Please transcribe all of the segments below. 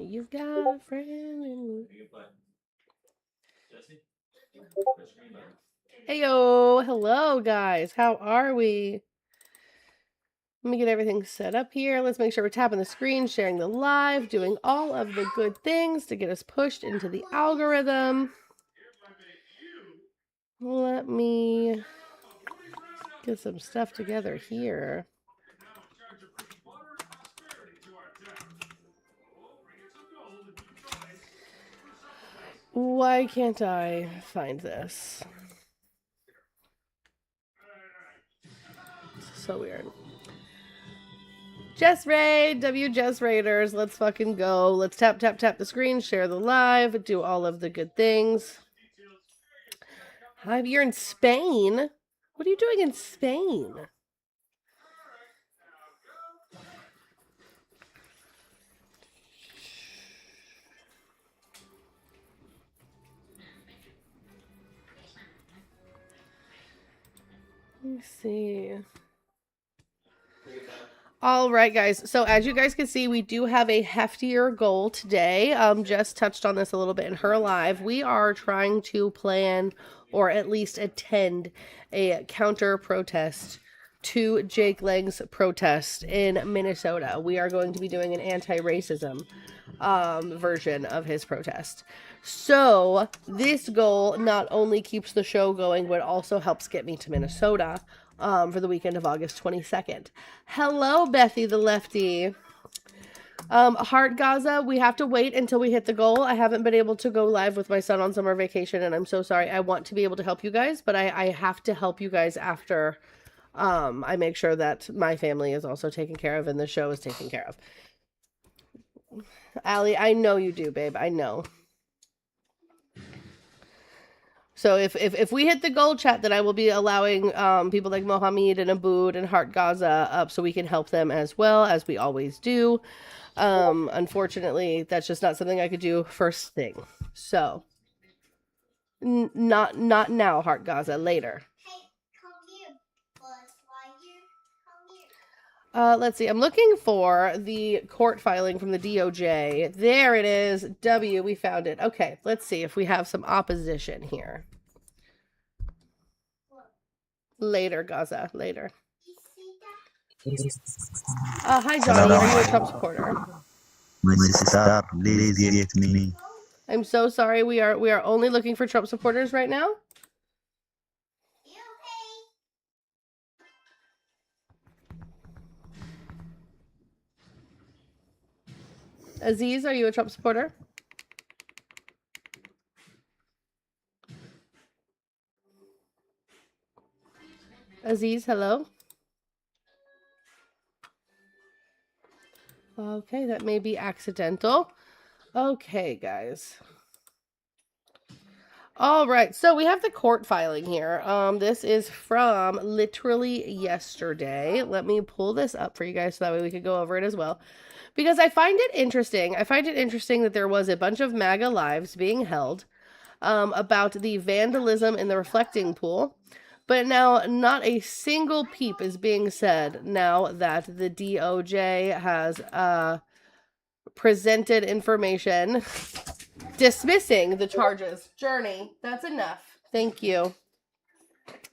You've got a friend in me. Heyo, hello guys. How are we? Let me get everything set up here. Let's make sure we're tapping the screen, sharing the live, doing all of the good things to get us pushed into the algorithm. Let me get some stuff together here. Why can't I find this? So weird. Jess Raid, Jess Raiders, let's fucking go. Let's tap the screen, share the live, do all of the good things. Hi, you're in Spain? What are you doing in Spain? Let me see. All right, guys. So as you guys can see, we do have a heftier goal today. Jess touched on this a little bit in her live. We are trying to plan or at least attend a counter protest to Jake Lang's protest in Minnesota. We are going to be doing an anti-racism version of his protest. So this goal not only keeps the show going, but also helps get me to Minnesota for the weekend of August 22nd. Hello, Bethy the Lefty. Heart Gaza, we have to wait until we hit the goal. I haven't been able to go live with my son on summer vacation, and I'm so sorry. I want to be able to help you guys, but I have to help you guys after I make sure that my family is also taken care of and the show is taken care of. Allie, I know you do, babe. I know. So if we hit the goal, chat, then I will be allowing people like Mohammed and Abood and Heart Gaza up so we can help them as well, as we always do. Unfortunately, that's just not something I could do first thing. So not now, Heart Gaza, later. Let's see. I'm looking for the court filing from the DOJ. There it is. W, we found it. Okay, let's see if we have some opposition here. Later, Gaza. Later. Hi, Johnny. Are you a Trump supporter? Stop lazy at me. I'm so sorry. We are only looking for Trump supporters right now. Aziz, are you a Trump supporter? Aziz, hello? Okay, that may be accidental. Okay, guys. All right, so we have the court filing here. This is from literally yesterday. Let me pull this up for you guys so that way we could go over it as well. Because I find it interesting. I find it interesting that there was a bunch of MAGA lives being held about the vandalism in the reflecting pool. But now not a single peep is being said now that the DOJ has presented information dismissing the charges. Journey, that's enough. Thank you.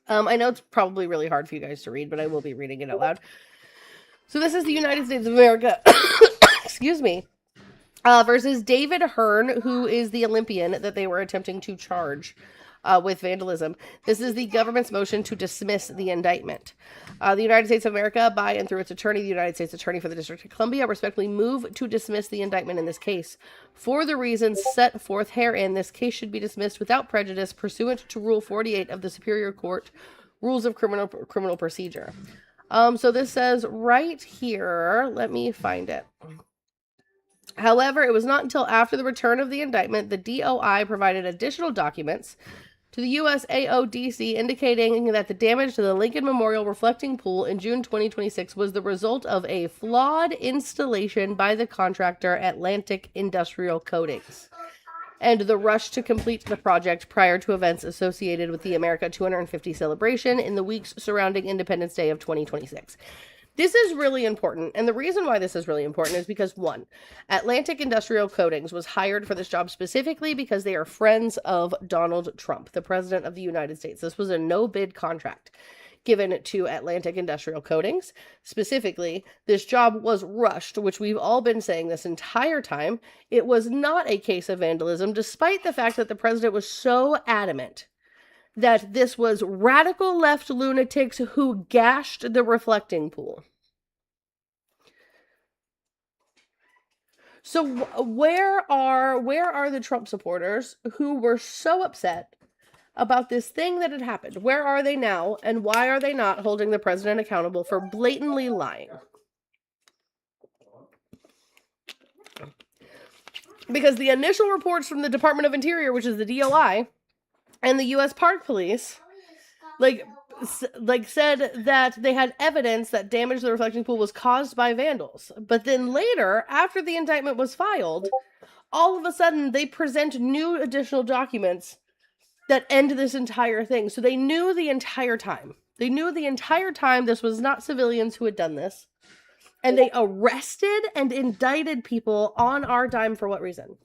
I know it's probably really hard for you guys to read, but I will be reading it out loud. So this is the United States of America, excuse me, versus David Hearn, who is the Olympian that they were attempting to charge with vandalism. This is the government's motion to dismiss the indictment. The United States of America, by and through its attorney, the United States Attorney for the District of Columbia, respectfully move to dismiss the indictment in this case. For the reasons set forth herein, this case should be dismissed without prejudice pursuant to Rule 48 of the Superior Court Rules of Criminal Procedure. So this says right here, let me find it. However, it was not until after the return of the indictment the DOI provided additional documents to the U.S. AODC indicating that the damage to the Lincoln Memorial reflecting pool in June 2026 was the result of a flawed installation by the contractor Atlantic Industrial Coatings and the rush to complete the project prior to events associated with the America 250 celebration in the weeks surrounding Independence Day of 2026. This is really important. And the reason why this is really important is because, one, Atlantic Industrial Coatings was hired for this job specifically because they are friends of Donald Trump, the president of the United States. This was a no-bid contract given to Atlantic Industrial Coatings. Specifically, this job was rushed, which we've all been saying this entire time. It was not a case of vandalism, despite the fact that the president was so adamant that this was radical left lunatics who gashed the reflecting pool. So where are the Trump supporters who were so upset about this thing that had happened? Where are they now, and why are they not holding the president accountable for blatantly lying? Because the initial reports from the Department of Interior, which is the DOI, and the U.S. Park Police, said that they had evidence that damage to the reflecting pool was caused by vandals. But then later, after the indictment was filed, all of a sudden they present new additional documents that end this entire thing. So they knew the entire time. They knew the entire time this was not civilians who had done this. And they arrested and indicted people on our dime for what reason?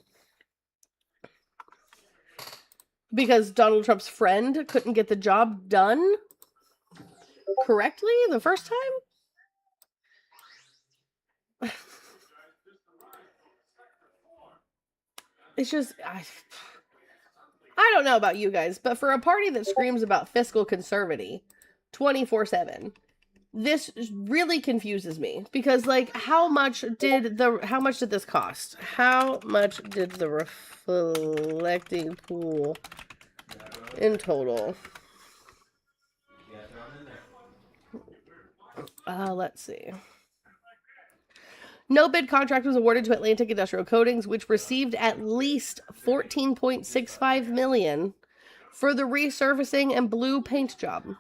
Because Donald Trump's friend couldn't get the job done correctly the first time? It's just, I don't know about you guys, but for a party that screams about fiscal conservative 24/7, this really confuses me. Because, like, how much did this cost? How much did the reflecting pool in total? Let's see. No bid contract was awarded to Atlantic Industrial Coatings, which received at least $14.65 million for the resurfacing and blue paint job.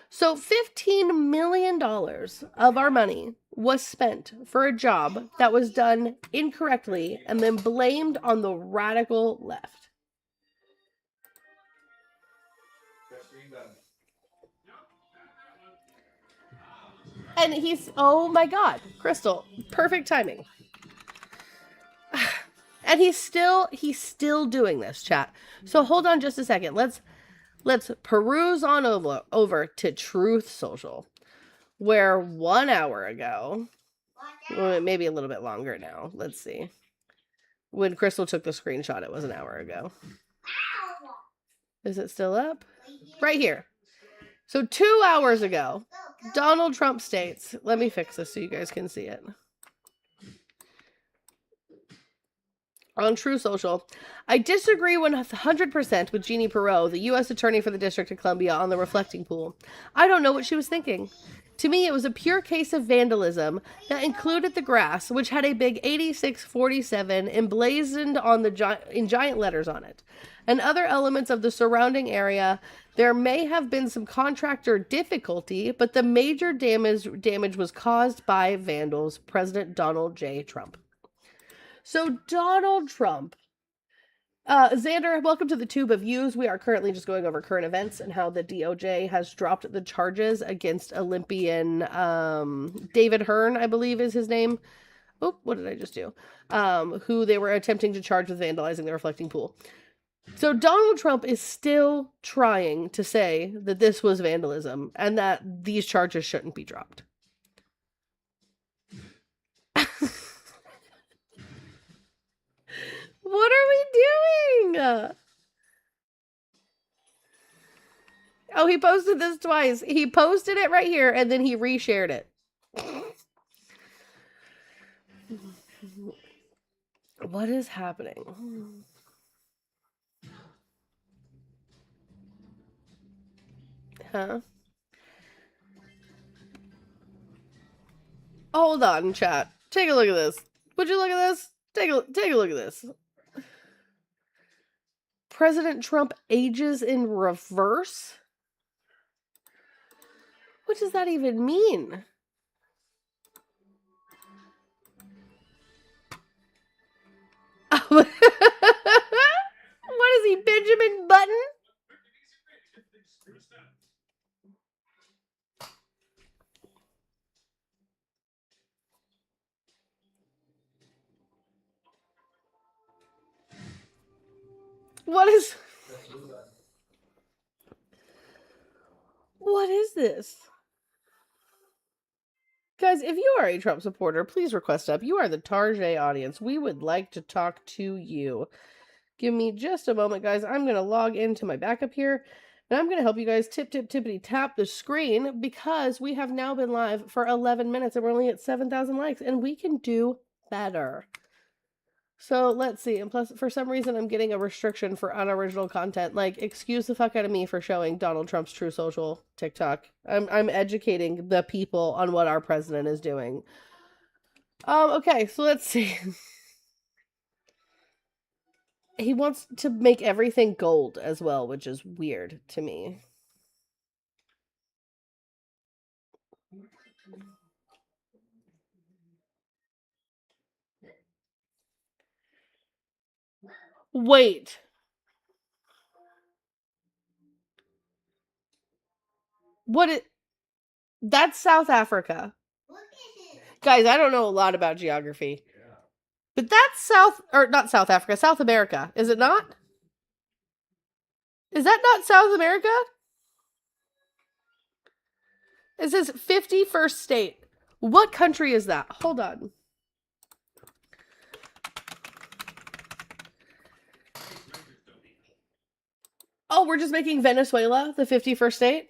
So $15 million of our money was spent for a job that was done incorrectly and then blamed on the radical left. And he's, oh my God, Crystal, perfect timing. And he's still doing this, chat. So hold on just a second. Let's peruse on over to Truth Social, where 1 hour ago, well, maybe a little bit longer now. Let's see. When Crystal took the screenshot, it was an hour ago. Is it still up? Right here. So 2 hours ago, Donald Trump states, let me fix this so you guys can see it. On True Social, I disagree 100% with Jeannie Perot, the U.S. Attorney for the District of Columbia, on the reflecting pool. I don't know what she was thinking. To me, it was a pure case of vandalism that included the grass, which had a big 8647 emblazoned on in giant letters on it, and other elements of the surrounding area. There may have been some contractor difficulty, but the major damage was caused by vandals. President Donald J. Trump. So Donald Trump, Xander, welcome to the Tube of Views. We are currently just going over current events and how the DOJ has dropped the charges against Olympian David Hearn, I believe is his name. Oh, what did I just do? Who they were attempting to charge with vandalizing the reflecting pool. So Donald Trump is still trying to say that this was vandalism and that these charges shouldn't be dropped. What are we doing? Oh, he posted this twice. He posted it right here and then he reshared it. What is happening? Huh? Hold on, chat. Take a look at this. Would you look at this? Take a look at this. President Trump ages in reverse? What does that even mean? What is he, Benjamin Button? What is this? Guys, if you are a Trump supporter, please request up. You are the Tarjay audience. We would like to talk to you. Give me just a moment, guys. I'm going to log into my backup here, and I'm going to help you guys tippity tap the screen because we have now been live for 11 minutes and we're only at 7,000 likes, and we can do better. So let's see. And plus, for some reason, I'm getting a restriction for unoriginal content. Like, excuse the fuck out of me for showing Donald Trump's True Social TikTok. I'm educating the people on what our president is doing. Okay, so let's see. He wants to make everything gold as well, which is weird to me. Wait. That's South Africa. Guys, I don't know a lot about geography. But that's not South Africa, South America. Is it not? Is that not South America? It says 51st state. What country is that? Hold on. Oh, we're just making Venezuela the 51st state?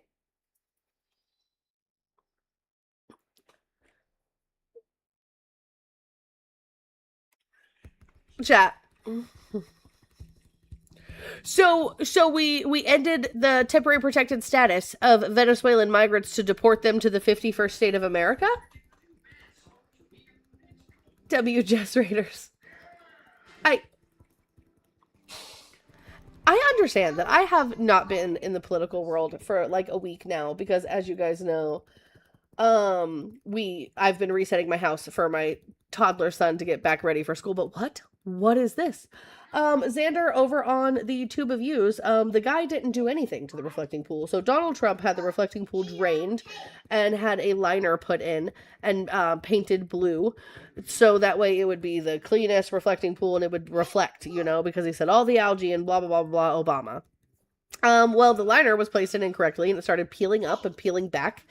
Chat. So we ended the temporary protected status of Venezuelan migrants to deport them to the 51st state of America? Jess Raiders. I understand that I have not been in the political world for like a week now because, as you guys know, I've been resetting my house for my toddler son to get back ready for school. But what is this? Xander, over on the Tube of Views, the guy didn't do anything to the reflecting pool. So Donald Trump had the reflecting pool drained and had a liner put in and painted blue. So that way it would be the cleanest reflecting pool and it would reflect, because he said all the algae and blah, blah, blah, blah, Obama. Well, the liner was placed in incorrectly and it started peeling up and peeling back.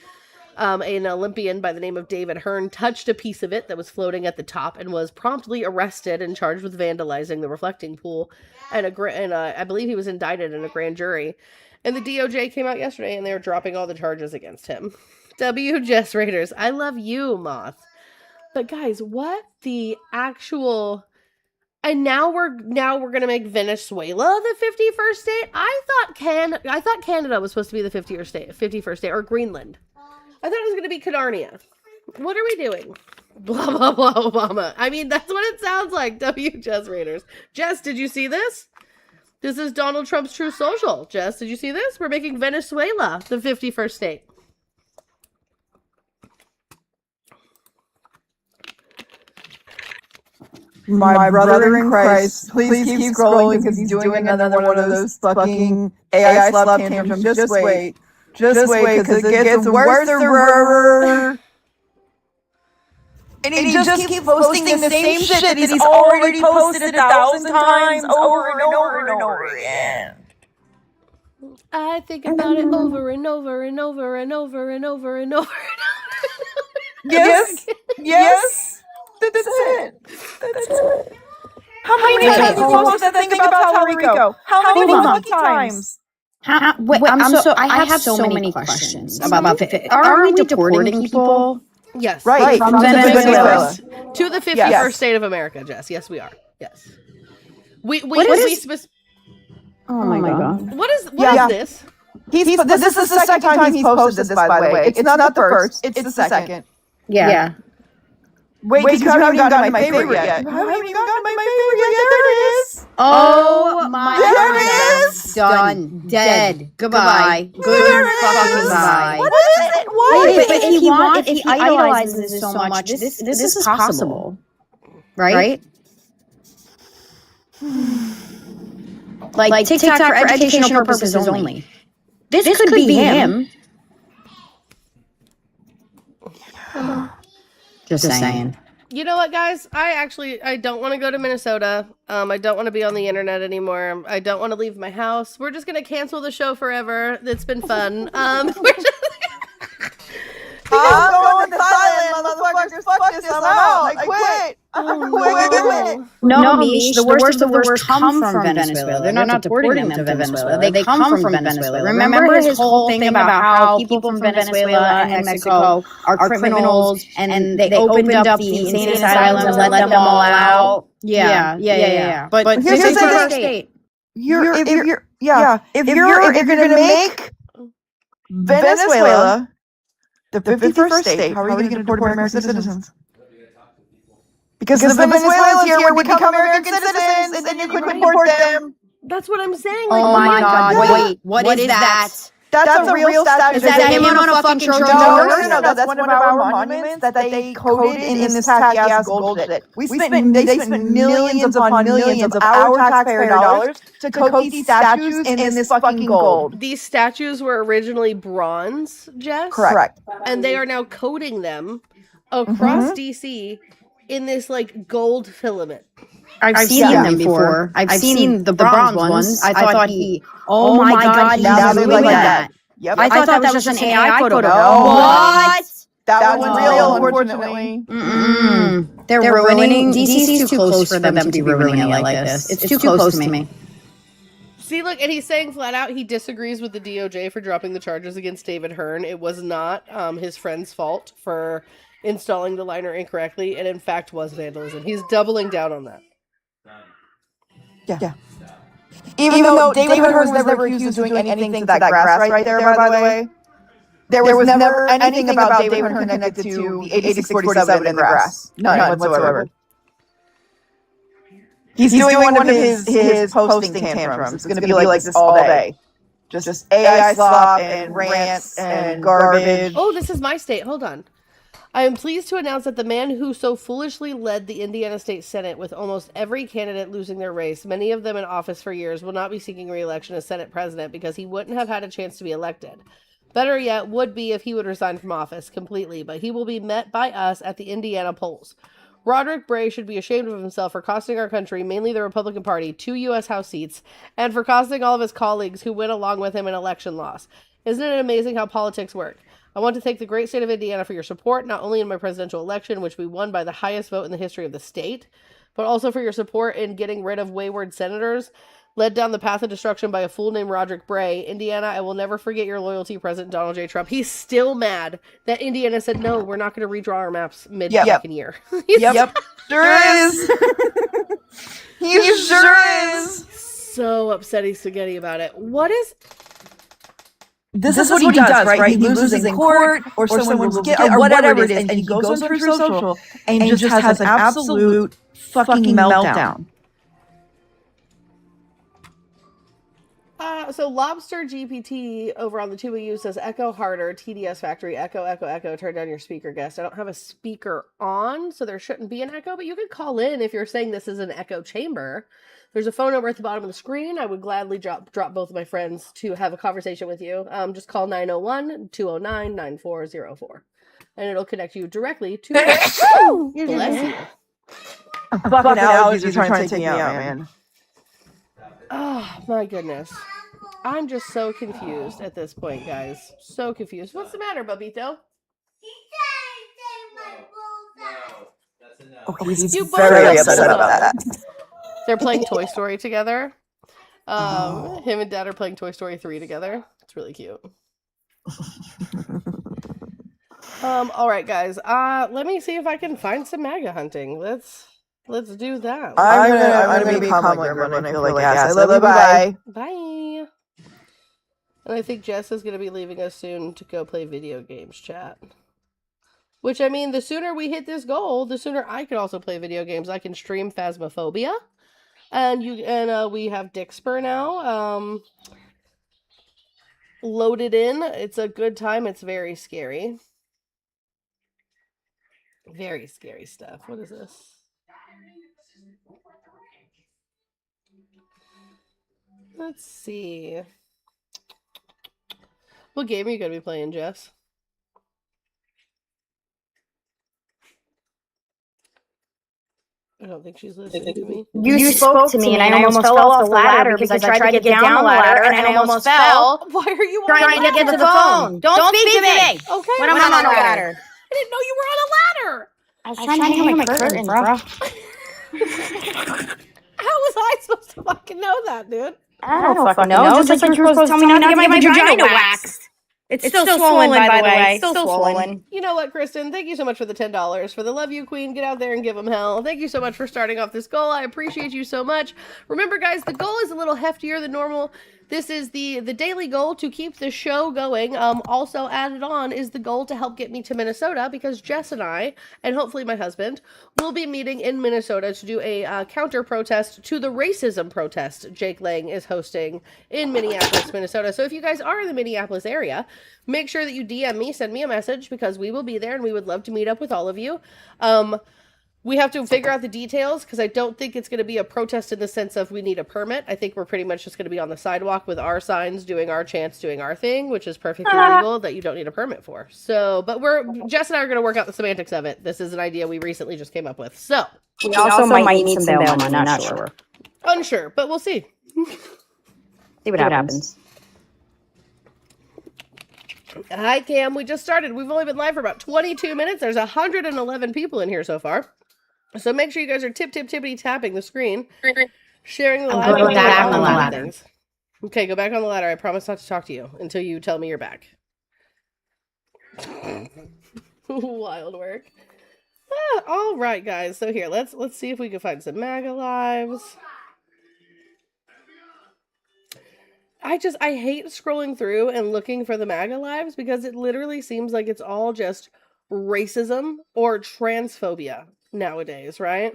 An Olympian by the name of David Hearn touched a piece of it that was floating at the top and was promptly arrested and charged with vandalizing the reflecting pool. And I believe he was indicted in a grand jury. And the DOJ came out yesterday and they're dropping all the charges against him. Jess Raiders. I love you, Moth. But guys, what the actual... And now we're gonna make Venezuela the 51st state? I thought Canada was supposed to be the 51st state, or Greenland. I thought it was going to be Canarnia. What are we doing? Blah, blah, blah, Obama. I mean, that's what it sounds like. Jess Raiders. Jess, did you see this? This is Donald Trump's True Social. Jess, did you see this? We're making Venezuela the 51st state. My brother in Christ, please keep scrolling because he's doing another one of those fucking AI slap tantrums. Just wait. Just wait, because it gets worse and worse. And he just keeps posting the same shit that he's already posted 1,000 times over and over and over again. I think about it over and over and over and over and over and over and over. Yes. That's it. How many times have you posted that thing about Puerto Rico? How many times? I have so many questions about it. Are we deporting people? Yes. Right. From Venezuela to the 51st state of America, Jess. Yes, we are. Yes. Oh my God. What is this? This is the second time he's posted this, by the way. It's not the first. It's the second. Yeah. Wait, because you haven't even gotten my favorite yet. You haven't even gotten my favorite yet. There it is. Oh my God. There it is. Done. Dead. Goodbye. Good fucking bye. What is it? Why? But if he idolizes this so much, this is possible. Right? Like TikTok for educational purposes only. This could be him. Just saying. You know what, guys? I don't want to go to Minnesota. I don't want to be on the internet anymore. I don't want to leave my house. We're just gonna cancel the show forever. It's been fun. We're just I'm going to Thailand, motherfuckers. Fuck this. I'm out. I quit. oh, No, Mish, the worst of the worst come from Venezuela. They're not deporting them to Venezuela. They come from Venezuela. Remember his whole thing about how people from Venezuela and Mexico are criminals, and they opened up the insane asylums and let them all out. Yeah. But here's the first thing. state. If you're gonna make Venezuela the 51st state, how are you going to deport American citizens? Because the Venezuelans here would become American citizens, and then you couldn't deport them. that's what I'm saying. Like, Oh my God! Wait, what is that? That's a real statue. Is that him on a fucking Trojan horse? No. That's one of our monuments that they coded in this tacky ass gold shit. They spent millions upon millions of our taxpayer dollars to code these statues in this fucking gold. These statues were originally bronze, Jess. Correct. And they are now coating them across DC in this like gold filament. I've seen them before. I've seen the bronze ones. I thought he. Oh my God! Now they He's look doing like that. Yep. I thought that was just an AI photo. No. What? That one's real, unfortunately. They're ruining. DC's too close for them to be ruining it like this. It's too close to me. See, look, and he's saying flat out he disagrees with the DOJ for dropping the charges against David Hearn. It was not his friend's fault for installing the liner incorrectly, and in fact was vandalism. He's doubling down on that. Yeah. Even though David Hearn was never accused of doing anything to that grass right there, by the way. There was never anything about David Hearn connected to the 8647 in the grass. None whatsoever. He's doing one of his posting tantrums. It's going to be like this all day. Just AI slop and rants and garbage. Oh, this is my state. Hold on. I am pleased to announce that the man who so foolishly led the Indiana State Senate with almost every candidate losing their race, many of them in office for years, will not be seeking re-election as Senate president because he wouldn't have had a chance to be elected. Better yet would be if he would resign from office completely, but he will be met by us at the Indiana polls. Roderick Bray should be ashamed of himself for costing our country, mainly the Republican Party, 2 U.S. House seats, and for costing all of his colleagues who went along with him an election loss. Isn't it amazing how politics work? I want to thank the great state of Indiana for your support, not only in my presidential election, which we won by the highest vote in the history of the state, but also for your support in getting rid of wayward senators, led down the path of destruction by a fool named Roderick Bray. Indiana, I will never forget your loyalty, President Donald J. Trump. He's still mad that Indiana said, no, we're not going to redraw our maps mid-fucking year. Yep. Sure is. He sure is. So upsetty spaghetti about it. What is... This is what he does, right? He loses in court, or someone will get, or whatever it is, and he goes on Truth Social and just has an absolute fucking meltdown. So Lobster GPT over on the 2EU says, echo harder, TDS Factory, echo, echo, echo, turn down your speaker guest. I don't have a speaker on, so there shouldn't be an echo, but you could call in if you're saying this is an echo chamber. There's a phone number at the bottom of the screen. I would gladly drop both of my friends to have a conversation with you. Just call 901-209-9404. And it'll connect you directly to... Bless you. Fucking allergies are trying to take me out, man. Oh, my goodness. I'm just so confused at this point, guys. So confused. What's the matter, Babito? Oh, he's You very both- upset about that. They're playing Toy Story together. Him and Dad are playing Toy Story 3 together. It's really cute. All right, guys. Let me see if I can find some MAGA hunting. Let's do that. I'm gonna be calm like when I feel like ass. I love you. Bye. Bye. And I think Jess is gonna be leaving us soon to go play video games, chat. Which, I mean, the sooner we hit this goal, the sooner I can also play video games. I can stream Phasmophobia. And we have Dixper now. Loaded in. It's a good time. It's very scary. Very scary stuff. What is this? Let's see. What game are you going to be playing, Jess? don't think she's listening to me. You spoke to me, and I almost fell off the ladder because I tried to get down the ladder, and I almost fell Why are you on trying to get to the phone. Don't speak to me. Okay. When I'm on a ladder. I didn't know you were on a ladder. I was trying to hang my curtains, bro. How was I supposed to fucking know that, dude? I don't fucking know. Just like you were supposed to tell me not to get my vagina waxed. It's still swollen, by the way. It's still swollen. You know what, Kristen? Thank you so much for the $10. For the love you, queen. Get out there and give them hell. Thank you so much for starting off this goal. I appreciate you so much. Remember, guys, the goal is a little heftier than normal. This is the daily goal to keep the show going. Also added on is the goal to help get me to Minnesota because Jess and I, and hopefully my husband, will be meeting in Minnesota to do a counter protest to the racism protest Jake Lang is hosting in Minneapolis, Minnesota. So if you guys are in the Minneapolis area, make sure that you DM me, send me a message because we will be there and we would love to meet up with all of you. We have to figure out the details because I don't think it's going to be a protest in the sense of we need a permit. I think we're pretty much just going to be on the sidewalk with our signs, doing our chants, doing our thing, which is perfectly legal that you don't need a permit for. So, but Jess and I are going to work out the semantics of it. This is an idea we recently just came up with. So, We also might need some bail money, not sure. unsure, but we'll see. See what happens. Hi, Cam. We just started. We've only been live for about 22 minutes. There's 111 people in here so far. So make sure you guys are tippity tapping the screen, sharing the live. Go back on the ladder. Things. Okay, go back on the ladder. I promise not to talk to you until you tell me you're back. Wild work. All right, guys. So here, let's see if we can find some MAGA lives. I hate scrolling through and looking for the MAGA lives because it literally seems like it's all just racism or transphobia nowadays, right?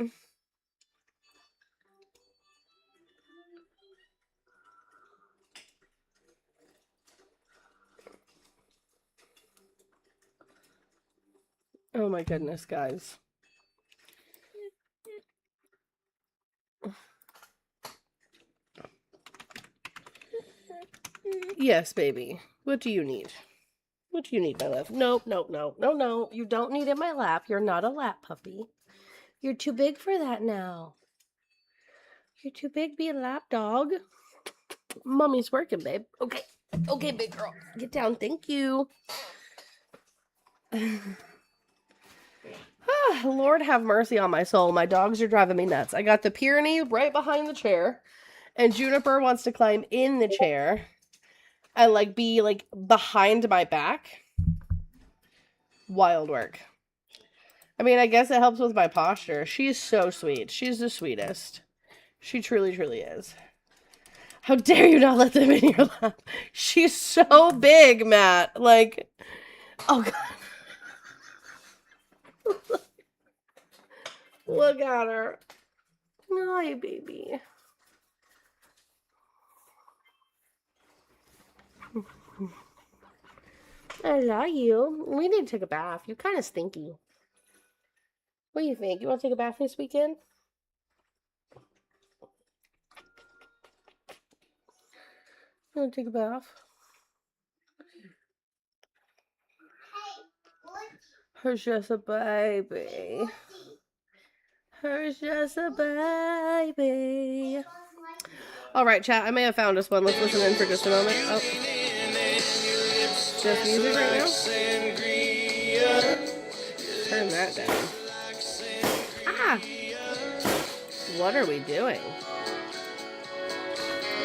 Oh my goodness, guys. Yes, baby. What do you need? What do you need, my love? Nope. You don't need in my lap. You're not a lap puppy. You're too big for that now. You're too big to be a lap dog. Mommy's working, babe. Okay. Okay, big girl. Get down. Thank you. Lord have mercy on my soul. My dogs are driving me nuts. I got the Pyrenees right behind the chair, and Juniper wants to climb in the chair and be behind my back. Wild work. I mean, I guess it helps with my posture. She's so sweet. She's the sweetest. She truly, truly is. How dare you not let them in your lap? She's so big, Matt. Oh God. Look at her. Hi, baby. I love you. We need to take a bath. You're kind of stinky. What do you think? You want to take a bath this weekend? You want to take a bath? Her's just a baby. Her's just a baby. All right, chat. I may have found us one. Let's listen in for just a moment. Oh. Just music right now? Turn that down. Ah! What are we doing?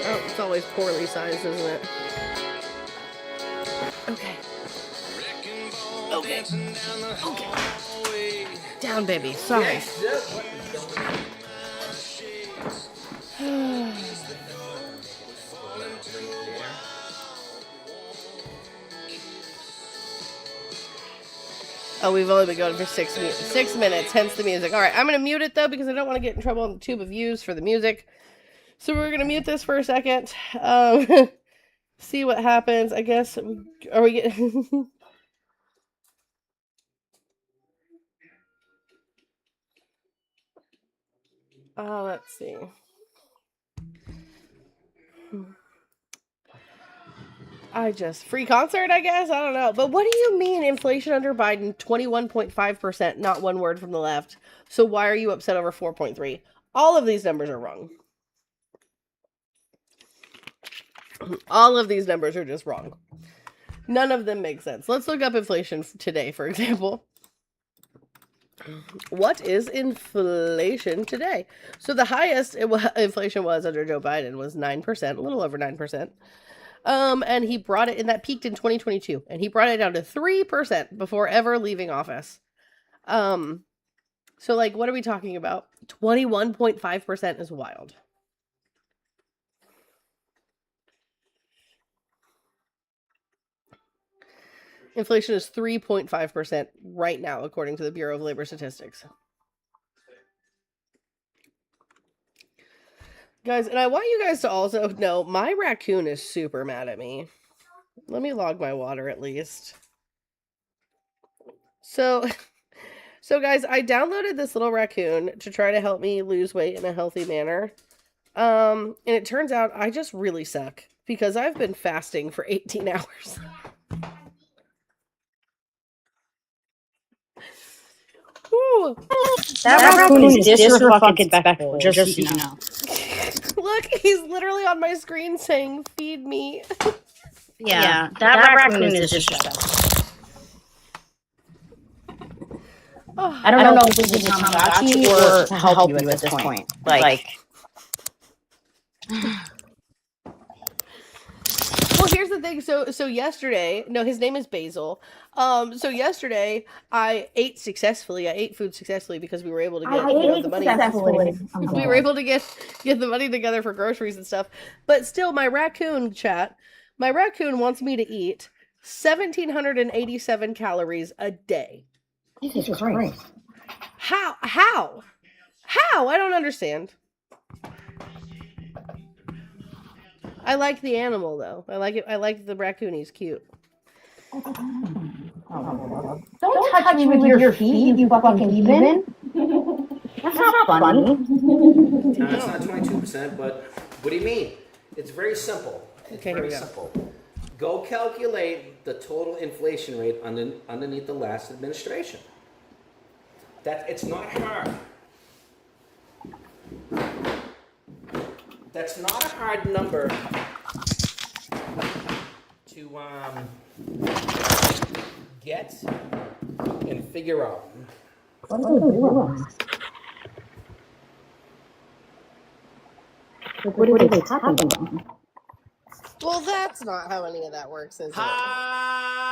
Oh, it's always poorly sized, isn't it? Okay. Down, baby. Sorry. Oh, we've only been going for 6 minutes, hence the music. All right, I'm going to mute it, though, because I don't want to get in trouble on the tube of views for the music. So we're going to mute this for a second. See what happens. I guess, are we getting... let's see. Free concert, I guess? I don't know. But what do you mean inflation under Biden, 21.5%, not one word from the left? So why are you upset over 4.3? All of these numbers are wrong. All of these numbers are just wrong. None of them make sense. Let's look up inflation today, for example. What is inflation today? So the highest inflation was under Joe Biden was 9%, a little over 9%. And he brought it, and that peaked in 2022, and he brought it down to 3% before ever leaving office. So like, what are we talking about? 21.5% is wild. Inflation is 3.5% right now, according to the Bureau of Labor Statistics. Guys, and I want you guys to also know, my raccoon is super mad at me. Let me log my water at least. So guys, I downloaded this little raccoon to try to help me lose weight in a healthy manner. And it turns out I just really suck because I've been fasting for 18 hours. Ooh. That raccoon is disrespectful, just so you know. Look, he's literally on my screen saying, "Feed me." Yeah, that raccoon is disrespectful. Oh, I don't know if this is a Tamagotchi or to help you at this point. Like, well, here's the thing. So yesterday, no, his name is Basil. So yesterday I ate successfully. I ate food successfully because we were able to get the money. We were able to get the money together for groceries and stuff. But still, my raccoon wants me to eat 1,787 calories a day. Jesus Christ. How? I don't understand. I like the animal though. I like it. I like the raccoon. He's cute. Don't touch me with your feet, you fucking heathen. That's not funny. No, it's not 22%, but what do you mean? It's very simple. It's Okay, here we very go. simple. Go calculate the total inflation rate underneath the last administration. It's not hard. That's not a hard number to get and figure out. What are they doing? What are they talking about? Well, that's not how any of that works, is it? Hi,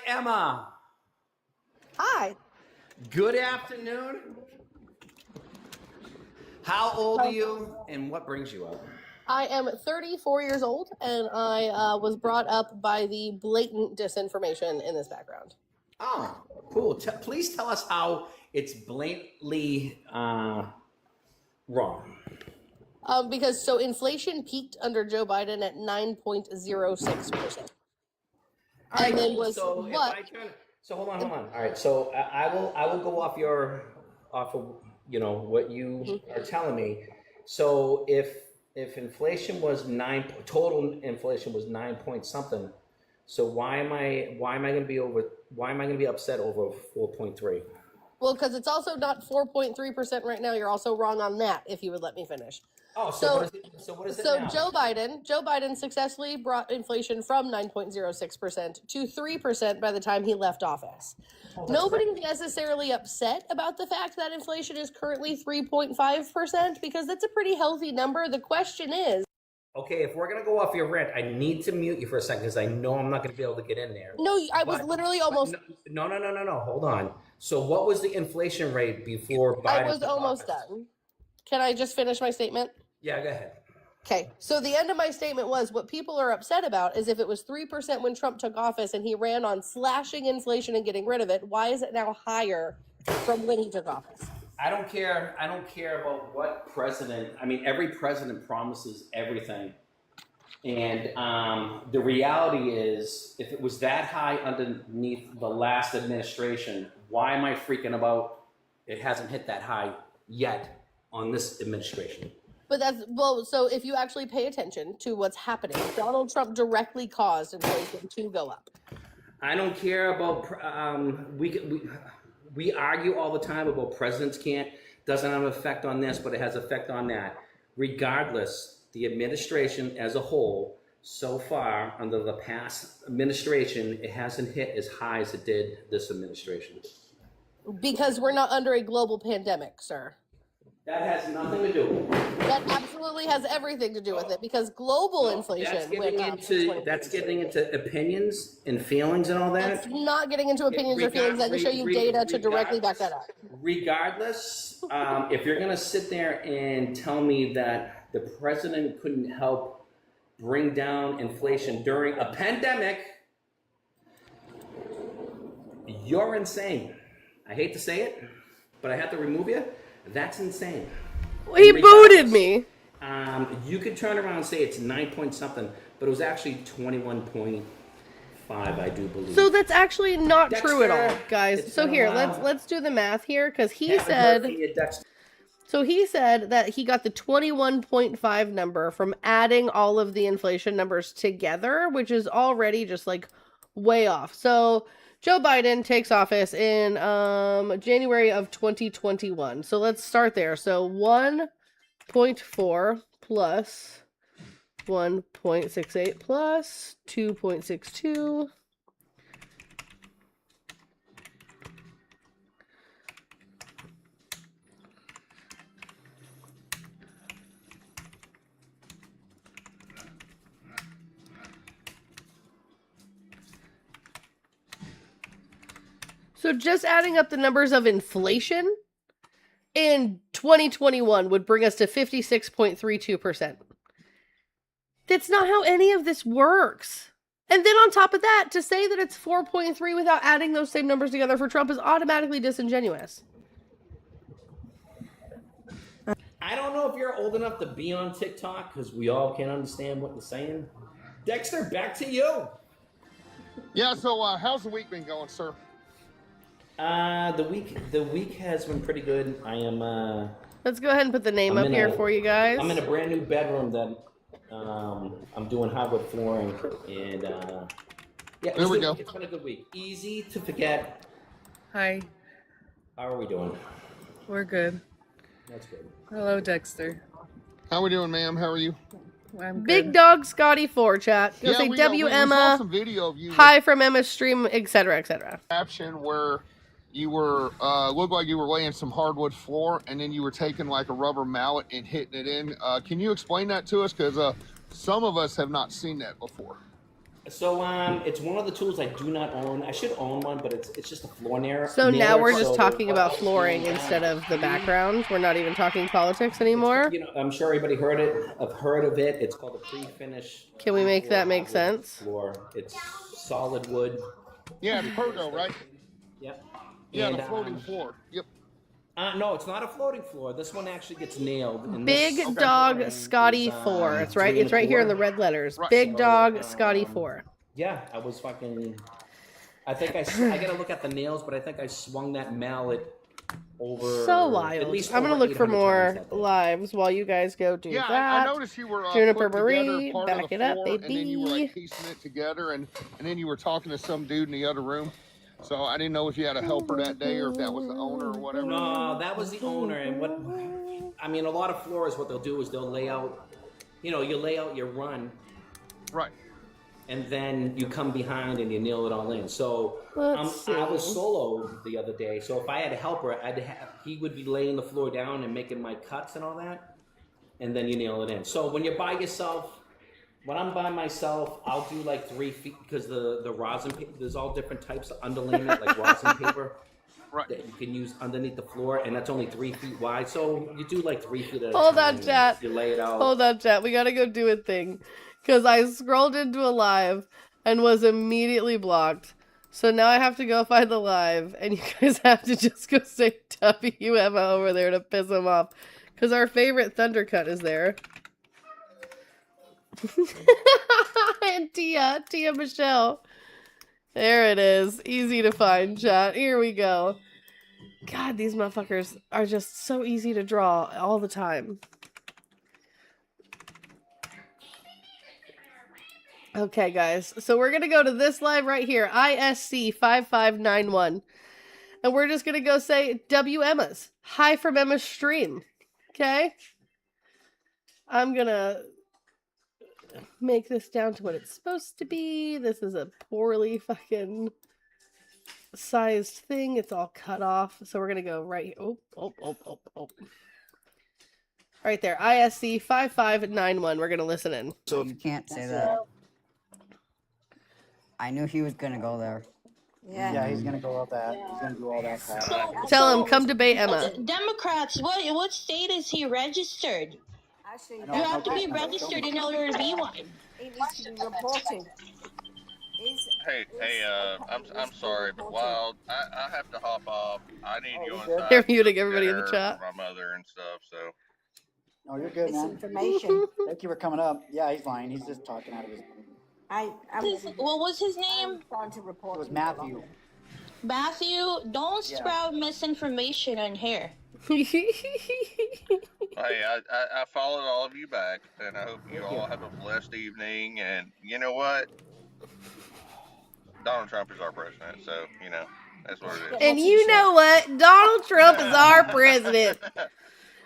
Emma. Hi. Good afternoon. How old are you and what brings you up? I am 34 years old, and I was brought up by the blatant disinformation in this background. Oh, cool. Please tell us how it's blatantly wrong. Because inflation peaked under Joe Biden at 9.06%. All And right, then was so what? So hold on. All right, so I will go off of what you are telling me. So if inflation was total inflation was 9 point something, so why am I going to be upset over 4.3? Well, because it's also not 4.3% right now. You're also wrong on that. If you would let me finish. Oh, so what is it now? Joe Biden successfully brought inflation from 9.06% to 3% by the time he left office. Nobody's necessarily upset about the fact that inflation is currently 3.5% because that's a pretty healthy number. The question is, okay, if we're gonna go off your rant, I need to mute you for a second because I know I'm not gonna be able to get in there. no, I was literally almost. No. Hold on. So what was the inflation rate before Biden? I was almost done. Can I just finish my statement? Yeah, go ahead. Okay, so the end of my statement was what people are upset about is if it was 3% when Trump took office and he ran on slashing inflation and getting rid of it, why is it now higher from when he took office? I don't care about what president. I mean, every president promises everything. And the reality is, if it was that high underneath the last administration, why am I freaking about it hasn't hit that high yet on this administration? But so if you actually pay attention to what's happening, Donald Trump directly caused inflation to go up. I don't care about, we argue all the time about presidents doesn't have an effect on this, but it has effect on that. Regardless, the administration as a whole, so far, under the past administration, it hasn't hit as high as it did this administration. Because we're not under a global pandemic, sir. That has nothing to do. That absolutely has everything to do with it, because global inflation went up. That's getting into opinions and feelings and all that. It's not getting into opinions or feelings. I can show you data to directly back that up. Regardless, if you're gonna sit there and tell me that the president couldn't help bring down inflation during a pandemic, you're insane. I hate to say it, but I have to remove you. That's insane. Well, he booted me. You could turn around and say it's 9 point something, but it was actually 21.5, I do believe. So that's actually not Dexter, true at all, guys. So here, let's do the math here, because he said that he got the 21.5 number from adding all of the inflation numbers together, which is already just like way off. So Joe Biden takes office in January of 2021. So let's start there. So 1.4 plus 1.68 plus 2.62. So just adding up the numbers of inflation in 2021 would bring us to 56.32%. That's not how any of this works. And then on top of that, to say that it's 4.3 without adding those same numbers together for Trump is automatically disingenuous. I don't know if you're old enough to be on TikTok, because we all can't understand what you're saying. Dexter, back to you. Yeah, so how's the week been going, sir? The week has been pretty good. I am Let's go ahead and put the name up here for you guys. I'm in a brand new bedroom that I'm doing hardwood flooring, and yeah, there we go. It's been a good week. Easy to forget. Hi, How are we doing? we're good. That's good. Hello, Dexter. How we doing, ma'am? How are you? I'm Big good. Dog Scotty 4 chat. You'll say we W saw Emma. some video of you. Hi from Emma's stream, etc., etc. Caption where you were looked like you were laying some hardwood floor, and then you were taking like a rubber mallet and hitting it in. Can you explain that to us? Because some of us have not seen that before. So it's one of the tools I do not own. I should own one, but it's just a floor nailer. So now we're just talking about flooring instead of the background. We're not even talking politics anymore. You know, I'm sure everybody heard it. I've heard of it. It's called a pre-finish. Can we make that make sense? Floor. It's solid wood. Yeah, the Pergo, right? Yep. Yeah, And, the floating floor. Yep. No, it's not a floating floor. This one actually gets nailed. And Big this Dog flooring Scotty is, 4. It's 3 right. and It's right here in the 1/4. red letters. Right. Big So, Dog Scotty 4. Yeah, I was fucking. I think I gotta look at the nails, but I think I swung that mallet over. So At wild. least I'm gonna over look for 800 more times that day. lives while you guys go do Yeah, that. I noticed you were Juniper putting Marie, together part back of the it up, floor, and then you were baby. like piecing it together, and then you were talking to some dude in the other room. So I didn't know if you had a helper that day or if that was the owner or whatever. No, that was the owner, and what? I mean, a lot of floors, what they'll do is they'll lay out. You know, you lay out your run, Right. and then you come behind and you nail it all in. So Let's I was see. solo the other day, so if I had a helper, he would be laying the floor down and making my cuts and all that, and then you nail it in. So when you're by yourself, when I'm by myself, I'll do like 3 feet because the rosin paper, there's all different types of underlayment, like rosin paper Right. that you can use underneath the floor, and that's only 3 feet wide. So you do like 3 feet at a Hold time. on, chat. You lay it out. Hold on, chat. We gotta go do a thing. Because I scrolled into a live and was immediately blocked. So now I have to go find the live. And you guys have to just go say WMA over there to piss him off. Because our favorite Thundercut is there. And Tia Michelle. There it is. Easy to find, chat. Here we go. God, these motherfuckers are just so easy to draw all the time. Okay, guys. So we're going to go to this live right here, ISC 5591. And we're just going to go say W Emma's. Hi from Emma's stream. Okay? I'm going to make this down to what it's supposed to be. This is a poorly fucking sized thing. It's all cut off. So we're going to go right here. Oh. Right there. ISC 5591. We're going to listen in. So you can't say that. I knew he was gonna go there. Yeah, he's gonna go all that. He's gonna do all that crap. Tell him, come debate Emma. Democrats, what state is he registered? Actually, You have to be registered in order to be one. He needs to be reported. Hey, I'm sorry, but Wild, I have to hop off. I need to go inside. They're muting everybody in the chat. For my mother and stuff, so. No, you're good, man. Information. Thank you for coming up. Yeah, he's lying. He's just talking out of his. What was his name? Trying to report. It was Matthew. Matthew, don't sprout misinformation in here. Hey, I followed all of you back, and I hope you all have a blessed evening. And you know what? Donald Trump is our president, so you know that's what it is. And you know what? Donald Trump is our president.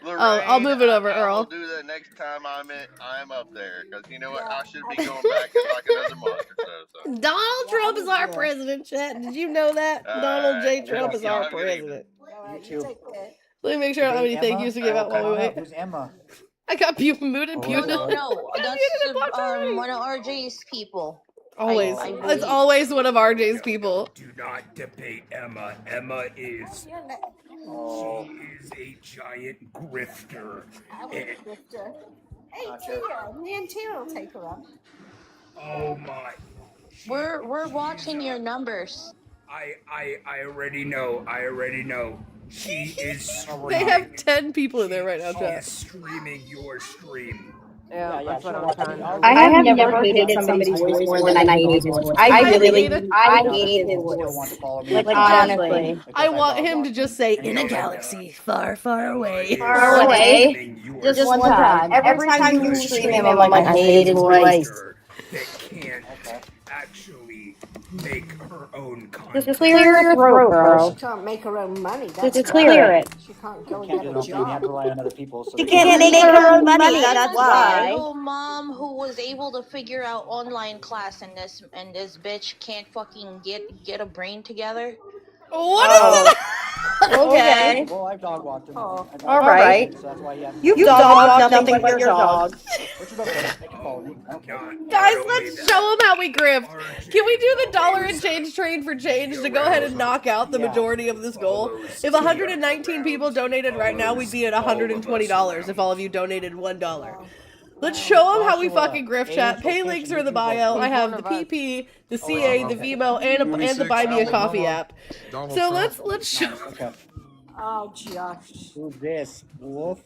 Lorraine, I'll move it over, I'll Earl. do that next time I'm up there, because you know what? I should be going back in like another month or so. Donald Trump is our president, chat. Did you know that? Donald J. Trump is our president. You too. Let me make sure I don't have any thank yous to give out while we wait. Who's Emma? I got muted. No, that's one of RJ's people. Always. It's always one of RJ's people. Do not debate Emma. Emma is... She is a giant grifter. Hey, Tia. Me and Tia will take her up. Oh my. We're watching your numbers. I already know. She is They have 10 people in there right now, She chat. is streaming your stream. Yeah, that's what I'm trying. I have never hated somebody's voice more than I hate his voice. I hate his voice. Like, honestly. I want him to just say, in a galaxy far, far away. Far away. Just one time. Every time you stream him, I'm like, I hate his voice. That can't actually make her own content. Just clear your throat, bro. She can't make her own money. Just clear it. She can't go and get a job. You have to rely on other people. So She can't make her own money, that's why. Single mom who was able to figure out online class, and this bitch can't fucking get a brain together. What is that? Okay. Well, I've dog walked him. All right. So that's why he has. You've dog walked nothing but your dog. Which is okay. They can follow me. I don't care. Guys, let's show them how we grift. Can we do the dollar and change train for change to go ahead and knock out the majority of this goal? If 119 people donated right now, we'd be at $120 if all of you donated $1. Let's show them how we fucking grift, chat. Pay links are in the bio. I have the PP, the CA, the Vimo, and the Buy Me a Coffee app. So let's show. Okay. Oh, Josh. Who's this? Wolf?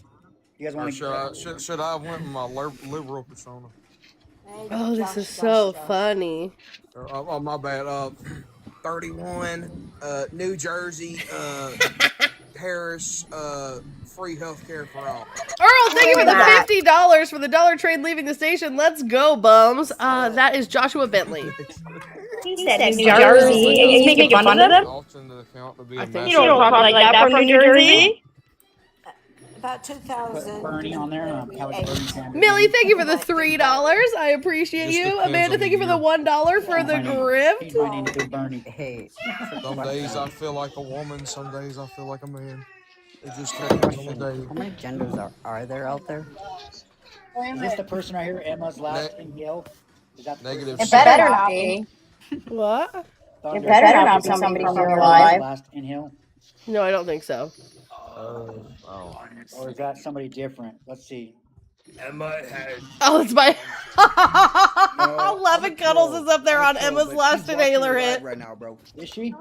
You guys want to? Should I have went with my liberal persona? Oh, this is so funny. Oh, my bad. 31, New Jersey, Harris, free healthcare for all. Earl, thank you for the $50 for the dollar train leaving the station. Let's go, bums. That is Joshua Bentley. He said New Jersey. Are you making fun of them? I think you don't talk like that from New Jersey. About 2,000. Bernie on there. Millie, thank you for the $3. I appreciate you. Amanda, thank you for the $1 for the grift. My name is Bernie. Hey. Some days I feel like a woman, some days I feel like a man. It just depends on the day. How many genders are there out there? Is this the person right here? Emma's last inhale? Is that negative? It better not be. What? It better not be somebody from your life. Last inhale? No, I don't think so. Or is that somebody different? Let's see. Emma had... Oh, it's my... 11 Cuddles is up there on Emma's last inhaler hit. Right now, bro. Is she?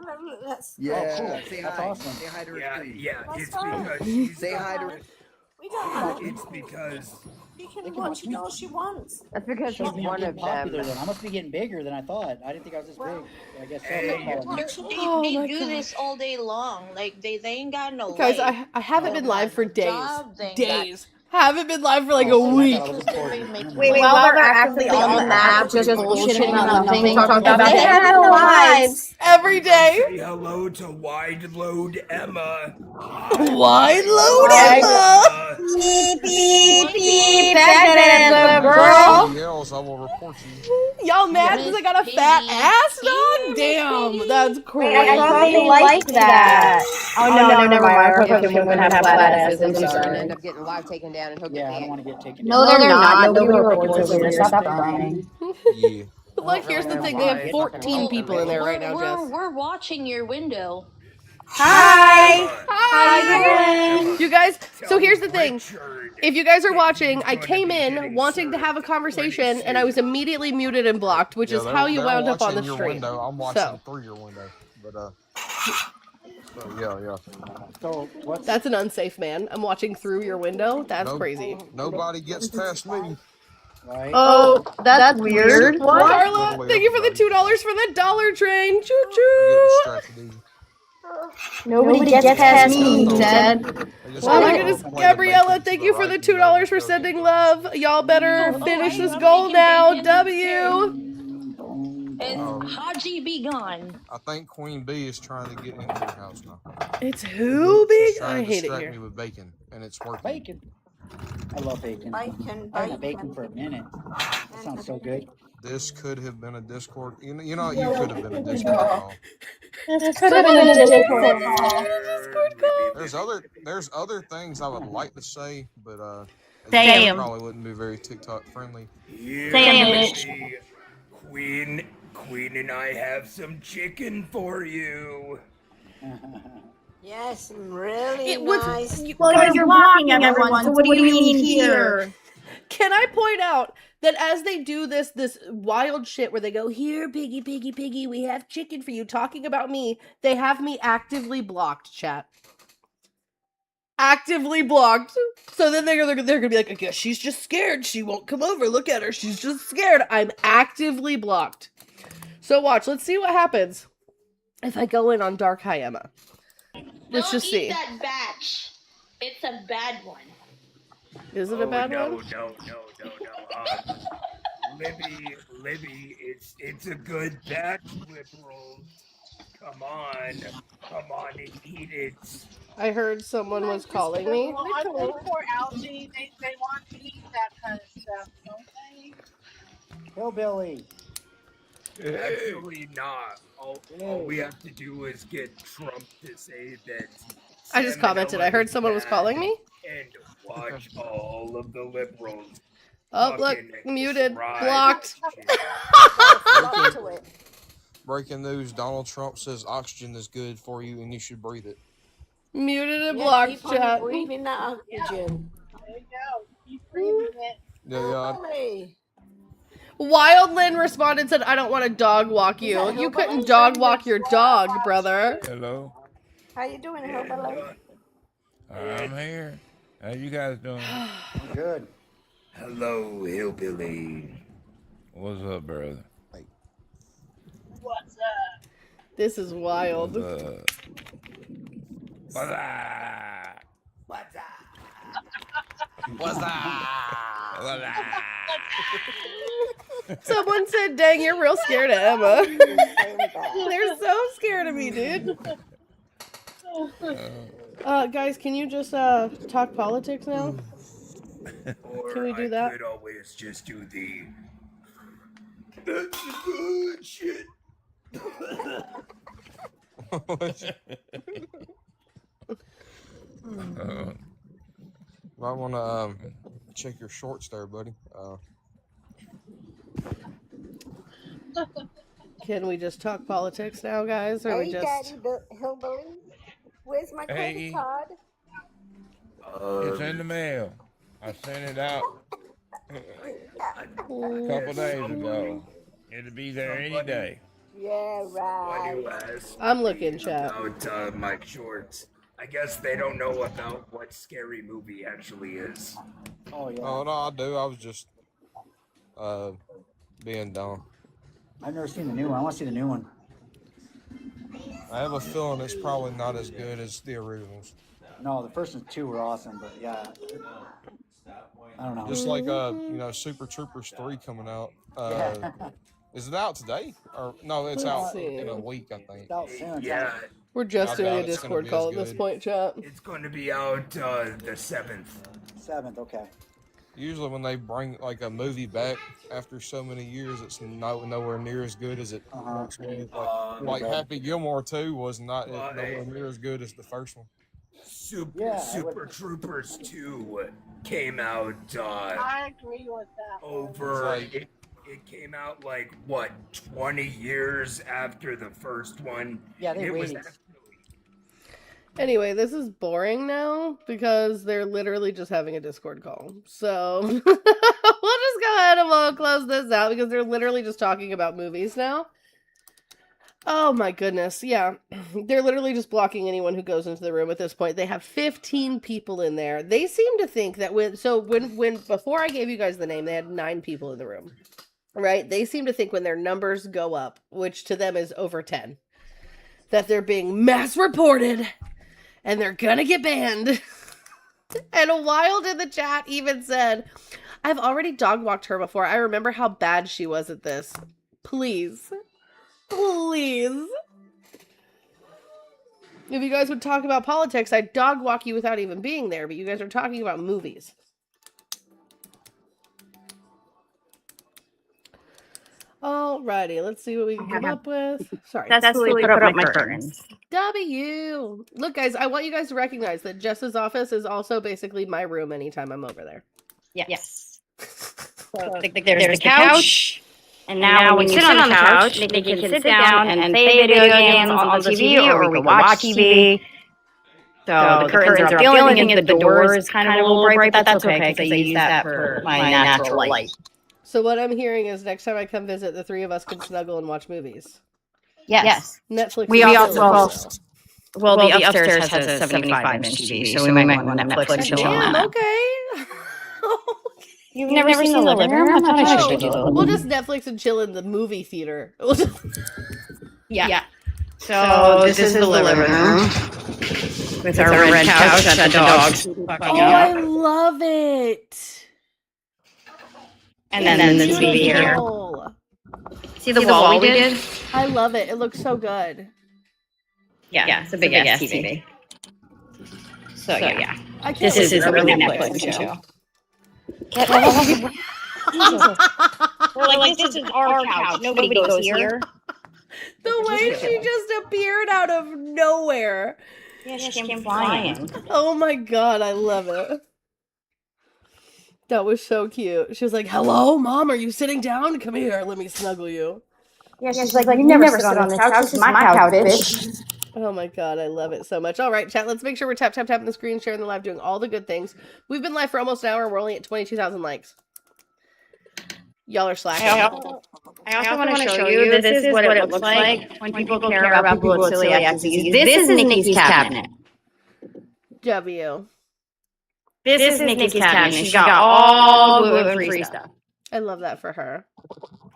Yeah. Oh, cool. Say That's hi. awesome. Say hi to her screen. Yeah, it's because she's... Say hi to her. We don't know. It's because... She can watch all she wants. That's because She's she's one of popular them. then. I must be getting bigger than I thought. I didn't think I was this big. I guess so. They do this all day long. Like they ain't got no Guys, life. I haven't been live for days. Job, they ain't Days. Haven't been live for like a Oh, shit, I week. thought I was recording. Wait, while they're actively on the app, just bullshitting about nothing, talking about They have no lives every day. Say hello to Wide Load Emma. Wide Load Emma. Beep, beep, beep. That little girl. If he yells, I will report you. Y'all mad because I got a fat ass, dog? Damn, that's crazy. I thought they liked that. Oh, no, never mind. Our cooking women have flat asses. I'm sorry. End up getting live taken down and he'll Yeah, I get don't banned. want to get taken No, down. they're not. Nobody reports over here. Stop crying. Yeah. Look, here's the thing. They have 14 people in there right now, Jess. We're watching your window. Hi. Hi. You guys, so here's the thing. If you guys are watching, I came in wanting to have a conversation, and I was immediately muted and blocked, which is how you wound up on the your stream. Window. I'm watching through your window. But, so, yeah. So, what's... That's an unsafe man. I'm watching through your window. That's crazy. Nobody gets past me. Right? Oh, that's weird. What? Carla, thank you for the $2 for the Dollar Train. Choo I get choo. distracted easy. Nobody gets past me, he said. Oh my goodness, Gabriella, thank you for the $2 for sending love. Y'all better finish this goal now. W. And Haji be gone. I think Queen Bee is trying to get into your house now. It's who, She's Big? trying I to hate it distract here. me with bacon, and it's working. Bacon. I love bacon. I haven't had bacon for a minute. That sounds so good. This could have been a Discord. You know, you could have been a Discord call. This could have been a Discord call. There's other things I would like to say, but Say it 'em. probably wouldn't be very TikTok friendly. Queen and I have some chicken for you. Yes, really It was- nice. Well, you're blocking everyone, so what do you mean here? Can I point out that as they do this wild shit where they go, here, piggy, piggy, piggy, we have chicken for you, talking about me, they have me actively blocked, chat. Actively blocked. So then they're gonna be like, I guess she's just scared. She won't come over. Look at her. She's just scared. I'm actively blocked. So watch. Let's see what happens if I go in on Dark High Emma. Let's just see. That batch. It's a bad one. Is it a bad one? No. Libby, it's a good batch, liberals. Come on and eat it. I heard someone was calling me. Well, I think for Algie, they want to eat that kind of stuff, don't they? Hillbilly. Actually not. All we have to do is get Trump to say that. I just commented. I heard someone was calling me. And watch all of the liberals. Oh, look, muted, blocked. Breaking news: Donald Trump says oxygen is good for you and you should breathe it. Muted and blocked, keep on chat. breathing that oxygen. There you go. Keep breathing it. Yeah. Wildlin responded and said, I don't want to dog walk you. You couldn't dog walk your dog, brother. Hello. How you doing, Hillbilly? I'm here. How you guys doing? Good. Hello, Hillbilly. What's up, brother? What's up? This is wild. What's up? What's up? What's up? What's up? Someone said, dang, you're real scared of Emma. They're so scared of me, dude. Guys, can you just talk politics now? Can we do that? I could always just do the. That's the good shit. Might want to check your shorts there, buddy. Can we just talk politics now, guys? Or we Hey, just... Daddy Hillbilly. Where's my credit card? It's in the mail. I sent it out a couple days ago. It'll be there any day. Yeah, right. I'm looking, chat. About my shorts. I guess they don't know about what Scary Movie actually is. Oh, yeah. Oh, no, I do. I was just being dumb. I've never seen the new one. I want to see the new one. I have a feeling it's probably not as good as the originals. No, the first and two were awesome, but yeah. I don't know. Just like Super Troopers 3 coming out. Is it out today? Or no, it's Let's out see. in a week, I think. It's out soon. Yeah, We're just I doing a doubt it's gonna Discord be call as at this good. point, chat. it's going to be out the 7th. 7th, okay. Usually when they bring like a movie back after so many years, it's nowhere near as good as it once was. Like Happy Gilmore 2 was nowhere near as good as the first one. Super Troopers 2 came out I agree with that. over. It came out like what 20 years after the first one. Yeah, they it was waited. Anyway, this is boring now because they're literally just having a Discord call. So we'll just go ahead and we'll close this out because they're literally just talking about movies now. Oh my goodness. Yeah. They're literally just blocking anyone who goes into the room at this point. They have 15 people in there. They seem to think that when before I gave you guys the name, they had 9 people in the room. Right? They seem to think when their numbers go up, which to them is over 10, that they're being mass reported and they're gonna get banned. And Wild in the chat even said, I've already dog walked her before. I remember how bad she was at this. Please. Please. If you guys would talk about politics, I'd dog walk you without even being there, but you guys are talking about movies. Alrighty, let's see what we can come up with. Sorry. Successfully put up my curtains. W. Look, guys, I want you guys to recognize that Jess's office is also basically my room anytime I'm over there. Yes. So there's the couch. And now when you sit on the couch, they can sit down and play video games on the TV, or we can watch TV. So the curtains are up. The only thing is the door is kind of a little bright, but that's okay because I use that for my natural light. So what I'm hearing is next time I come visit, the 3 of us can snuggle and watch movies. Yes. Netflix. We also well, the upstairs has a 75-inch TV, so we might want Netflix and chill on that. Okay. You've never seen the living room? I thought I showed you the living room. We'll just Netflix and chill in the movie theater. Yeah. So this is the living room with our red couch that the dogs fucking I up. love it. And then the TV here. See the wall we did? I love it. It looks so good. Yeah, it's a big ass TV. So yeah. This is really Netflix and chill. We're like, this is our couch. Nobody goes here. The way she just appeared out of nowhere. Yeah, she came flying. Oh my god, I love it. That was so cute. She was like, hello, Mom, are you sitting down? Come here, let me snuggle you. Yeah, she's like, you never sit on this couch. This is my couch, bitch. Oh my god, I love it so much. All right, chat, let's make sure we're tapping the screen, sharing the live, doing all the good things. We've been live for almost an hour. We're only at 22,000 likes. Y'all are slacking. I also want to show you, this is what it looks like when people care about people with celiac disease. This is Nikki's cabinet. W. This is Nikki's cabinet. She's got all gluten-free stuff. I love that for her.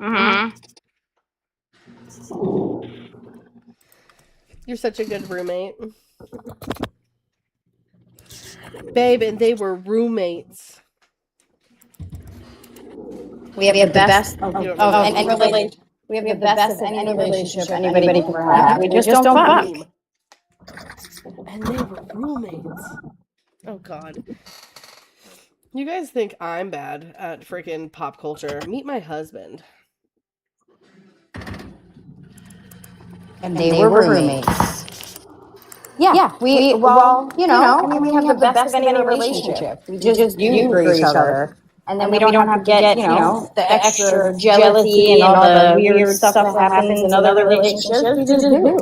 Mm-hmm. You're such a good roommate. Babe, and they were roommates. We have the best of any relationship. We have the best of any relationship anybody can ever have. We just don't fuck. And they were roommates. Oh god. You guys think I'm bad at freaking pop culture? Meet my husband. And they were roommates. Yeah, we have the best of any relationship. We just do for each other. And then we don't have to get, the extra jealousy and all the weird stuff that happens in other relationships. We just do.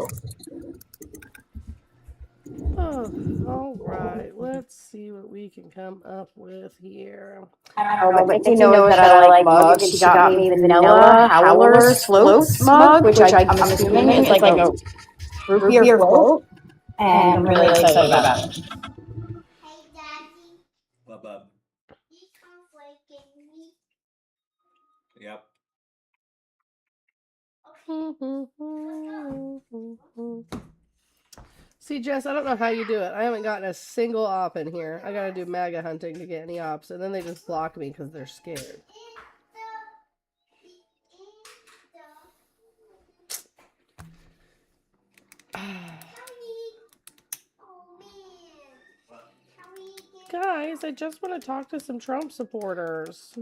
Oh, all right. Let's see what we can come up with here. I don't know, but Nikki knows that I like mugs. She got me the vanilla Howler's float mug, which I'm assuming is like a root beer float. And I'm really excited about it. Bub. Yep. See, Jess, I don't know how you do it. I haven't gotten a single op in here. I gotta do MAGA hunting to get any ops, and then they just block me because they're scared. Guys, I just want to talk to some Trump supporters.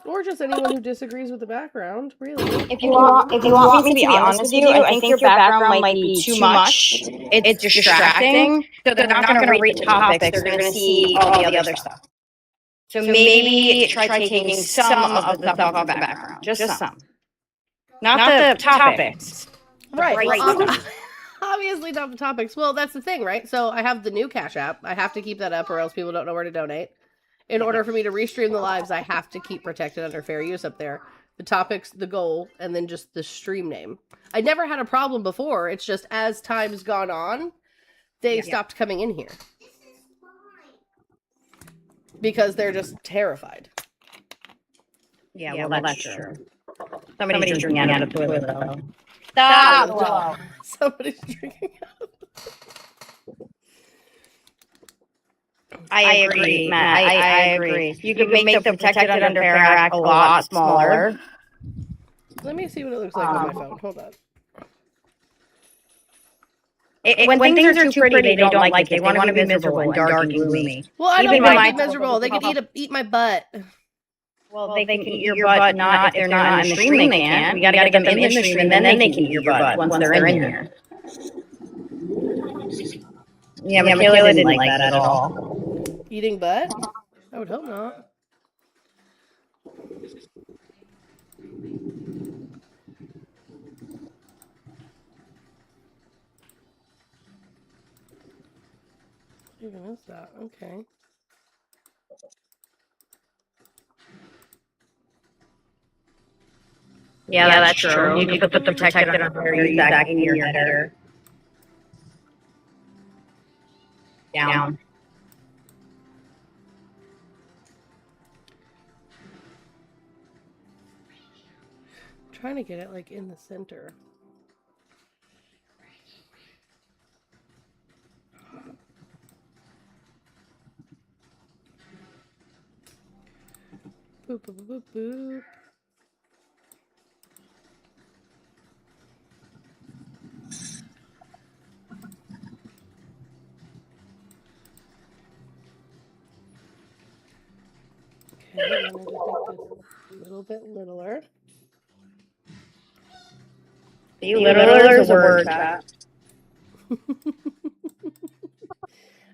Or just anyone who disagrees with the background, really. If you want me to be honest with you, I think your background might be too much. It's distracting. So they're not going to read the topics. They're going to see all the other stuff. So maybe try taking some of the stuff off the background. Just some. Not the topics. Right. Well, obviously not the topics. Well, that's the thing, right? So I have the new Cash App. I have to keep that up or else people don't know where to donate. In order for me to restream the lives, I have to keep protected under fair use up there. The topics, the goal, and then just the stream name. I never had a problem before. It's just as time's gone on, they stopped coming in here. Because they're just terrified. Yeah, well, that's true. Somebody's drinking out of the toilet, though. Stop! Somebody's drinking out. I agree, Matt. I agree. You could make the Protected Under Fair Act a lot smaller. Let me see what it looks like on my phone. Hold on. When things are too pretty, they don't like it. They want to be miserable and dark and gloomy. Well, I don't want to be miserable. They can eat my butt. Well, they can eat your butt, not if they're not in the stream, they can't. We got to get them in the stream, and then they can eat your butt once they're in here. Yeah, Michaela didn't like that at all. Eating butt? I would hope not. Even is that? Okay. Yeah, that's true. You can put the Protected Under Fair Act in your header. Down. I'm trying to get it like in the center. Boop, boop, boop, boop, boop. Okay, I'm going to make this a little bit littler. Littler is a word, chat.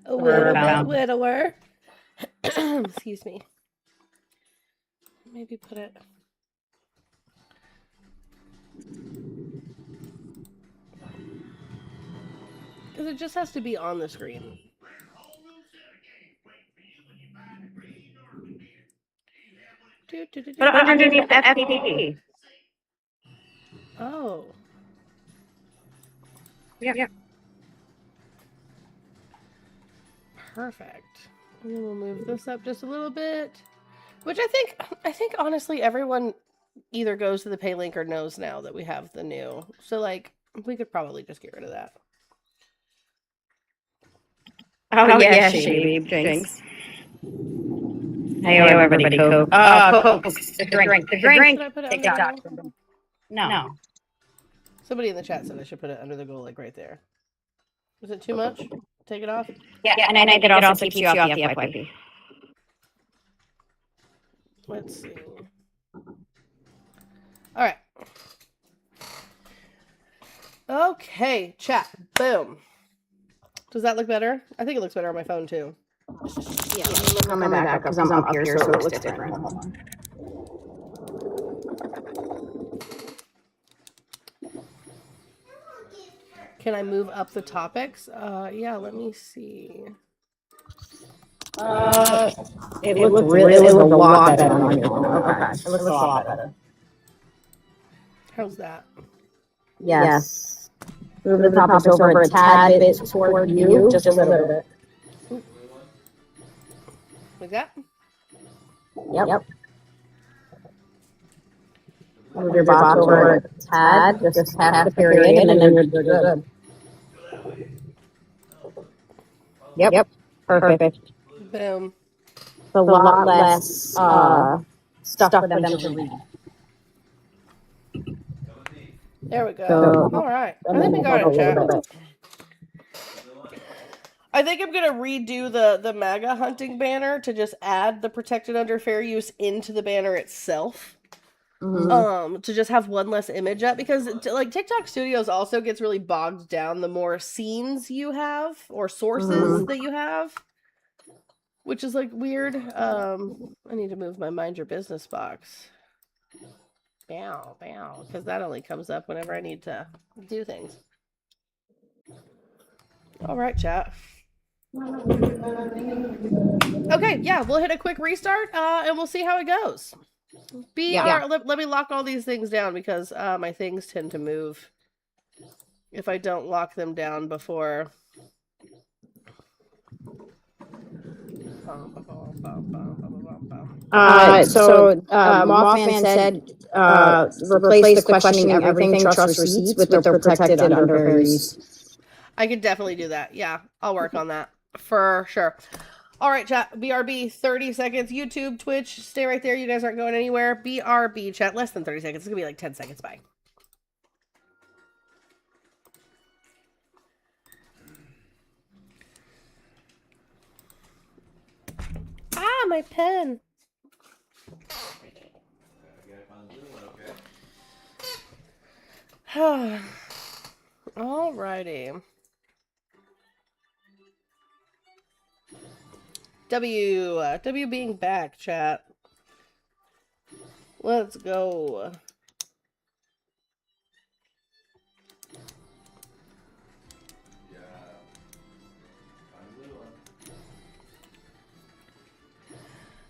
A little bit littler. Excuse me. Maybe put it. Because it just has to be on the screen. But underneath the FPP. Oh. Yeah. Perfect. And then we'll move this up just a little bit. Which I think honestly everyone either goes to the pay link or knows now that we have the new. So like we could probably just get rid of that. Oh yeah, Shady Jinx. Hey, everybody, Coke. Coke. The drink. The drink. Should I put it TikTok. No. Somebody in the chat said I should put it under the goal, like right there. Is it too much? Take it off? Yeah, and I think it also keeps you off the FYP. Let's see. All right. Okay, chat. Boom. Does that look better? I think it looks better on my phone too. Yeah, look on my backup because I'm up here, so it looks different. Hold on. Can I move up the topics? Yeah, let me see. It looks a lot better on your phone. Okay, it looks a lot better. How's that? Yes. Move the topics over a tad bit toward you, just a little bit. Like that? Yep. Move your box over a tad, just half the period, and then you're good. Yep. Perfect. Boom. A lot less stuff for them to read. There we go. So, All right. I and think then we we'll got go it, a little chat. bit. I think I'm gonna redo the MAGA hunting banner to just add the protected under fair use into the banner itself. Mhm. To just have one less image up, because like TikTok Studios also gets really bogged down the more scenes you have or sources that you have, which is like weird. I need to move my mind your business box. Bow, because that only comes up whenever I need to do things. All right, chat. Okay, yeah, we'll hit a quick restart, and we'll see how it goes. Let me lock all these things down, because my things tend to move if I don't lock them down before. Mothman said, replace the questioning everything, trust receipts with the protected under fair use. I could definitely do that. Yeah, I'll work on that for sure. All right, chat. BRB, 30 seconds. YouTube, Twitch, stay right there. You guys aren't going anywhere. BRB, chat, less than 30 seconds. It's going to be like 10 seconds. Bye. Ah, my pen. Alrighty. W being back, chat. Let's go.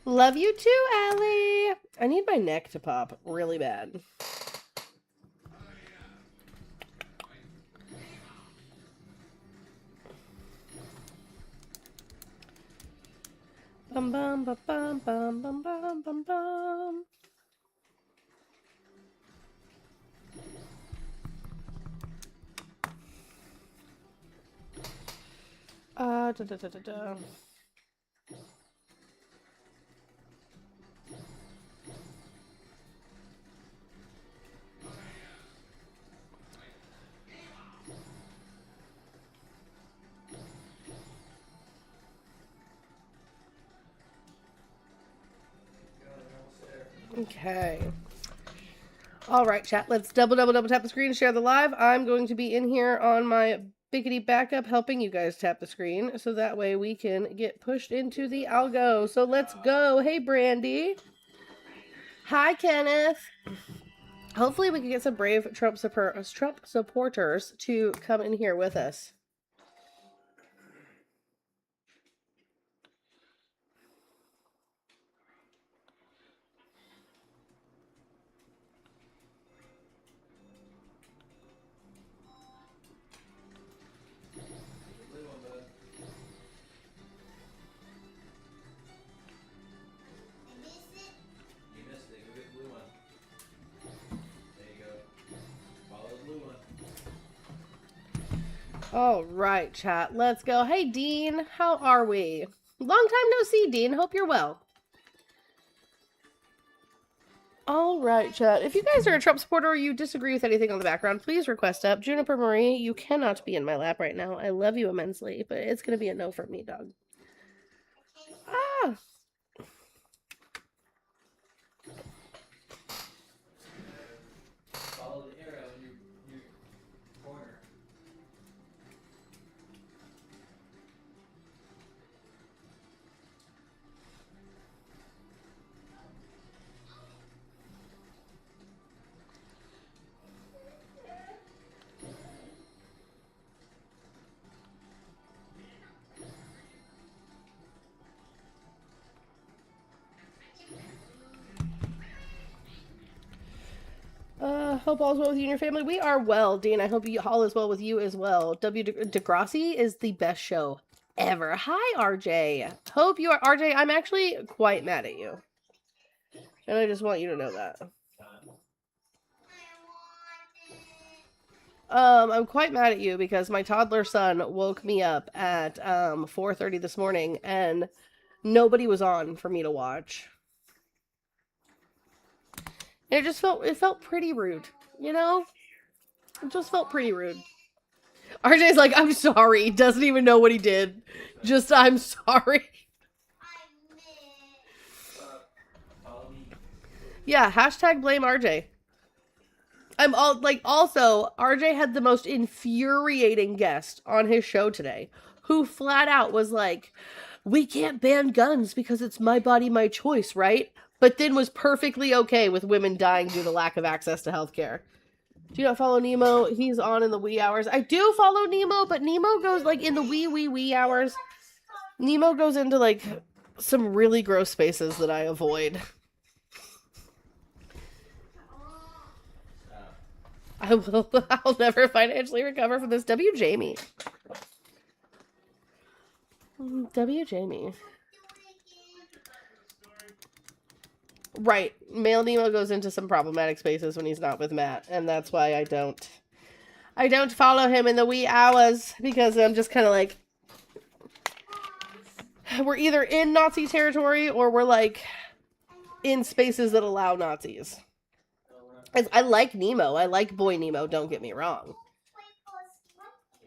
Love you too, Allie. I need my neck to pop really bad. Bum bum bum bum bum bum bum bum bum. Da da da da da. Okay. All right, chat. Let's double tap the screen, share the live. I'm going to be in here on my biggity backup helping you guys tap the screen, so that way we can get pushed into the algo. So let's go. Hey, Brandy. Hi, Kenneth. Hopefully we can get some brave Trump supporters to come in here with us. All right, chat. Let's go. Hey, Dean. How are we? Long time no see, Dean. Hope you're well. All right, chat. If you guys are a Trump supporter or you disagree with anything on the background, please request up. Juniper Marie, you cannot be in my lap right now. I love you immensely, but it's going to be a no from me, dog. Ah! Follow the arrow in your corner. Hope all is well with you and your family. We are well, Dean. I hope all is well with you as well. Degrassi is the best show ever. Hi, RJ. Hope you are... RJ, I'm actually quite mad at you. And I just want you to know that. I'm quite mad at you because my toddler son woke me up at 4:30 this morning and nobody was on for me to watch. And it felt pretty rude, you know? It just felt pretty rude. RJ's like, I'm sorry. He doesn't even know what he did. Just, I'm sorry. Yeah, hashtag blame RJ. I'm all like, also, RJ had the most infuriating guest on his show today who flat out was like, we can't ban guns because it's my body, my choice, right? But then was perfectly okay with women dying due to lack of access to healthcare. Do you not follow Nemo? He's on in the wee hours. I do follow Nemo, but Nemo goes like in the wee hours. Nemo goes into like some really gross spaces that I avoid. I'll never financially recover from this. W. Jamie. W. Jamie. Right. Male Nemo goes into some problematic spaces when he's not with Matt, and that's why I don't follow him in the wee hours, because I'm just kind of like, we're either in Nazi territory or we're like in spaces that allow Nazis. I like Nemo. I like boy Nemo, don't get me wrong.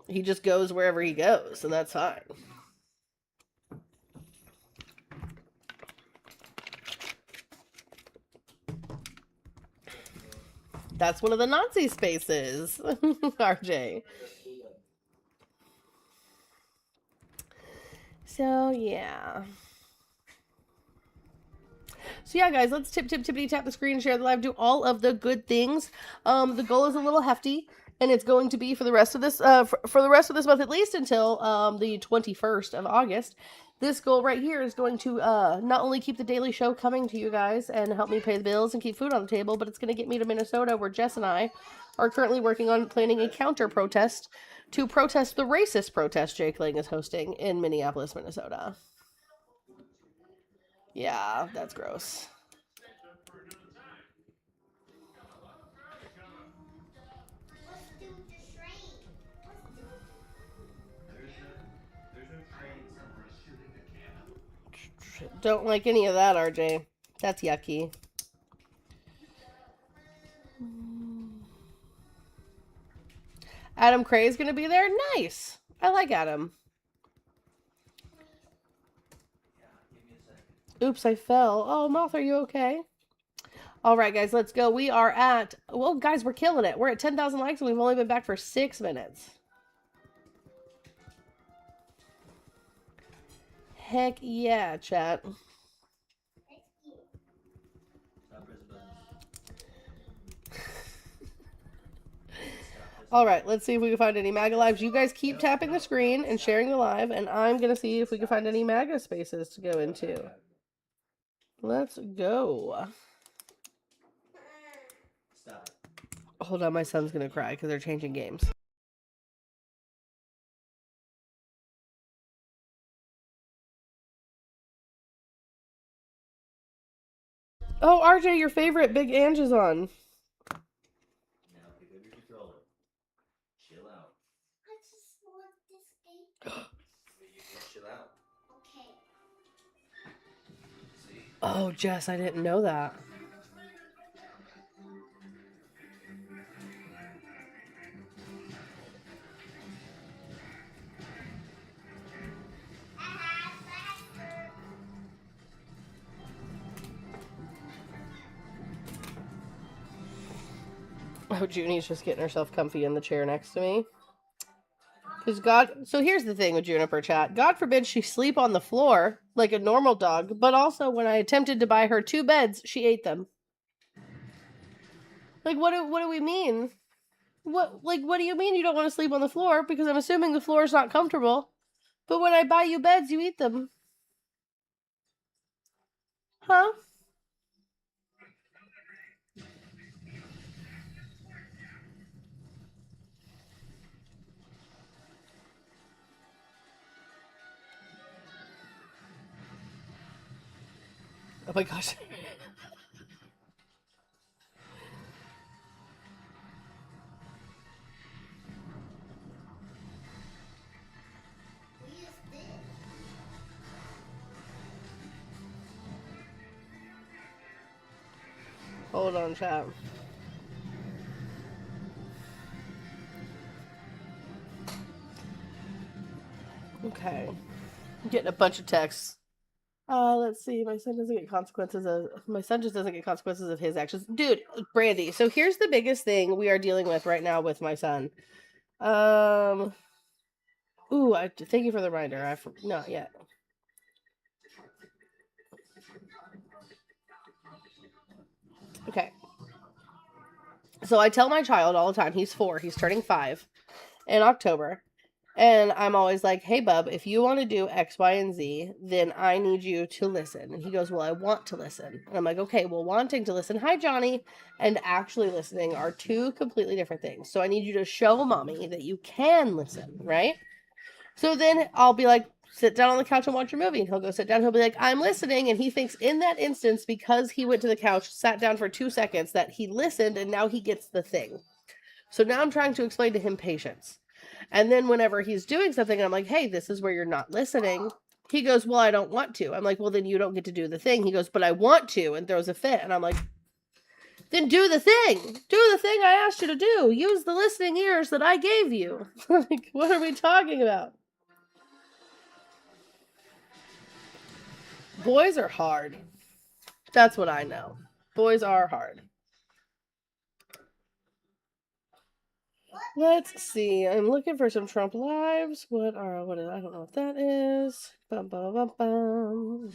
He just goes wherever he goes, and that's fine. That's one of the Nazi spaces, RJ. So, yeah. So yeah, guys, let's tippity tap the screen, share the live, do all of the good things. The goal is a little hefty, and it's going to be for the rest of this for the rest of this month, at least until the 21st of August. This goal right here is going to not only keep the daily show coming to you guys and help me pay the bills and keep food on the table, but it's going to get me to Minnesota, where Jess and I are currently working on planning a counter protest to protest the racist protest Jake Lang is hosting in Minneapolis, Minnesota. Yeah, that's gross. Don't like any of that, RJ. That's yucky. Adam Cray is going to be there? Nice. I like Adam. Oops, I fell. Oh, Moth, are you okay? All right, guys, let's go. We are at... Well, guys, we're killing it. We're at 10,000 likes, and we've only been back for 6 minutes. Heck yeah, chat. All right, let's see if we can find any MAGA lives. You guys keep tapping the screen and sharing the live, and I'm going to see if we can find any MAGA spaces to go into. Let's go. Hold on, my son's going to cry because they're changing games. Oh, RJ, your favorite, Big Ange is on. Oh, Jess, I didn't know that. Oh, Junie's just getting herself comfy in the chair next to me. Because so here's the thing with Juniper chat. God forbid she sleep on the floor like a normal dog, but also when I attempted to buy her 2 beds, she ate them. Like, what do we mean? What do you mean you don't want to sleep on the floor? Because I'm assuming the floor is not comfortable. But when I buy you beds, you eat them. Huh? Oh my gosh. Hold on, chat. Okay. I'm getting a bunch of texts. Let's see. My son just doesn't get consequences of his actions. Dude, Brandy, so here's the biggest thing we are dealing with right now with my son. Thank you for the reminder. Not yet. Okay. So I tell my child all the time, he's 4, he's turning 5 in October. And I'm always like, hey, bub, if you want to do X, Y, and Z, then I need you to listen. And he goes, well, I want to listen. And I'm like, okay, well, wanting to listen, hi, Johnny, and actually listening are 2 completely different things. So I need you to show mommy that you can listen, right? So then I'll be like, sit down on the couch and watch a movie. And he'll go sit down. He'll be like, I'm listening. And he thinks in that instance, because he went to the couch, sat down for 2 seconds, that he listened and now he gets the thing. So now I'm trying to explain to him patience. And then whenever he's doing something, I'm like, hey, this is where you're not listening. He goes, well, I don't want to. I'm like, well, then you don't get to do the thing. He goes, but I want to, and throws a fit. And I'm like, then do the thing. Do the thing I asked you to do. Use the listening ears that I gave you. Like, what are we talking about? Boys are hard. That's what I know. Boys are hard. Let's see. I'm looking for some Trump lives. I don't know what that is. Bum, bum, bum, bum.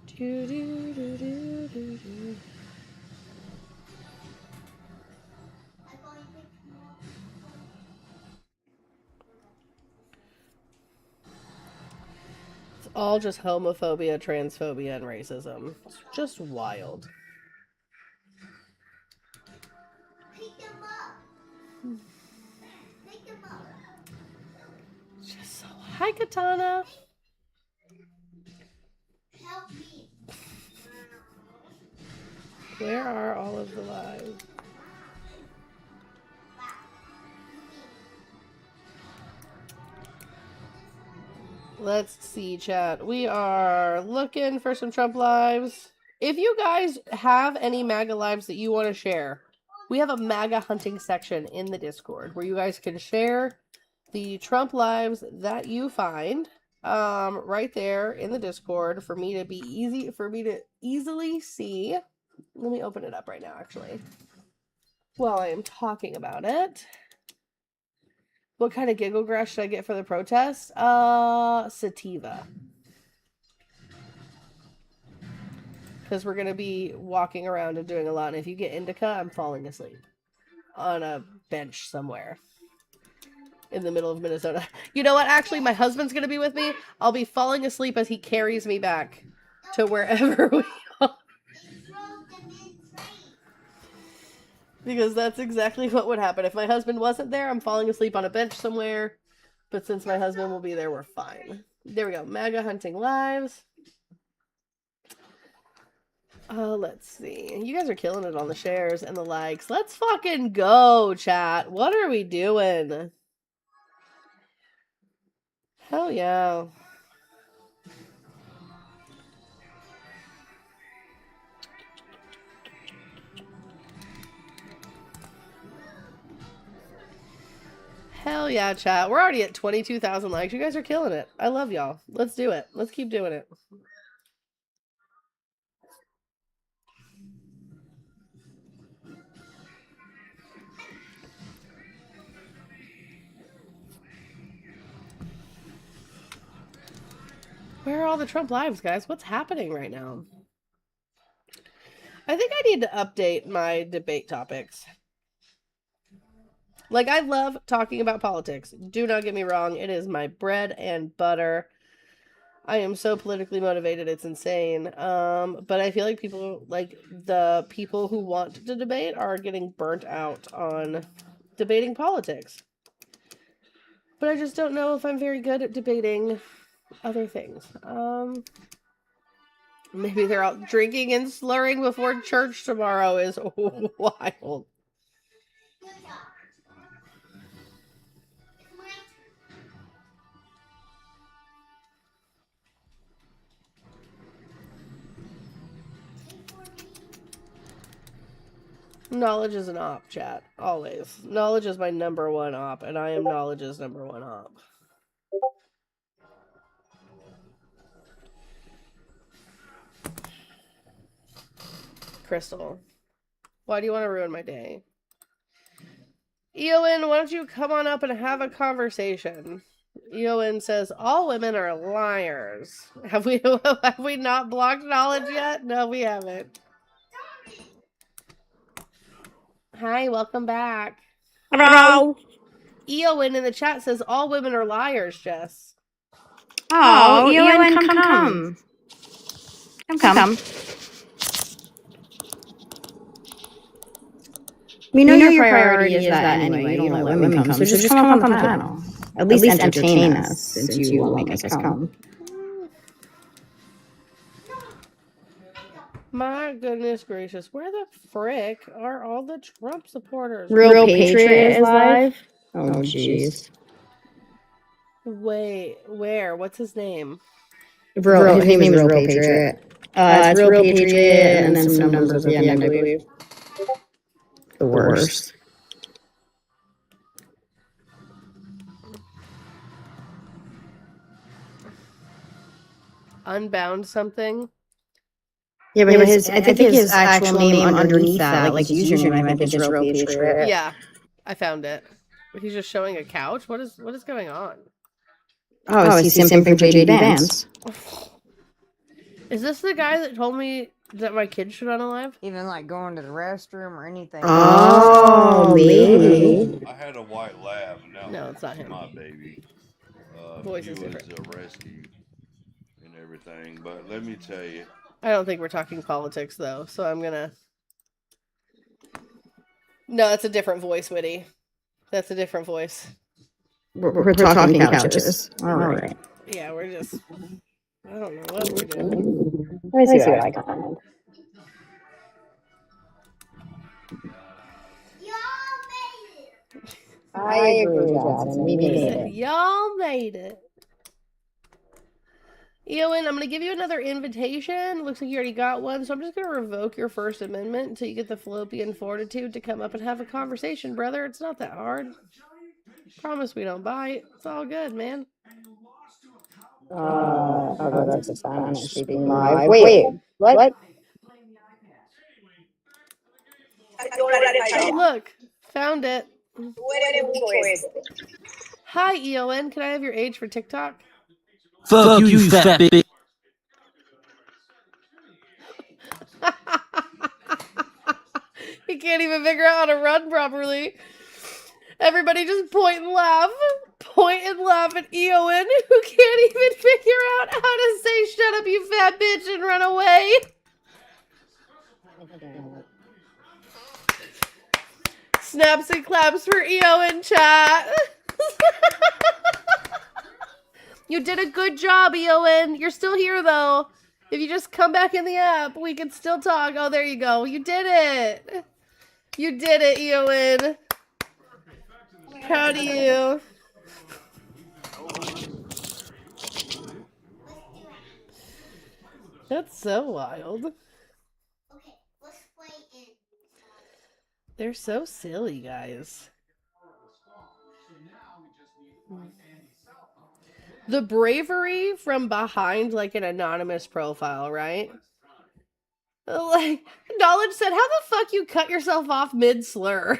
Do, do, do, do, do, do. It's all just homophobia, transphobia, and racism. It's just wild. Just so. Hi, Katana. Where are all of the lives? Let's see, chat. We are looking for some Trump lives. If you guys have any MAGA lives that you want to share, we have a MAGA hunting section in the Discord where you guys can share the Trump lives that you find right there in the Discord for me to easily see. Let me open it up right now, actually, while I am talking about it. What kind of giggle grass should I get for the protest? Sativa. Because we're going to be walking around and doing a lot. And if you get indica, I'm falling asleep on a bench somewhere in the middle of Minnesota. You know what? Actually, my husband's going to be with me. I'll be falling asleep as he carries me back to wherever we are. Because that's exactly what would happen. If my husband wasn't there, I'm falling asleep on a bench somewhere. But since my husband will be there, we're fine. There we go. MAGA hunting lives. Let's see. You guys are killing it on the shares and the likes. Let's fucking go, chat. What are we doing? Hell yeah. Hell yeah, chat. We're already at 22,000 likes. You guys are killing it. I love y'all. Let's do it. Let's keep doing it. Where are all the Trump lives, guys? What's happening right now? I think I need to update my debate topics. Like, I love talking about politics. Do not get me wrong. It is my bread and butter. I am so politically motivated. It's insane. But I feel like the people who want to debate are getting burnt out on debating politics. But I just don't know if I'm very good at debating other things. Maybe they're out drinking and slurring before church tomorrow is wild. Knowledge is an op, chat. Always. Knowledge is my number one op, and I am knowledge's number one op. Crystal, why do you want to ruin my day? Eowyn, why don't you come on up and have a conversation? Eowyn says, all women are liars. Have we not blocked knowledge yet? No, we haven't. Hi, welcome back. Hello. Eowyn in the chat says, all women are liars, Jess. Oh, Eowyn, come. Come. We know your priority is that anyway. You don't let women come. So just come up on the panel. At least entertain us since you won't make us come. My goodness gracious. Where the frick are all the Trump supporters? Real Patriot is live? Oh, jeez. Wait, where? What's his name? His name is Real Patriot. It's Real Patriot and then some numbers at the end, I believe. The worst. Unbound something? Yeah, but I think his actual name underneath that, like his username, I think is Real Patriot. Yeah, I found it. He's just showing a couch? What is going on? Oh, is he simping for JD Vance? Is this the guy that told me that my kid should unalive? Even like going to the restroom or anything. Oh, maybe. I had a white lab, and now No, it's not that's him. my baby. Voice He is was different. a rescue and everything, but let me tell you. I don't think we're talking politics, though, so I'm gonna... No, that's a different voice, Whitty. That's a different voice. We're talking couches. All right. Yeah, we're just... I don't know what we're doing. Let me see what I got. I agree, Jackson. We made it. Y'all made it. Eowyn, I'm going to give you another invitation. Looks like you already got one, so I'm just going to revoke your First Amendment until you get the fallopian fortitude to come up and have a conversation, brother. It's not that hard. Promise we don't bite. It's all good, man. I'll go back to Spanish speaking live. Wait, what? Oh, look. Found it. Hi, Eowyn. Can I have your age for TikTok? Fuck you, you fat bitch. He can't even figure out how to run properly. Everybody just point and laugh. Point and laugh at Eowyn, who can't even figure out how to say shut up, you fat bitch, and run away. Snaps and claps for Eowyn, chat. You did a good job, Eowyn. You're still here, though. If you just come back in the app, we can still talk. Oh, there you go. You did it. You did it, Eowyn. Proud of you. That's so wild. Okay, let's play in. They're so silly, guys. The bravery from behind, like, an anonymous profile, right? Like, Knowledge said, how the fuck you cut yourself off mid-slur?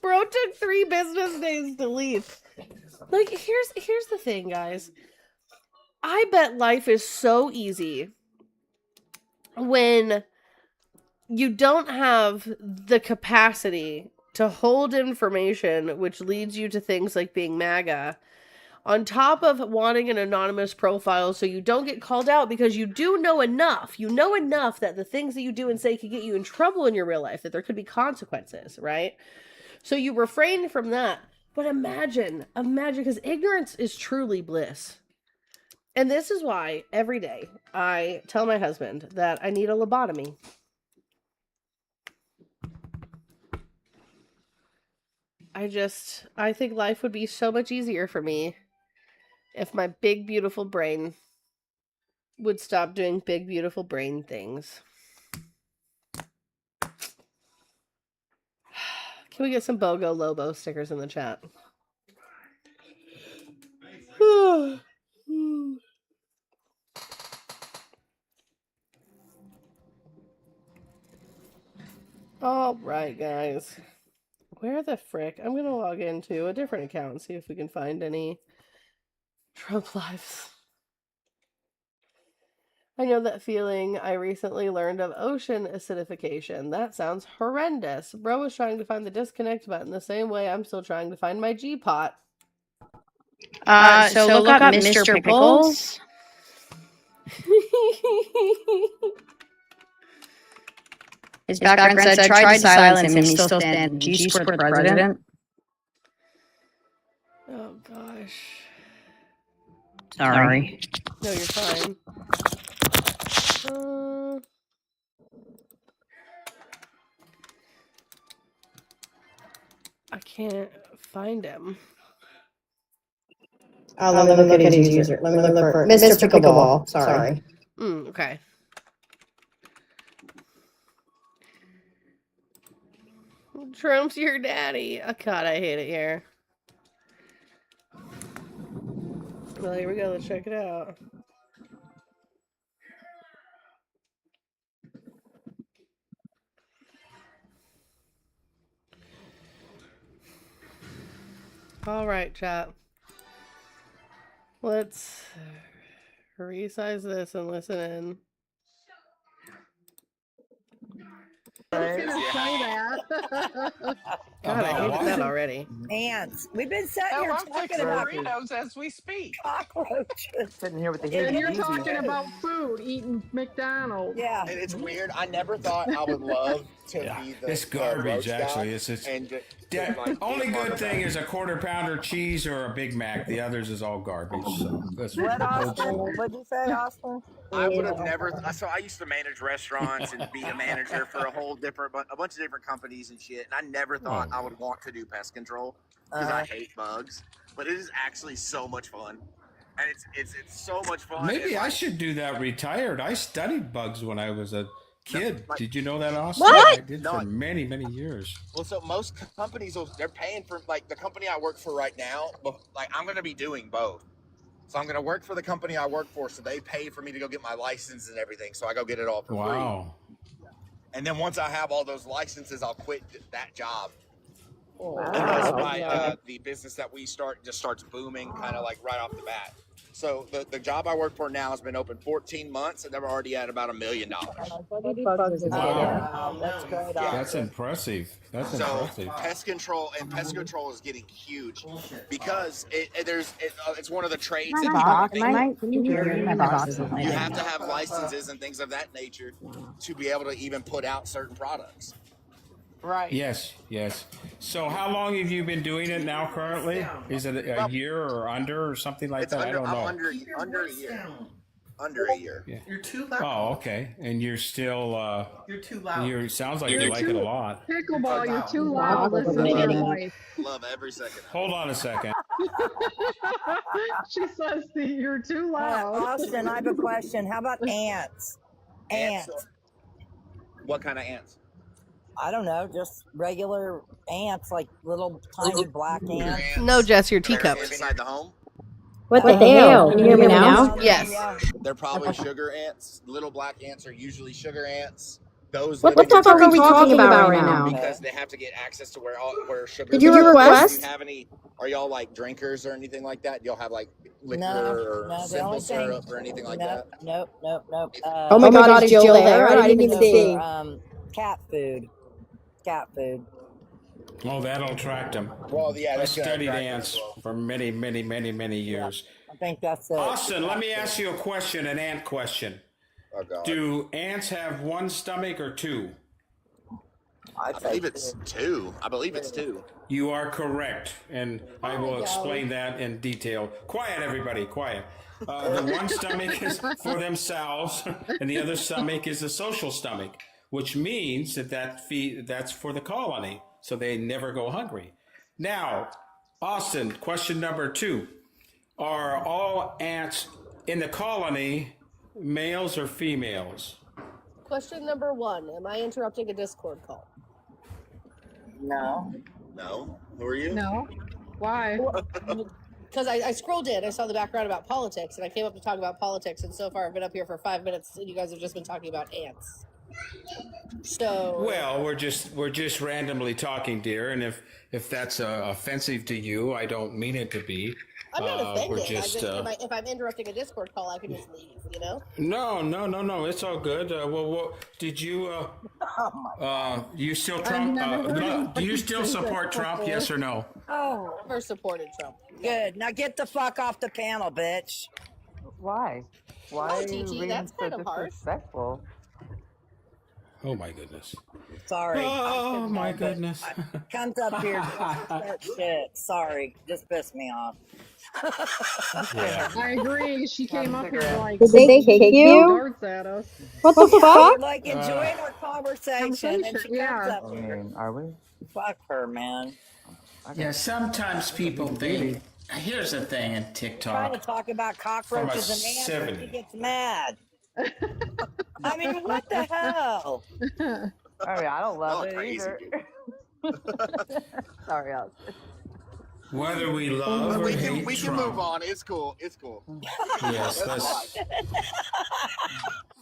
Bro took 3 business days to leave. Like, here's the thing, guys. I bet life is so easy when you don't have the capacity to hold information, which leads you to things like being MAGA, on top of wanting an anonymous profile so you don't get called out, because you do know enough. You know enough that the things that you do and say could get you in trouble in your real life, that there could be consequences, right? So you refrain from that. But imagine, because ignorance is truly bliss. And this is why every day I tell my husband that I need a lobotomy. I think life would be so much easier for me if my big, beautiful brain would stop doing big, beautiful brain things. Can we get some BOGO Lobo stickers in the chat? All right, guys. Where the frick? I'm going to log into a different account and see if we can find any Trump lives. I know that feeling. I recently learned of ocean acidification. That sounds horrendous. Bro was trying to find the disconnect button the same way I'm still trying to find my G-pot. So look up Mr. Pickles. His background said, tried to silence him. He's still standing. Do you support the president? Oh, gosh. Sorry. No, you're fine. I can't find him. Let me look at his user. Let me look for Mr. Pickleball. Sorry. Okay. Trump's your daddy. Oh, God, I hate it here. Well, here we go. Let's check it out. All right, chat. Let's resize this and listen in. I was gonna say that. God, I hated that already. Ants. We've been sitting Oh, here I'm talking fixing about Doritos as we speak. cockroaches. Sitting here with the And you're heebie-jeebies. talking about food, eating McDonald's. Yeah. And it's weird. I never thought I would love to be the It's garbage, roach actually. guy It's and like, only good thing is a quarter pounder cheese or a Big Mac. The others is all garbage. So that's What, old Austin? school. What'd you say, Austin? I would have never. So I used to manage restaurants and be a manager for a bunch of different companies and shit. And I never thought I would want to do pest control because I hate bugs. But it is actually so much fun, and it's so much fun. Maybe I should do that retired. I studied bugs when I was a kid. Did you know that, Austin? What? I did for many, many years. Well, so most companies, they're paying for, like, the company I work for right now, but, like, I'm going to be doing both. So I'm going to work for the company I work for, so they pay for me to go get my license and everything, so I go get it all for free. And then once I have all those licenses, I'll quit that job. Unless the business that we start just starts booming, kind of like right off the bat. So the job I work for now has been open 14 months, and they're already at about $1 million. Wow. That's great. That's impressive. That's impressive. Pest control is getting huge because it's one of the trades My that box. people think Can you hear me? My box is you have to have licenses and things of that nature to be able to even put out certain products. Right. Yes, yes. So how long have you been doing it now currently? Is it a year or under or something like that? I don't know. Under a year. Under a year. Yeah. You're too loud. Oh, okay. And you're still You're too loud. sounds like you like it a lot. Pickleball, you're too loud. Listen to your wife. Love every second. Hold on a second. She says that you're too loud. Austin, I have a question. How about ants? Ants. What kind of ants? I don't know, just regular ants, like little tiny black ants. No, Jess, your teacups. Inside the home? What the hell? Can you hear me now? Yes. They're probably sugar ants. Little black ants are usually sugar ants. Those What the fuck are we talking about right now? Because they have to get access to where sugar. Did you request? Do you have any? Are y'all like drinkers or anything like that? Do y'all have like liquor No, or the simple only thing. syrup or anything like that? Nope. Oh my God, is Jill there? I didn't even see. Cat food. Cat food. Oh, that'll attract them. Well, yeah, I that's gonna studied attract ants them as well. for many, many, many, many years. I think that's it. Austin, let me ask you a question, an ant question. Oh, God. Do ants have one stomach or two? I believe it's two. You are correct, and I will explain that in detail. Quiet, everybody, quiet. The one stomach is for themselves, and the other stomach is a social stomach, which means that's for the colony, so they never go hungry. Now, Austin, question number 2. Are all ants in the colony Males or females? Question number 1. Am I interrupting a Discord call? No. No. Who are you? No. Why? Because I scrolled in, I saw the background about politics, and I came up to talk about politics, and so far I've been up here for 5 minutes, and you guys have just been talking about ants. So Well, we're just randomly talking, dear, and if that's offensive to you, I don't mean it to be. I'm not offended. We're just. If I'm interrupting a Discord call, I can just leave, you know? No. It's all good. Well, did you? You still Trump? Do you still support Trump? Yes or no? Oh, Never supported Trump. good. Now get the fuck off the panel, bitch. Why? Why Oh, are you TT, being that's so kind of hard. disrespectful? Oh my goodness. Sorry. Oh my goodness. Comes up here to start shit. Sorry. Just pissed me off. Yeah. I agree. She came up here like Did they kick you? darts at us. What the We're fuck? like enjoying our conversation, and she comes Yeah. up here. Are we? Fuck her, man. Yeah, sometimes people think. Here's the thing in Trying to TikTok. talk about cockroaches and ants, and she 70. gets mad. I mean, what the hell? I mean, I don't love Y'all it crazy, either. dude. Sorry, Austin. Whether we love or We hate can Trump. move on. It's cool. It's cool. Yes, That's let's. fine.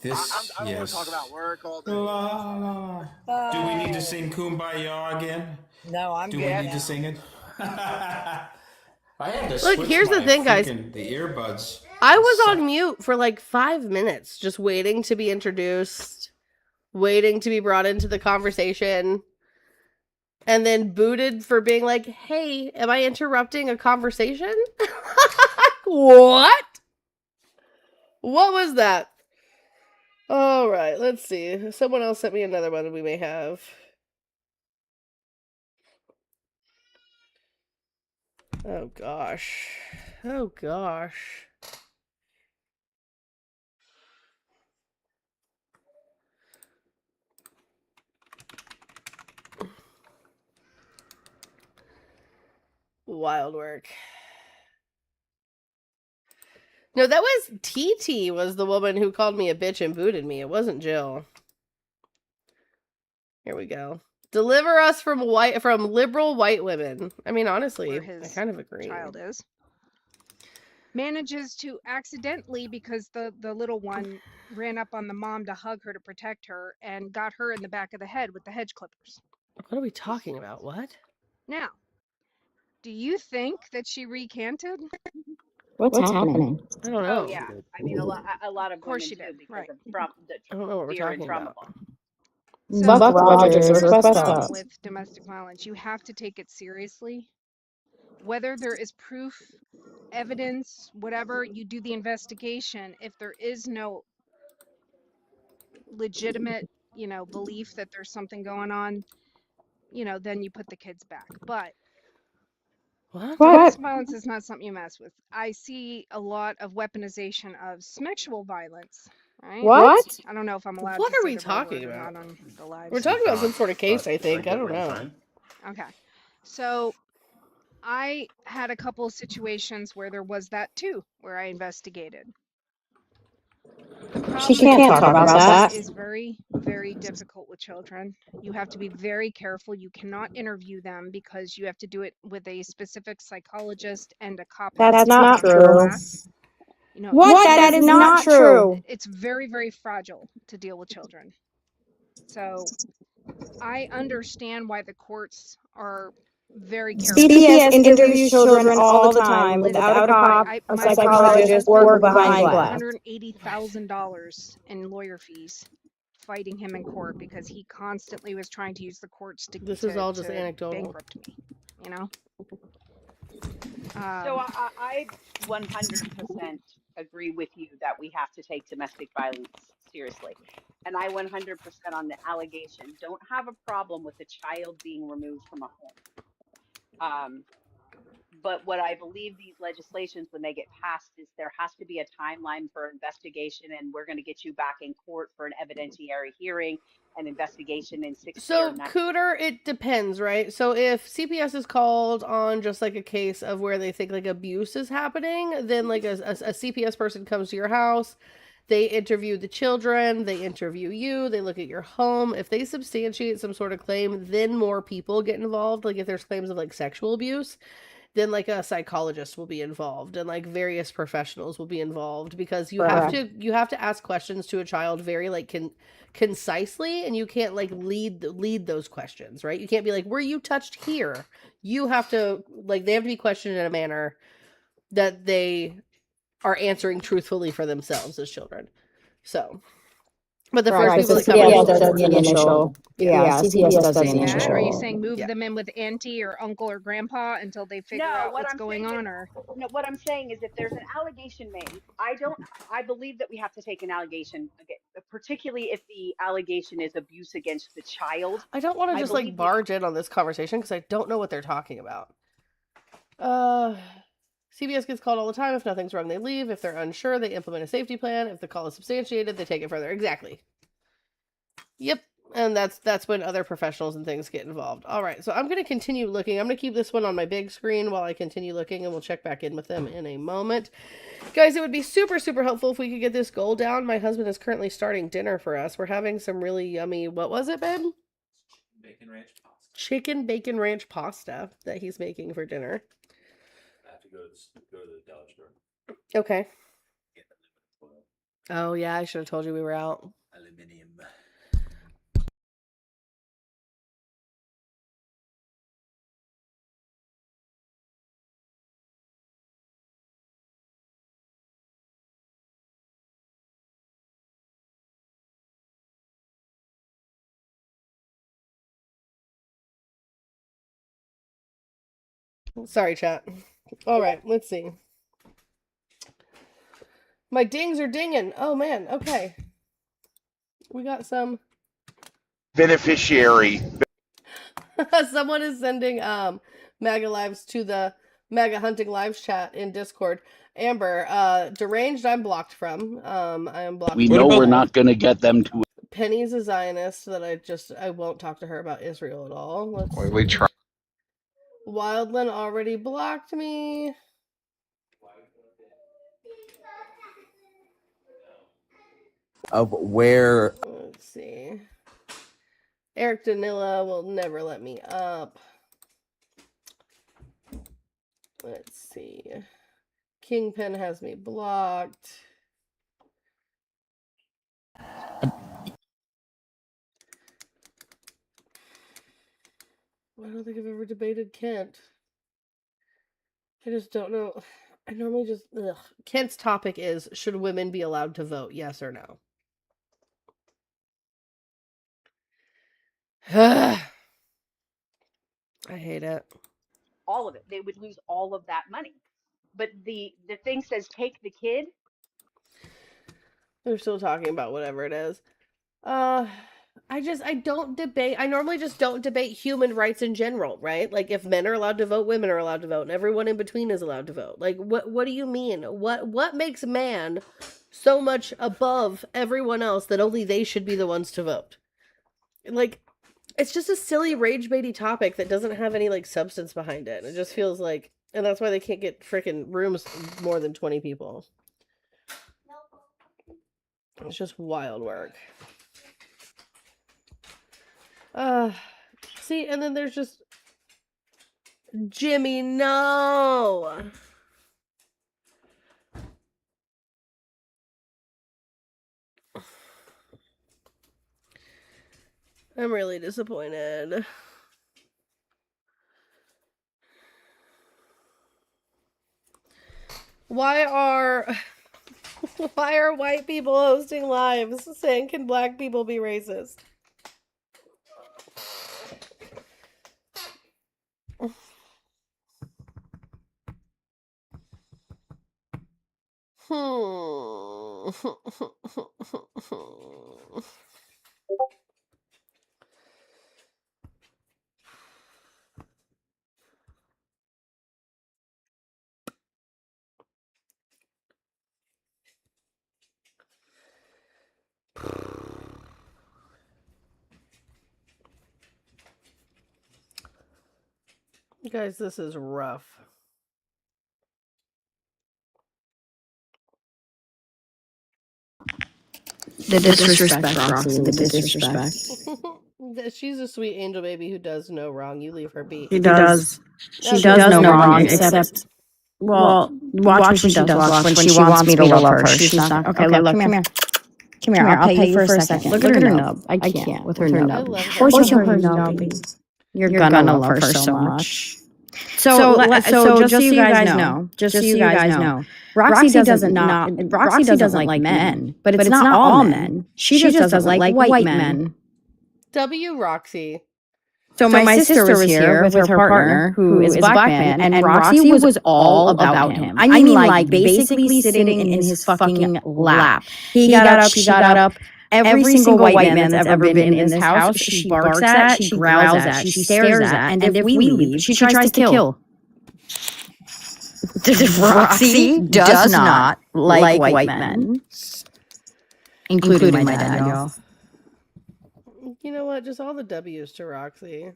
This. I don't Yes. want to talk about work all day. La, la, la. Do we need to sing Kumbaya again? No, I'm Do good we need now. to sing it? I had to Look, switch here's the my thing, guys. The earbuds. I was on mute for like 5 minutes, just waiting to be introduced, waiting to be brought into the conversation, and then booted for being like, hey, am I interrupting a conversation? What? What was that? All right, let's see. Someone else sent me another one we may have. Oh, gosh. Oh, gosh. Wild work. No, that was TT was the woman who called me a bitch and booted me. It wasn't Jill. Here we go. Deliver us from liberal white women. I mean, honestly, I kind of agree. Child is manages to accidentally, because the little one ran up on the mom to hug her to protect her and got her in the back of the head with the hedge clippers. What are we talking about? What? Now, do you think that she recanted? What's happening? I don't know. Oh yeah, I mean a lot of course women she too did, because right. of Trump, I don't know what we're fear and talking trauma about. So Buck Rogers, here's the request problem up. with domestic violence. You have to take it seriously. Whether there is proof, evidence, whatever, you do the investigation. If there is no legitimate, belief that there's something going on, then you put the kids back. But What? domestic violence is not something you mess with. I see a lot of weaponization of sexual violence. Right? What? I don't know if I'm allowed What to are say we the talking word or about? not on the live. We're talking about some sort of case, I think. I don't know. Okay. So I had a couple of situations where there was that too, where I investigated. The She problem can't is talk about that. is very, very difficult with children. You have to be very careful. You cannot interview them because you have to do it with a specific psychologist and a cop. That's not true. What? That is not true. It's very, very fragile to deal with children. So I understand why the courts are very careful. CPS interviews children all the time without a cop, a psychologist, or behind glass. $180,000 in lawyer fees fighting him in court because he constantly was trying to use the courts to This is all just anecdotal. bankrupt me, So I 100% agree with you that we have to take domestic violence seriously. And I 100% on the allegation don't have a problem with a child being removed from a home. But what I believe these legislations, when they get passed, is there has to be a timeline for investigation, and we're going to get you back in court for an evidentiary hearing, an investigation in 60 So, or 90. Cooter, it depends, right? So, if CPS is called on just like a case of where they think like abuse is happening, then like a CPS person comes to your house They interview the children, they interview you, they look at your home. If they substantiate some sort of claim, then more people get involved. Like if there's claims of like sexual abuse, then like a psychologist will be involved and like various professionals will be involved, because you have to ask questions to a child very like concisely, and you can't like lead those questions, right? You can't be like, were you touched here? You have to like, they have to be questioned in a manner that they are answering truthfully for themselves as children. So, but the first people that come CPS in does the initial. Yeah, CPS does the Yeah. initial. Are you saying move Yeah. them in with auntie or uncle or grandpa until they figure No, out what what's I'm going saying is, on? Or no, what I'm saying is, if there's an allegation made, I believe that we have to take an allegation, particularly if the allegation is abuse against the child. I don't want to I just like believe barge in on this conversation because I don't know what they're talking about. CBS gets called all the time. If nothing's wrong, they leave. If they're unsure, they implement a safety plan. If the call is substantiated, they take it further. Exactly. Yep. And that's when other professionals and things get involved. All right. So I'm going to continue looking. I'm going to keep this one on my big screen while I continue looking, and we'll check back in with them in a moment. Guys, it would be super, super helpful if we could get this goal down. My husband is currently starting dinner for us. We're having some really yummy, what was it, babe? Bacon ranch pasta. Chicken bacon ranch pasta that he's making for dinner. I have to go to the dollar store. Okay. Oh, yeah, I should have told you we were out. Aluminium. Sorry, chat. All right, let's see. My dings are dinging. Oh, man. Okay. We got some. Beneficiary. Someone is sending MAGA lives to the MAGA hunting lives chat in Discord. Amber, deranged I'm blocked from. I am blocked. We know we're not going to get them to. Penny's a Zionist that I won't talk to her about Israel at all. Let's see. We try. Wildland already blocked me. Of where. Let's see. Eric Danila will never let me up. Let's see. Kingpin has me blocked. I don't think I've ever debated Kent. I just don't know. I normally just... Ugh. Kent's topic is, should women be allowed to vote, yes or no? I hate it. all of it. They would lose all of that money. But the thing says take the kid. They're still talking about whatever it is. I don't debate. I normally just don't debate human rights in general, right? Like if men are allowed to vote, women are allowed to vote, and everyone in between is allowed to vote. Like what do you mean? What makes man so much above everyone else that only they should be the ones to vote? Like it's just a silly rage baity topic that doesn't have any like substance behind it. It just feels like, and that's why they can't get freaking rooms more than 20 people. It's just wild work. See, and then there's just Jimmy, no. I'm really disappointed. Why are white people hosting lives saying, can black people be racist? Guys, this is rough. The disrespect, Roxy. The disrespect. She's a sweet angel baby who does no wrong. You leave her be. She does. She Okay. does no wrong, except. Well, watch what she does. Watch when she wants me to love her. She's not. Okay, look, come here. Come here. I'll pay you for a second. Look at her nub. I can't with her nub. What's her nubby? You're gonna love her so much. So just so you guys know, Roxy doesn't like men, but it's not all men. She just doesn't like white men. W Roxy. So my sister was here with her partner, who is a black man, and Roxy was all about him. I mean, like basically sitting in his fucking lap. He got up, she got up. Every single white man that's ever been in this house, she barks at, she growls at, she stares at, and if we leave, she tries to kill. Roxy does not like white men, including my dad, y'all. You know what? Just all the W's to Roxy.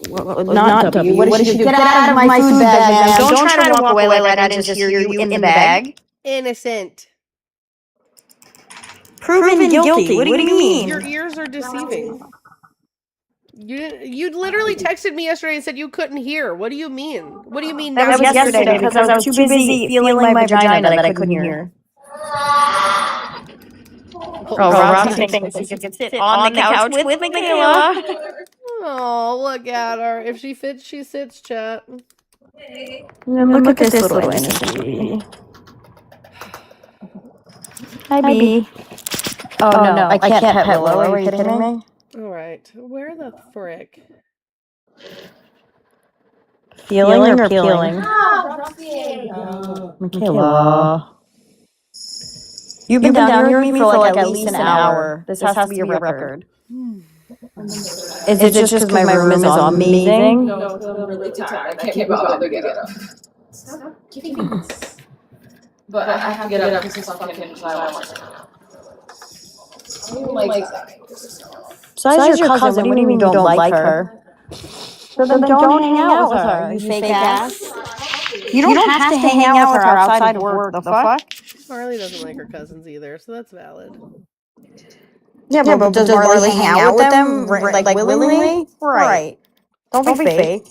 Not W. What did she do? Get out of my food bag, ma'am. Don't try to walk away like I didn't just hear you in the bag. Innocent. Proven guilty. What do you mean? Your ears are deceiving. You literally texted me yesterday and said you couldn't hear. What do you mean? What do you mean? That was yesterday because I was too busy feeling my vagina that I couldn't hear. Oh, Roxy thinks she can sit on the couch with Michaela. Oh, look at her. If she fits, she sits, chat. Look at this little innocent baby. Hi, B. Oh, no, I can't pet Willow. Are you kidding me? All right. Where the frick? Feeling or peeling? Michaela. You've been down here with me for like at least an hour. This has to be a record. Is it just because my room is amazing? No, it's really tired. I can't bother to get up. Stop kicking me. But I have to get up because I'm fucking child. Besides your cousin, what do you mean you don't like her? So then don't hang out with her, you fake ass. You don't have to hang out with her outside of work, the fuck? Marley doesn't like her cousins either, so that's valid. Yeah, but does Marley hang out with them, like willingly? Right. Don't be fake.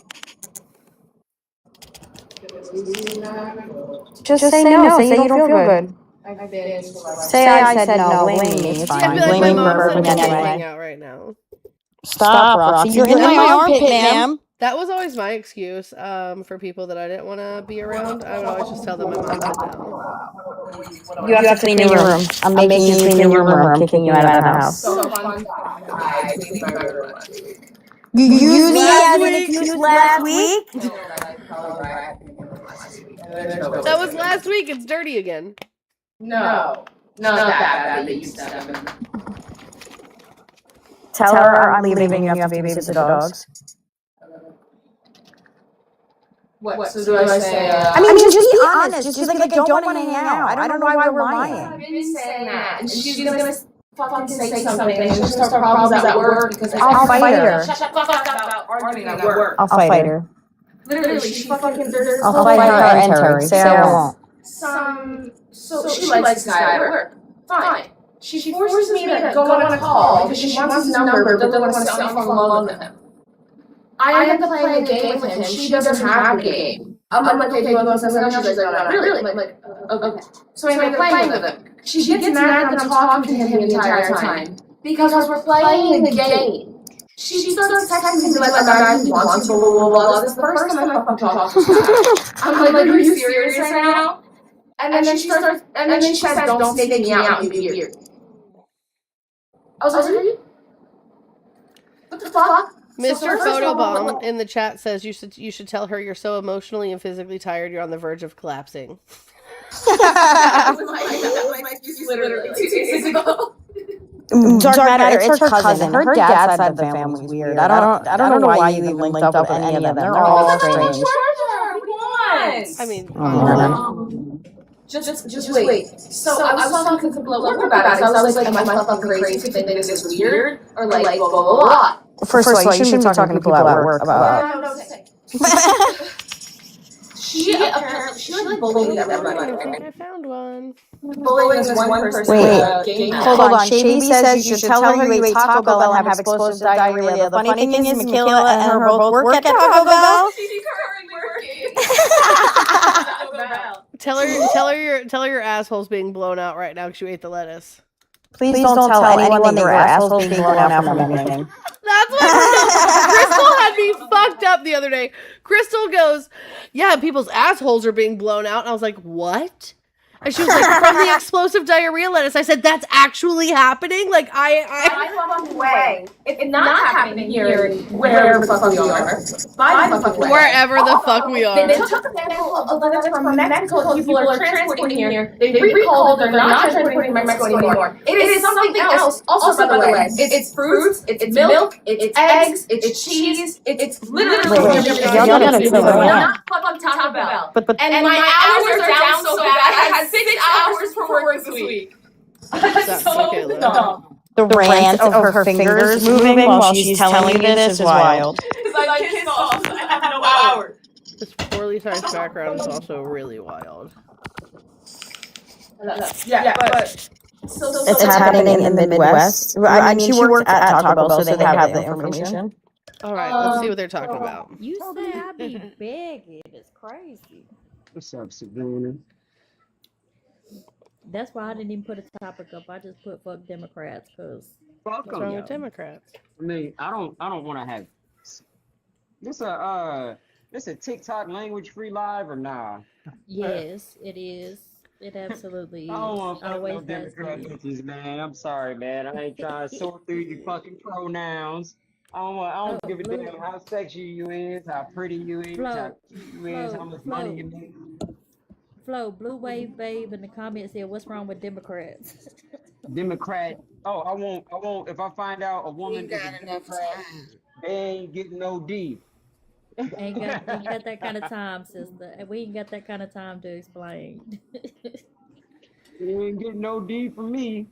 Just say no, say you don't feel good. Say I said no, blame me, it's fine. I'd be like, Blame my me mom's for like, anyway. hang out right now. Stop, Roxy. You're in my armpit, ma'am. That was always my excuse for people that I didn't want to be around. I would always just tell them my mom said no. You have to clean your room. I'm making you clean your room or I'm kicking you out of the house. So fun. I cleaned my room. You used me as an excuse last week? That was last week. It's dirty again. No, not that bad. You said. Tell her I'm leaving and you have to babysit the dogs. What? So do I say? I mean, just be honest. Just be like, I don't want to hang out. I don't know why we're lying. I've been saying that, and she's gonna fucking say something, and she'll start problems at work because I'll fight her. Shut the fuck up about arguing at work. I'll fight her. Literally, she fucking. I'll fight her and Terry. Sarah won't. So she likes this guy at work. Fine. She forces me to go on a call because she wants his number, but doesn't want to sit on the phone alone with him. I end up playing a game with him. She doesn't have the game. I'm like, okay, do you want something else? She's like, no, not really. I'm like, okay. So I end up playing with him. She gets mad that I'm talking to him the entire time because we're playing the game. She starts texting me like a guy who wants blah, blah, blah, blah. This is the first time I fucking talked to her. I'm like, are you serious right now? And then she starts, and then she says, don't snake me out, you weird. I was like, what the fuck? Mr. Photobomb in the chat says you should tell her you're so emotionally and physically tired you're on the verge of collapsing. That was my excuse literally 2 days ago. Dark matter, it's her cousin. Her dad's side of the family's weird. I don't know why you even linked up with any of them. They're all strange. I mean, just wait. So I was talking to Blur about it. So I was like, am I fucking crazy to think this is weird? Or like, blah, blah, blah. First of all, you shouldn't be talking to people at work about. she apparently she like bullied everybody. I think I found one. Bullying this one person. Wait, hold on. Shavy says you should tell her you ate Taco Bell and have explosive diarrhea. The funny thing is, Michaela and her both work at Taco Bell. She's currently working. Tell her your asshole's being blown out right now because you ate the lettuce. Please don't tell anyone that your asshole's being blown out from anything. That's what Crystal had me fucked up the other day. Crystal goes, yeah, people's assholes are being blown out. And I was like, what? And she was like, from the explosive diarrhea lettuce. I said, that's actually happening? Like, By the fucking way. It's not happening here wherever the fuck we are. By the fucking way. Wherever the fuck we are. They took a sample of the lettuce from Mexico people are transporting here. They recalled it. They're not transporting from Mexico anymore. It is something else. Also, by the way, it's fruits, it's milk, it's eggs, it's cheese, it's literally not fucking Taco Bell. And my hours are down so bad. I had 6 hours for work this week. So dumb. The rant of her fingers moving while she's telling you this is wild. Because I kissed off. I have no hours. This poorly sized background is also really wild. Yeah, but It's happening in the Midwest. I mean, she worked at Taco Bell, so they have the information. All right, let's see what they're talking about. You say I be begging. It's crazy. What's up, Sabrina? That's why I didn't even put a topic up. I just put fuck Democrats because Fuck What's 'em. wrong with Democrats? I mean, I don't want to have this a TikTok language free live or nah? yes, it is. It absolutely is. I don't want to fuck no Always has Democrat been. bitches, man. I'm sorry, man. I ain't trying to sort through your fucking pronouns. I don't give a damn how sexy you is, how pretty you is, how cute you is, how much money you make. Flo, Blue Wave Babe in the comments said, what's wrong with Democrats? Democrat. Oh, I won't. If I find out a woman is a Democrat, they ain't getting no D. ain't got that kind of time, sister. We ain't got that kind of time to explain. You ain't getting no D from me.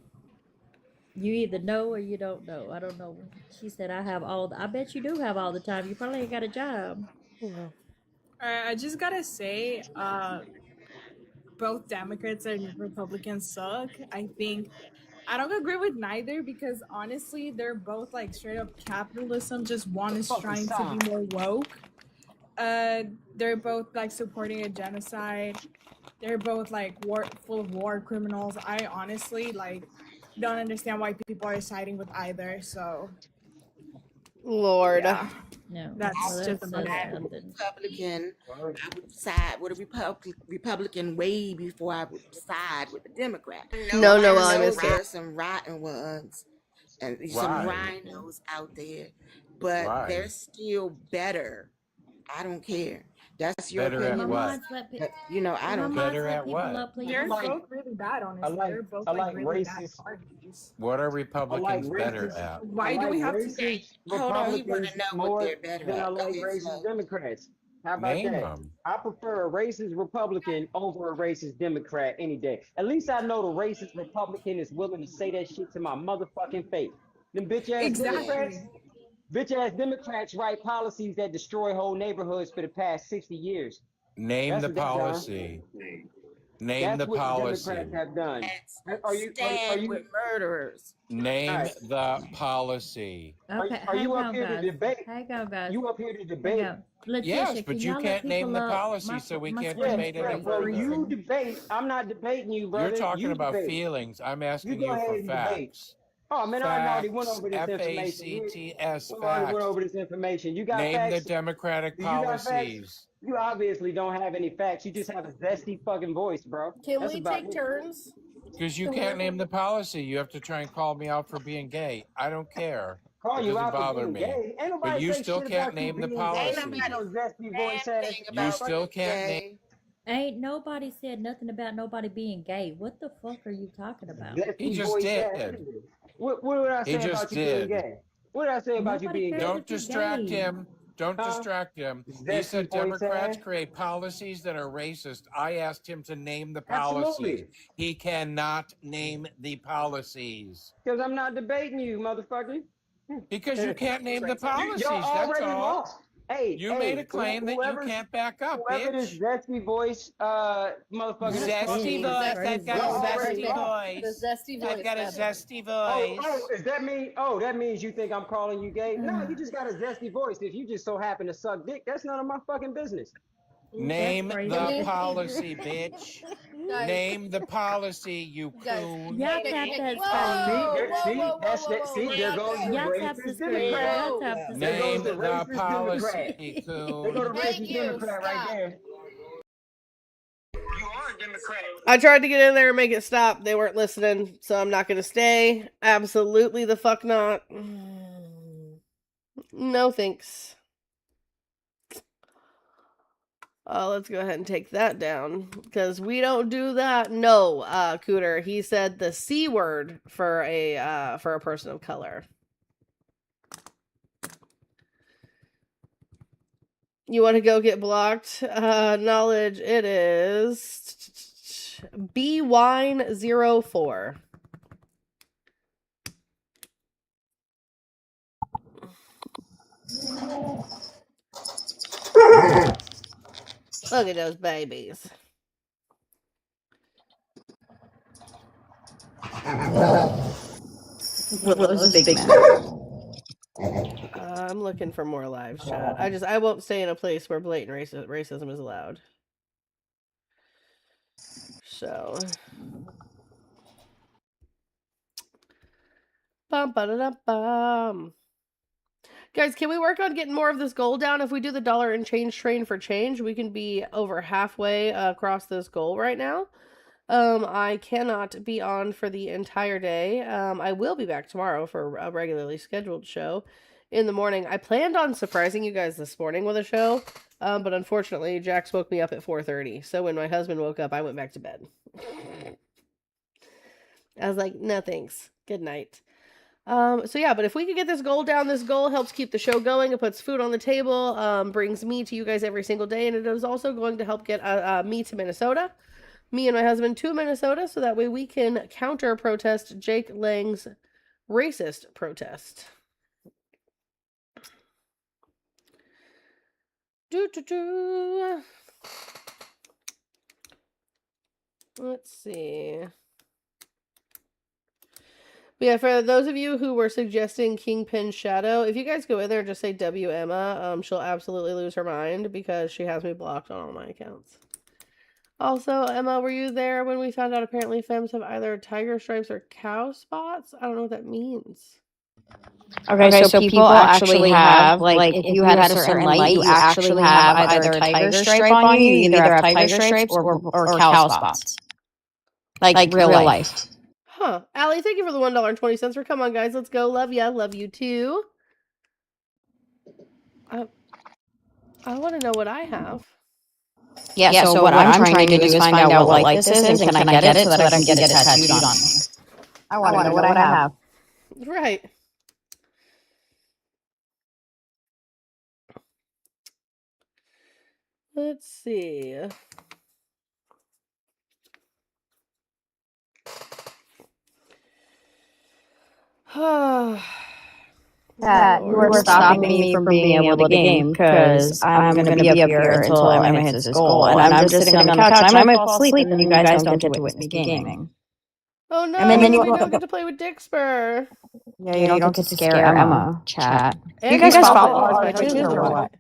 You either know or you don't know. I don't know. She said, I bet you do have all the time. You probably ain't got a job. I just gotta say, both Democrats and Republicans suck. I don't agree with neither because honestly, they're both like straight up capitalism. Just one is trying to be more woke. They're both like supporting a genocide. They're both like full of war criminals. I honestly like don't understand why people are siding with either. So, Lord, yeah. No, that's just about I'm a Republican. I would side with a Republican way before I would side with a Democrat. No, I I'm know just kidding. there's some rotten ones and some rhinos out there, but they're still better. I don't care. That's your Better at opinion. what? But, you know, I don't care. Better at what? They're both really bad, honestly. They're both like really bad parties. What are Republicans better at? Why do we have to say? Hold on, he want to know what more they're better than I at. like Go ahead, racist Flo. Democrats. How about Name that? 'em. I prefer a racist Republican over a racist Democrat any day. At least I know the racist Republican is willing to say that shit to my motherfucking face. Them bitch ass Democrats. Bitch ass Democrats write policies that destroy whole neighborhoods for the past 60 years. Name That's the what they've done. policy. Name That's the what policy. the Democrats have done. Are you with murderers? Name the policy. Okay, are you hang up on, here to guys. debate? Hang on, guys. You up here to Hang debate? on. Letitia, Yes, can but you y'all let can't name people the up? policy, so we can't debate it any Bro, further. you debate. I'm not debating you, brother. You're talking You about debate. feelings. I'm asking You you go ahead for and debate. facts. Oh man, I already went Facts. over this information. F-A-C-T-S. We already went Facts. over this information. You got Name facts? the Democratic Do you got facts? policies. You obviously don't have any facts. You just have a zesty fucking voice, bro. Can That's we about take it. turns? Because you can't name the policy. You have to try and call me out for being gay. I don't care. Call It you doesn't out for bother being me. gay. Ain't But nobody you say still shit can't about you name the being policy. gay. Ain't no zesty voice ass. You still can't name. Ain't nobody said nothing about nobody being gay. What the fuck are you talking about? He just did. What did I He say just about you being did. gay? What did I say about you Nobody being cares gay? Don't distract him. Don't Huh? distract him. He Zesty said voice Democrats ass. create policies that are racist. I asked him to name the Absolutely. policies. He cannot name the policies. Because I'm not debating you, motherfucker. Because you can't name the policies. Y'all That's already all. lost. Hey, You made a claim that you whoever's can't back up, whoever this bitch. zesty voice, motherfucker, this Zesty fucking voice. crazy. I've got a y'all already zesty lost. The voice. zesty voice. I've got a That's zesty Oh, voice. is that mean? Oh, that means you think I'm calling you gay? No, you just got a zesty voice. If you just so happen to suck dick, that's none of my fucking business. Ooh, that's Name crazy. the policy, bitch. Guys, Name the policy, you guys, coon. y'all tap that See, there goes the Y'all tap the racist screen. Y'all Democrat. tap the There goes Name the the racist Democrat. policy, There coon. goes the racist Democrat right there. I tried to get in there and make it stop. They weren't listening, so I'm not going to stay. Absolutely the fuck not. No thanks. Let's go ahead and take that down, because we don't do that. No, Cooter. He said the C word for a person of color. You want to go get blocked? Knowledge, it is BWine04. Look at those babies. Willow's big man. I'm looking for more live chat. I won't stay in a place where blatant racism is allowed. So, bum ba da da bum. Guys, can we work on getting more of this goal down? If we do the dollar and change train for change, we can be over halfway across this goal right now. I cannot be on for the entire day. I will be back tomorrow for a regularly scheduled show in the morning. I planned on surprising you guys this morning with a show, but unfortunately, Jax woke me up at 4:30. So when my husband woke up, I went back to bed. I was like, no thanks. Good night. So yeah, but if we could get this goal down, this goal helps keep the show going. It puts food on the table, brings me to you guys every single day, and it is also going to help get me to Minnesota. Me and my husband to Minnesota, so that way we can counter protest Jake Lang's racist protest. Let's see. But yeah, for those of you who were suggesting Kingpin Shadow, if you guys go in there and just say W Emma, she'll absolutely lose her mind because she has me blocked on all my accounts. Also, Emma, were you there when we found out apparently femmes have either tiger stripes or cow spots? I don't know what that means. Okay, so people actually have, like, if you had a certain light, you actually have either a tiger stripe on you, you either have tiger stripes or cow spots. Like real life. Huh. Allie, thank you for the $1.20 for come on, guys. Let's go. Love ya. Love you too. I want to know what I have. Yeah, so what I'm trying to do is find out what light this is, and can I get it so that I can get it tattooed on me? I want to know what I have. Right. Let's see. That you are stopping me from being able to game because I'm going to be up here until Emma hits this goal, and I'm just sitting on the couch. And I might fall asleep, and you guys don't get to witness me gaming. Oh no! And then we don't get to play with Dixper. Yeah, you don't get to scare Emma. Chat. And You guys follow our twos or what?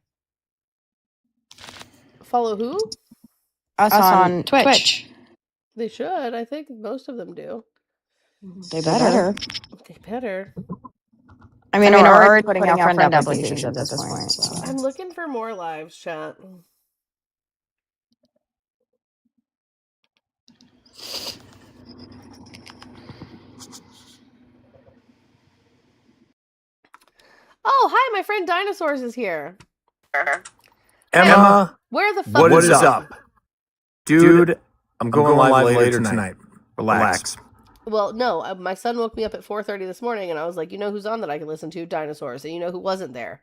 Follow who? Us on Twitch. They should. I think most of them do. They better. They better. I mean, we're already putting out friend applications at this point. So. I'm looking for more lives, chat. Oh, hi, my friend Dinosaurs is here. Emma, where the fuck what is up? Dude, I'm going live later tonight. Relax. Well, no, my son woke me up at 4:30 this morning, and I was like, you know who's on that I can listen to? Dinosaurs. And you know who wasn't there?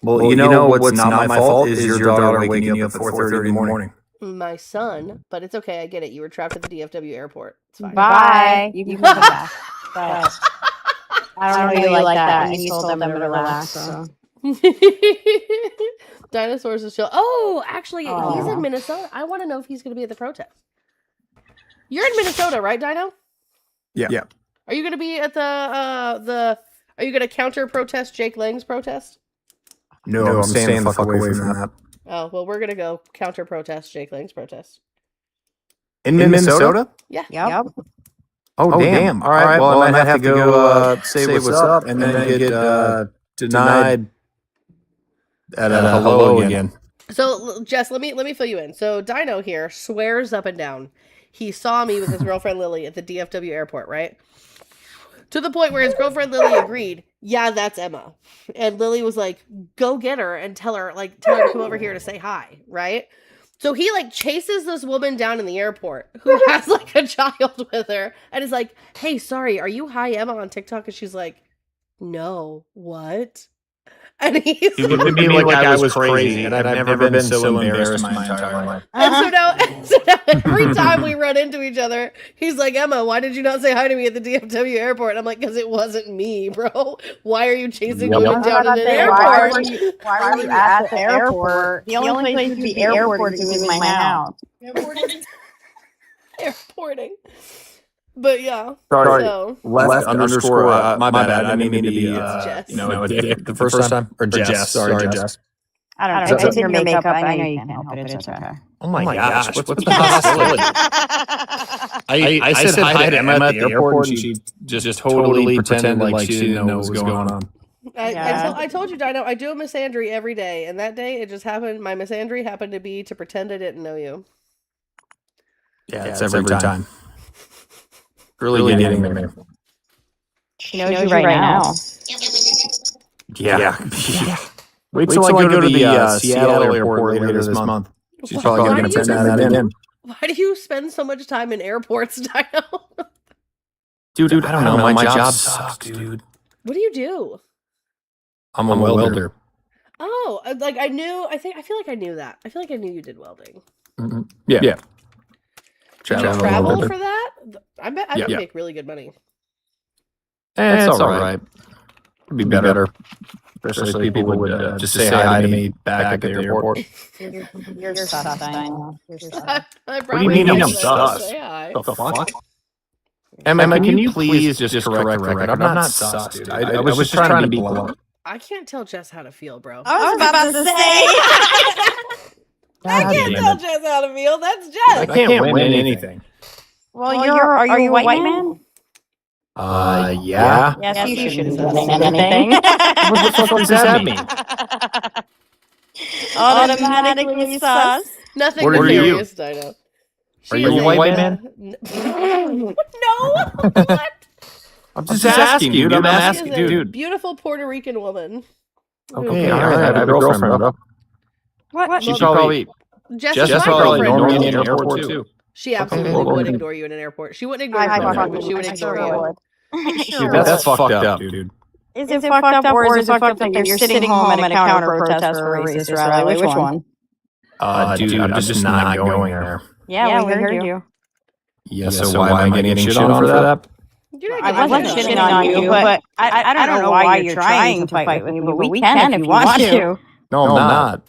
Well, you know what's not my fault is your daughter waking you up at 4:30 in the morning. My son, but it's okay. I get it. You were trapped at the DFW airport. It's fine. Bye. You can come back. Bye. I don't know you like that. And you told them to relax. So. Dinosaurs is chill. Oh, actually, he's Aw. in Minnesota. I want to know if he's going to be at the protest. You're in Minnesota, right, Dino? Yeah. Are you going to be at the? Are you going to counter protest Jake Lang's protest? No, I'm staying the fuck away from that. Oh well, we're going to go counter protest Jake Lang's protest. In Minnesota? Yeah. Yep. Oh, damn. All right. Well, I might have to go say what's up and then get denied at a hello again. So, Jess, let me fill you in. So, Dino here swears up and down he saw me with his girlfriend Lily at the DFW airport, right? To the point where his girlfriend Lily agreed, yeah, that's Emma. And Lily was like, go get her and tell her to come over here to say hi, right? So he chases this woman down in the airport who has a child with her and is like, hey, sorry, are you Hi Emma on TikTok? And she's like, no, what? And he's He looked at me like I was crazy, and I've never been so embarrassed in my entire life. And so now every time we run into each other, he's like, Emma, why did you not say hi to me at the DFW airport? And I'm like, because it wasn't me, bro. Why are you chasing women down in an airport? Why were you at the airport? The only place you'd be airporting to is my house. Airporting. But yeah. Sorry, So. left underscore. My bad. I didn't mean to be Jess. a dick the first time. Or Jess. Sorry, Jess. I don't know. It's in your makeup. I know you can't help it. It's okay. Oh my gosh. What's the hostility? I said hi to Emma at the airport, and she just totally pretended like she didn't know what was going on. I told you, Dino, I do a misandry every day, and that day it just happened. My misandry happened to be to pretend I didn't know you. Yeah, it's every time. Really getting there. She knows you right now. Yeah. Wait till I go to the Seattle airport later this month. She's probably going to pretend that again. Why do you spend so much time in airports, Dino? Dude, I don't know. My job sucks, dude. What do you do? I'm a welder. Oh, I knew. I feel like I knew that. I feel like I knew you did welding. Mm-hmm. Yeah. Do you travel for that? I bet I would make really good money. It's all right. It'd be better. Especially if people would just say hi to me back at the airport. You're sus, Dino. What do you mean I'm sus? The fuck? Emma, can you please just correct the record? I'm not sus, dude. I was just trying to be blunt. I can't tell Jess how to feel, bro. I was about to say. I can't tell Jess how to feel. That's Jess. I can't win anything. Well, are you a white man? Yeah. Yes, you shouldn't say anything. What the fuck does that mean? Automatically sus. Nothing What are you? nefarious, Dino. Are you a white man? No. What? I'm just asking, dude. I'm asking, dude. Beautiful Puerto Rican woman. Okay, all right. I have a girlfriend, bro. What? She probably. Jess probably ignore me in the airport too. She absolutely would ignore you in an airport. She wouldn't ignore you, but she would ignore you. Dude, that's fucked up, dude. Is it fucked up, or is it fucked up that you're sitting home at a counter protest for a racist rally? Which one? Dude, I'm just not going there. Yeah, we heard you. Yeah, so why am I getting shit on for that? I wasn't shitting on you, but I don't know why you're trying to fight with me, but we can if you want to. No, I'm not.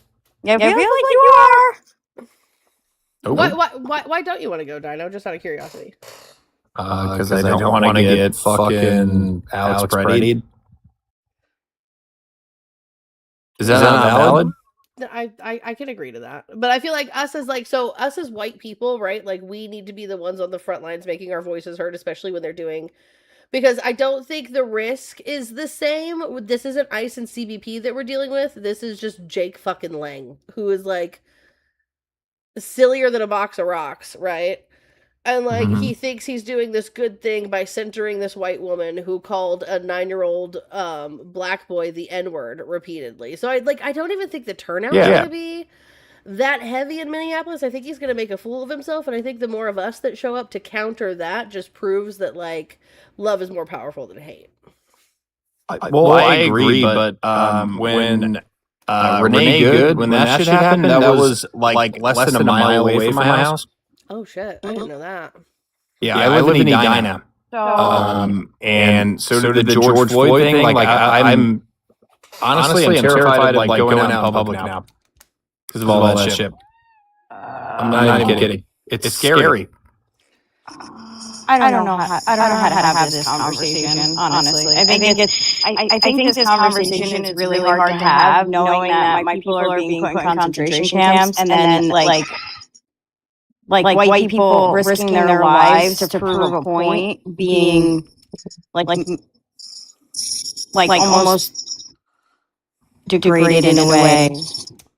Yeah, I feel like you are. Why don't you want to go, Dino? Just out of curiosity. Because I don't want to get fucking Alex Brady. Is that not valid? I can agree to that, but I feel like us as white people, right? Like we need to be the ones on the front lines making our voices heard, especially when they're doing. Because I don't think the risk is the same. This isn't ICE and CBP that we're dealing with. This is just Jake fucking Lang, who is sillier than a box of rocks, right? And he thinks he's doing this good thing by centering this white woman who called a 9-year-old black boy the N-word repeatedly. So I don't even think the turnout is going to be that heavy in Minneapolis. I think he's going to make a fool of himself, and I think the more of us that show up to counter that just proves that love is more powerful than hate. Well, I agree, but when Renee Good, when that shit happened, that was less than a mile away from my house. Oh shit! I didn't know that. Yeah, I live in Edina. And so did the George Floyd thing. I'm Honestly, I'm terrified of like going out in public now because of all that shit. I'm not even kidding. It's scary. I don't know how to have this conversation. Honestly, I think this conversation is really hard to have, knowing that my people are being put in concentration camps, and then like white people risking their lives to prove a point, being like almost degraded in a way.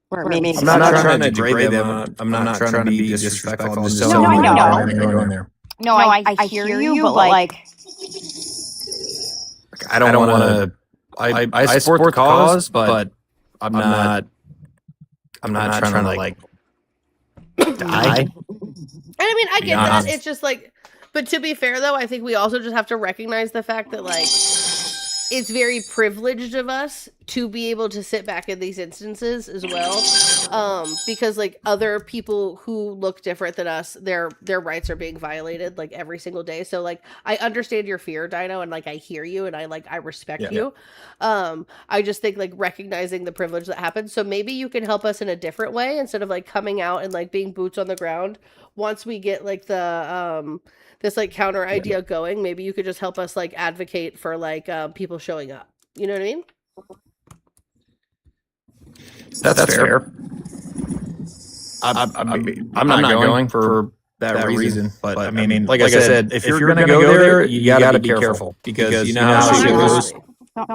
Where it makes I'm not trying to degrade them. I'm not trying to be disrespectful. I'm just telling No, I you know. going there. No, I hear you, but like I don't want to. I support the cause, but I'm not trying to like die. And I mean, I get that. It's just like, but to be fair though, I think we also just have to recognize the fact that like it's very privileged of us to be able to sit back in these instances as well, because like other people who look different than us, their rights are being violated like every single day. So like I understand your fear, Dino, and like I hear you and I respect you. I just think like recognizing the privilege that happens. So maybe you can help us in a different way instead of like coming out and like being boots on the ground. Once we get like the this like counter idea going, maybe you could just help us like advocate for like people showing up. You know what I mean? That's fair. I'm not going for that reason, but I mean, like I said, if you're gonna go there, you gotta be careful because you know how shit goes.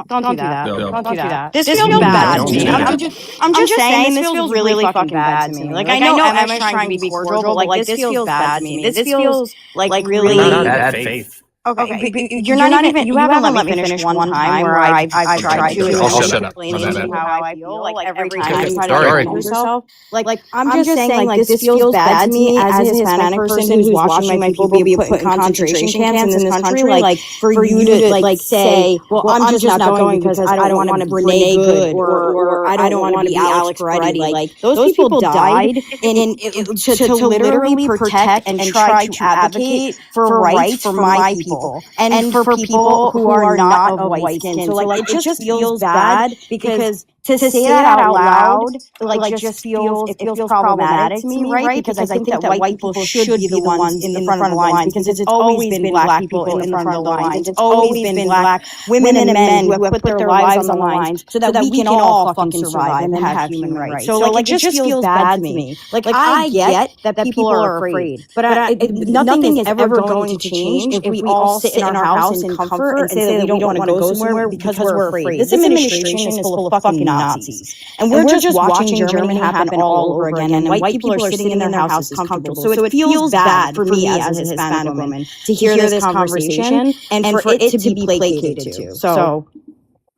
Don't do that. Don't do that. This feels bad to me. I'm just saying this feels really fucking bad to me. Like I know Emma's trying to be cordial, but like this feels bad to me. This feels like really bad faith. Okay, but you're not even. You haven't let me finish one time where I've tried to. I'll shut up. Explain to you how I feel. Like every time you try to defend yourself. Like I'm just saying, like this feels bad to me as a Hispanic person who's watching my people be put in concentration camps in this country. Like for you to like say, well, I'm just not going because I don't want to Brene Good or I don't want to be Alex Peretti. Like those people died to literally protect and try to advocate for rights for my people. And for people who are not of white skin. So like it just feels bad because to say that out loud like just feels problematic to me, right? Because I think that white people should be the ones in the front of the lines because it's always been black people in the front of the lines. It's always been black women and men who have put their lives on the lines so that we can all fucking survive and have human rights. So like it just feels bad to me. Like I get that people are afraid, but nothing is ever going to change if we all sit in our house in comfort and say that we don't want to go somewhere because we're afraid. This administration is full of fucking Nazis. And we're just watching Germany happen all over again, and white people are sitting in their houses comfortable. So it feels bad for me as a Hispanic woman to hear this conversation and for it to be placated to. So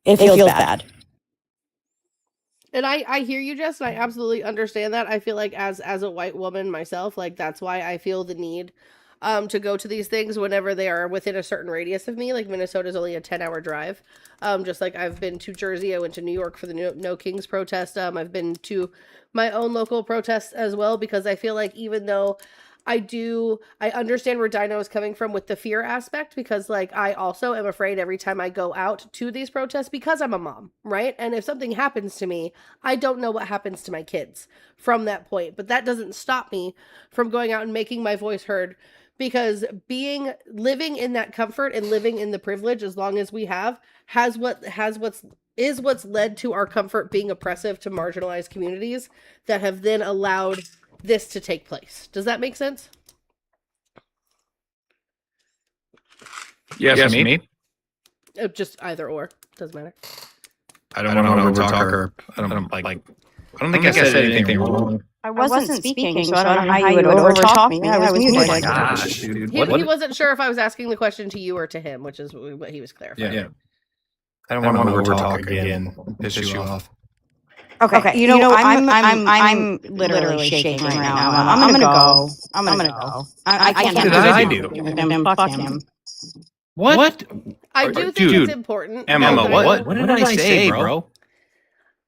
it feels bad. And I hear you, Jess, and I absolutely understand that. I feel like as a white woman myself, like that's why I feel the need to go to these things whenever they are within a certain radius of me. Like Minnesota is only a 10-hour drive. Just like I've been to Jersey, I went to New York for the No Kings protest. I've been to my own local protests as well, because I feel like even though I understand where Dino is coming from with the fear aspect, because like I also am afraid every time I go out to these protests because I'm a mom, right? And if something happens to me, I don't know what happens to my kids from that point. But that doesn't stop me from going out and making my voice heard, because living in that comfort and living in the privilege as long as we have what's led to our comfort being oppressive to marginalized communities that have then allowed this to take place. Does that make sense? Yes, me. Just either or. Doesn't matter. I don't want to overtalk her. I don't think I said anything wrong. I wasn't speaking, so I don't know how you would overtalk me. I was muted. Oh my gosh, dude. He wasn't sure if I was asking the question to you or to him, which is what he was clarifying. Yeah. I don't want to overtalk again. Piss you off. Okay. You know, I'm literally shaking right now. I'm gonna go. I can't. What did I do? Fuck him. What? I do think it's important. Emma, what did I say, bro?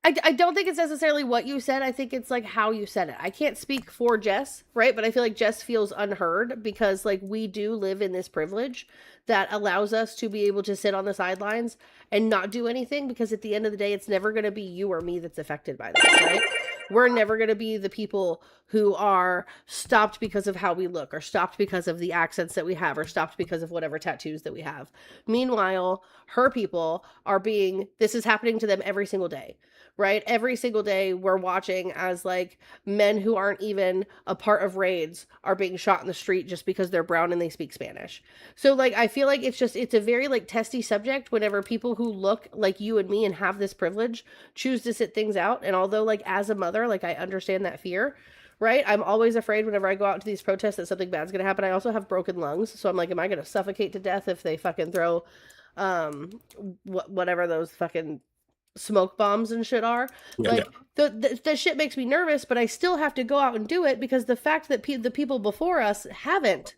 I don't think it's necessarily what you said. I think it's like how you said it. I can't speak for Jess, right? But I feel like Jess feels unheard because like we do live in this privilege that allows us to be able to sit on the sidelines and not do anything because at the end of the day, it's never going to be you or me that's affected by this, right? We're never going to be the people who are stopped because of how we look or stopped because of the accents that we have or stopped because of whatever tattoos that we have. Meanwhile, her people are being, this is happening to them every single day, right? Every single day we're watching as like men who aren't even a part of raids are being shot in the street just because they're brown and they speak Spanish. So like I feel like it's a very like testy subject whenever people who look like you and me and have this privilege choose to sit things out. And although like as a mother, like I understand that fear, right? I'm always afraid whenever I go out to these protests that something bad's going to happen. I also have broken lungs, so I'm like, am I going to suffocate to death if they fucking throw whatever those fucking smoke bombs and shit are? Yeah. Like the shit makes me nervous, but I still have to go out and do it because the fact that the people before us haven't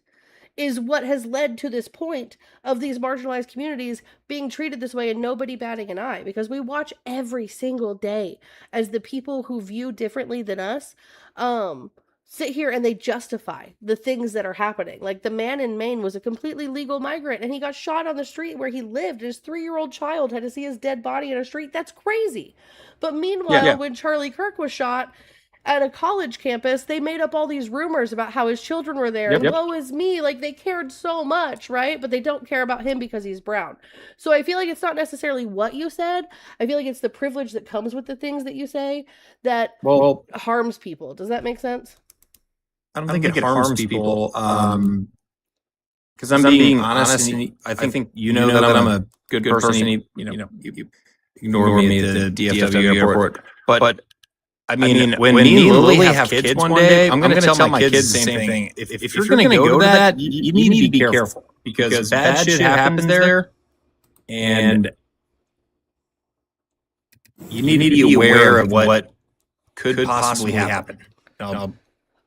is what has led to this point of these marginalized communities being treated this way and nobody batting an eye, because we watch every single day as the people who view differently than us sit here and they justify the things that are happening. Like the man in Maine was a completely legal migrant and he got shot on the street where he lived. His 3-year-old child had to see his dead body in a street. That's crazy. But meanwhile, when Charlie Kirk was shot at a college campus, they made up all these rumors about how his children were there. And woe is me. Like they cared so much, right? But they don't care about him because he's brown. So I feel like it's not necessarily what you said. I feel like it's the privilege that comes with the things that you say that harms people. Does that make sense? I don't think it harms people. Because I'm being honest, and I think you know that I'm a good person. You ignore me at the DFW airport. But I mean, when me and Lily have kids one day, I'm going to tell my kids the same thing. If you're going to go to that, you need to be careful because bad shit happens there, and you need to be aware of what could possibly happen.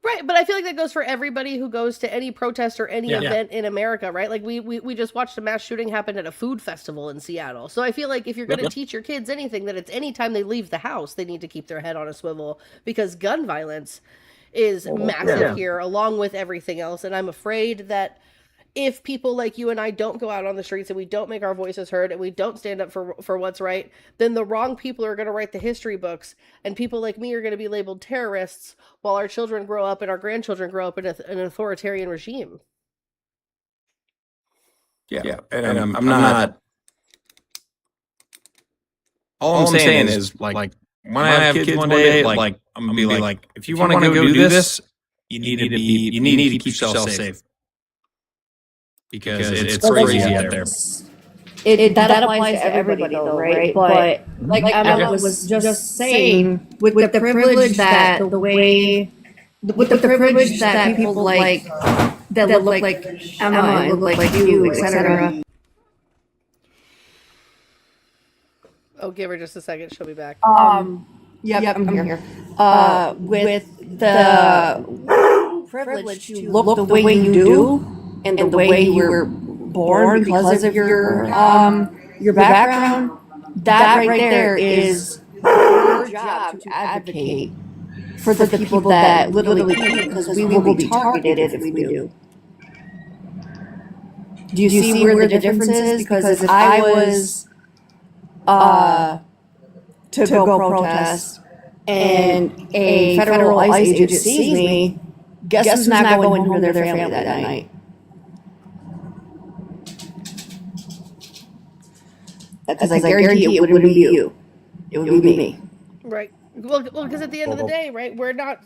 Right, but I feel like that goes for everybody who goes to any protest or any event in America, right? Like we just watched a mass shooting happen at a food festival in Seattle. So I feel like if you're going to teach your kids anything, that it's anytime they leave the house, they need to keep their head on a swivel because gun violence is massive here along with everything else. And I'm afraid that if people like you and I don't go out on the streets and we don't make our voices heard and we don't stand up for what's right, then the wrong people are going to write the history books and people like me are going to be labeled terrorists while our children grow up and our grandchildren grow up in an authoritarian regime. Yeah. And I'm not. All I'm saying is, like, when I have kids one day, like, I'm gonna be like, if you want to go do this, you need to keep yourself safe because it's crazy out there. That applies to everybody though, right? But like Emma was just saying, with the privilege that with the privilege that people like that look like Emma and look like you, etc. Oh, give her just a second. She'll be back. Yep, I'm here. With the privilege to look the way you do and the way you were born because of your background, that right there is your job to advocate for the people that literally can't, because we will be targeted if we do. Do you see where the difference is? Because if I was to go protest and a federal ICE agent sees me, guess who's not going home to their family that night? Because I guarantee it wouldn't be you. It would be me. Right. Well, because at the end of the day, right, we're not,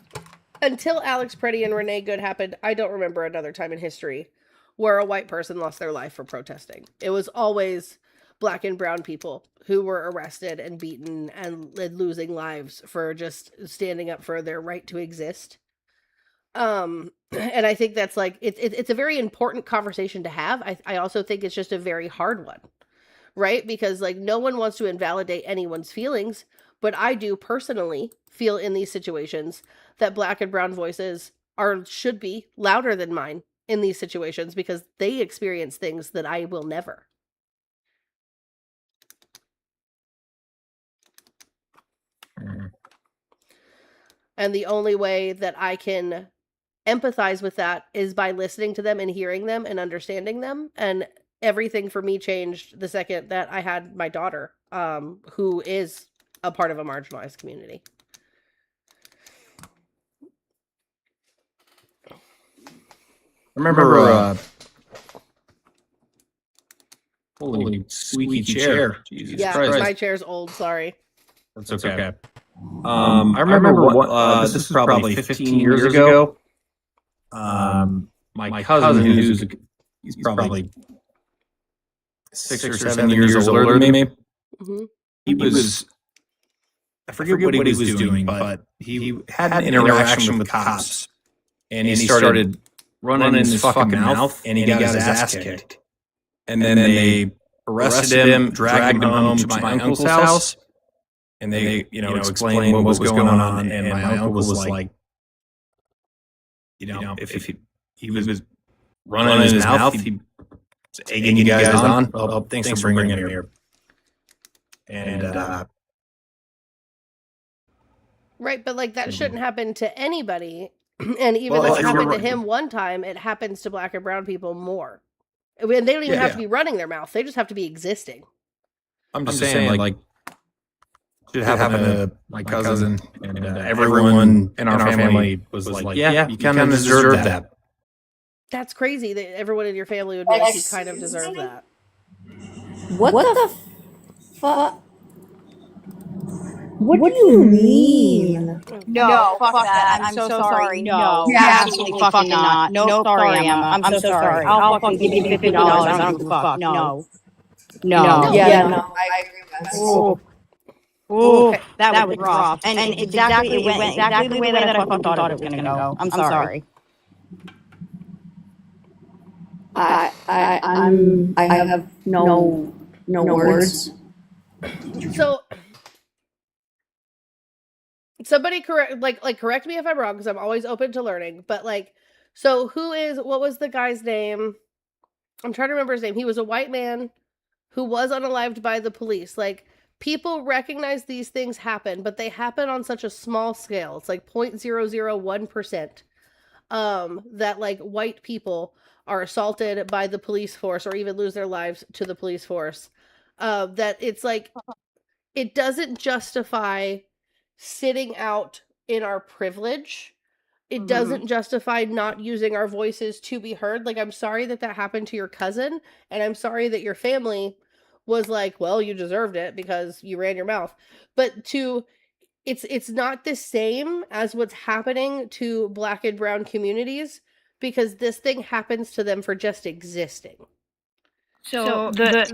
until Alex Preddy and Renee Good happened, I don't remember another time in history where a white person lost their life for protesting. It was always Black and brown people who were arrested and beaten and losing lives for just standing up for their right to exist. And I think that's like, it's a very important conversation to have. I also think it's just a very hard one, right? Because like no one wants to invalidate anyone's feelings, but I do personally feel in these situations that Black and brown voices should be louder than mine in these situations because they experience things that I will never. And the only way that I can empathize with that is by listening to them and hearing them and understanding them. And everything for me changed the second that I had my daughter, who is a part of a marginalized community. I remember holy squeaky chair. Jesus Christ. My chair's old, sorry. That's okay. I remember this is probably 15 years ago. My cousin, he's probably 6 or 7 years older than me. Mm-hmm. He was, I forget what he was doing, but he had an interaction with cops, and he started running in his fucking mouth, and he got his ass kicked. And then they arrested him, dragged him home to my uncle's house, and they, explained what was going on. And my uncle was like, if he was running in his mouth, he was egging you guys on. Oh, thanks for bringing him here. And right, but like that shouldn't happen to anybody. And even though it happened to him one time, it happens to Black and brown people more. I mean, they don't even have to be running their mouth; they just have to be existing. I'm just saying, like, should happen to my cousin, and everyone in our family was like, "Yeah, you kind of deserve that." That's crazy that everyone in your family would be like, "You kind of deserve that." What the fuck? What do you mean? No, fuck that. I'm so sorry. No. Yeah, absolutely fucking not. No, sorry, Emma. I'm so sorry. I'll fucking give you $50. I don't give a fuck. No. No. Yeah, no, I agree with that. Ooh, that was rough. And exactly, it went exactly the way that I fucking thought it was gonna go. I'm sorry. I have no words. So somebody correct me if I'm wrong, because I'm always open to learning. But so what was the guy's name? I'm trying to remember his name. He was a white man who was unalived by the police. People recognize these things happen, but they happen on such a small scale. It's like 0.001%. That white people are assaulted by the police force or even lose their lives to the police force. That it's it doesn't justify sitting out in our privilege. It doesn't justify not using our voices to be heard. I'm sorry that happened to your cousin, and I'm sorry that your family was like, well, you deserved it because you ran your mouth. But it's not the same as what's happening to Black and brown communities, because this thing happens to them for just existing. So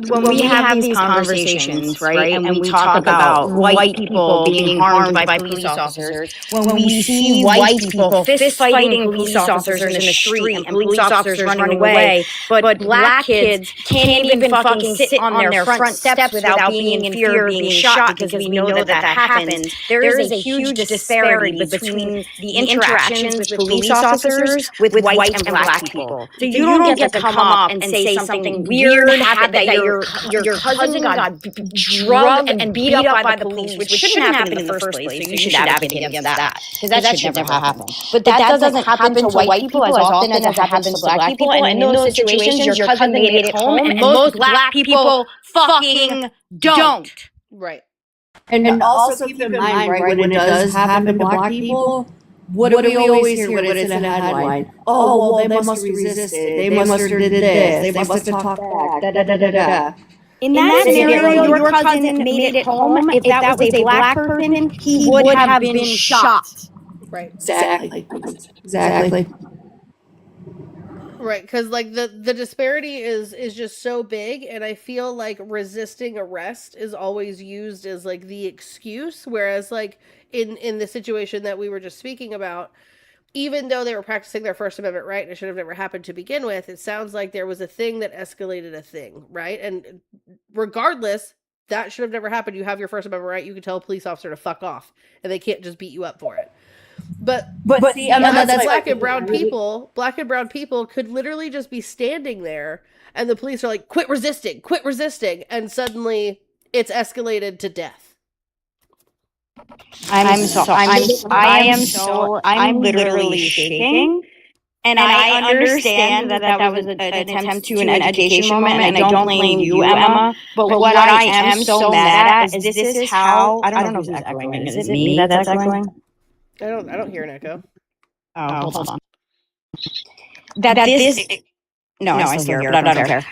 when we have these conversations, right, and we talk about white people being harmed by police officers, when we see white people fist fighting police officers in the street and police officers running away, but black kids can't even fucking sit on their front steps without being in fear of being shot because we know that happens, there is a huge disparity between the interactions with police officers with white and black people. So you don't get to come up and say something weird happened, that your cousin got drugged and beat up by the police, which shouldn't happen in the first place. So you should advocate against that, because that should never happen. But that doesn't happen to white people as often as it happens to black people. And in those situations, your cousin made it home, and most black people fucking don't. Right. And also keep in mind, right, when it does happen to black people, what do we always hear when it's in a headline? Oh, well, they must have resisted. They must have did this. They must have talked back. Da, da, da, da, da. In that scenario, your cousin made it home. If that was a black person, he would have been shot. Right. Exactly. Exactly. Right, because the disparity is just so big, and I feel like resisting arrest is always used as the excuse, whereas in the situation that we were just speaking about, even though they were practicing their First Amendment right and it should have never happened to begin with, it sounds like there was a thing that escalated a thing, right? And regardless, that should have never happened. You have your First Amendment right. You can tell a police officer to fuck off, and they can't just beat you up for it. But see, that's black and brown people could literally just be standing there, and the police are like, quit resisting, and suddenly it's escalated to death. I'm literally shaking. And I understand that that was an attempt to an education moment, and I don't blame you, Emma. But what I am so mad at is this is how, I don't know who's echoing. Is it me that's echoing? I don't hear an echo. Oh, hold on. That this. No, I still hear it, but I don't care.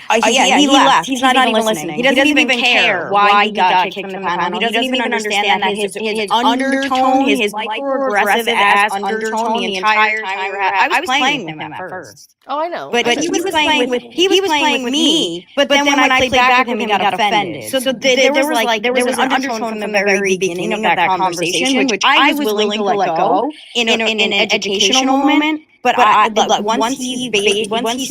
He left. He's not even listening. He doesn't even care why he got kicked from the panel. He doesn't even understand that his undertone, his microaggressive-ass undertone the entire time we were at. I was playing with him at first. Oh, I know. But he was playing with me. But then when I played back with him, he got offended. So there was an undertone from the very beginning of that conversation, which I was willing to let go in an educational moment. But once he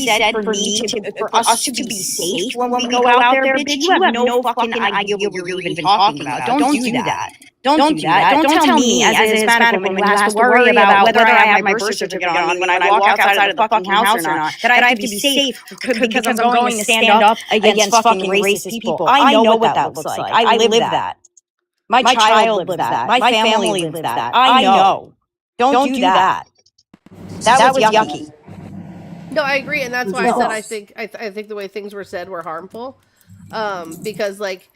said for us to be safe when we go out there, bitch, you have no fucking idea what you're even talking about. Don't do that. Don't do that. Don't tell me as a Hispanic woman who has to worry about whether I have my birth certificate on me when I walk outside of the fucking house or not, that I have to be safe because I'm going to stand up against fucking racist people. I know what that looks like. I live that. My child lives that. My family lives that. I know. Don't do that. That was yucky. No, I agree, and that's why I said I think the way things were said were harmful, because like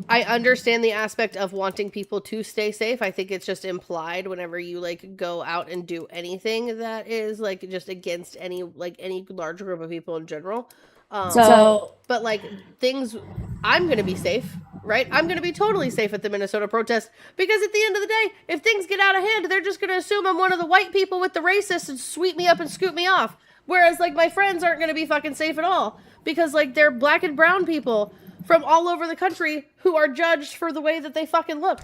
I understand the aspect of wanting people to stay safe. I think it's just implied whenever you like go out and do anything that is like just against any large group of people in general. But like things, I'm gonna be safe. Right? I'm going to be totally safe at the Minnesota protest because at the end of the day, if things get out of hand, they're just going to assume I'm one of the white people with the racists and sweep me up and scoop me off. Whereas, like, my friends aren't going to be fucking safe at all because, like, they're black and brown people from all over the country who are judged for the way that they fucking look.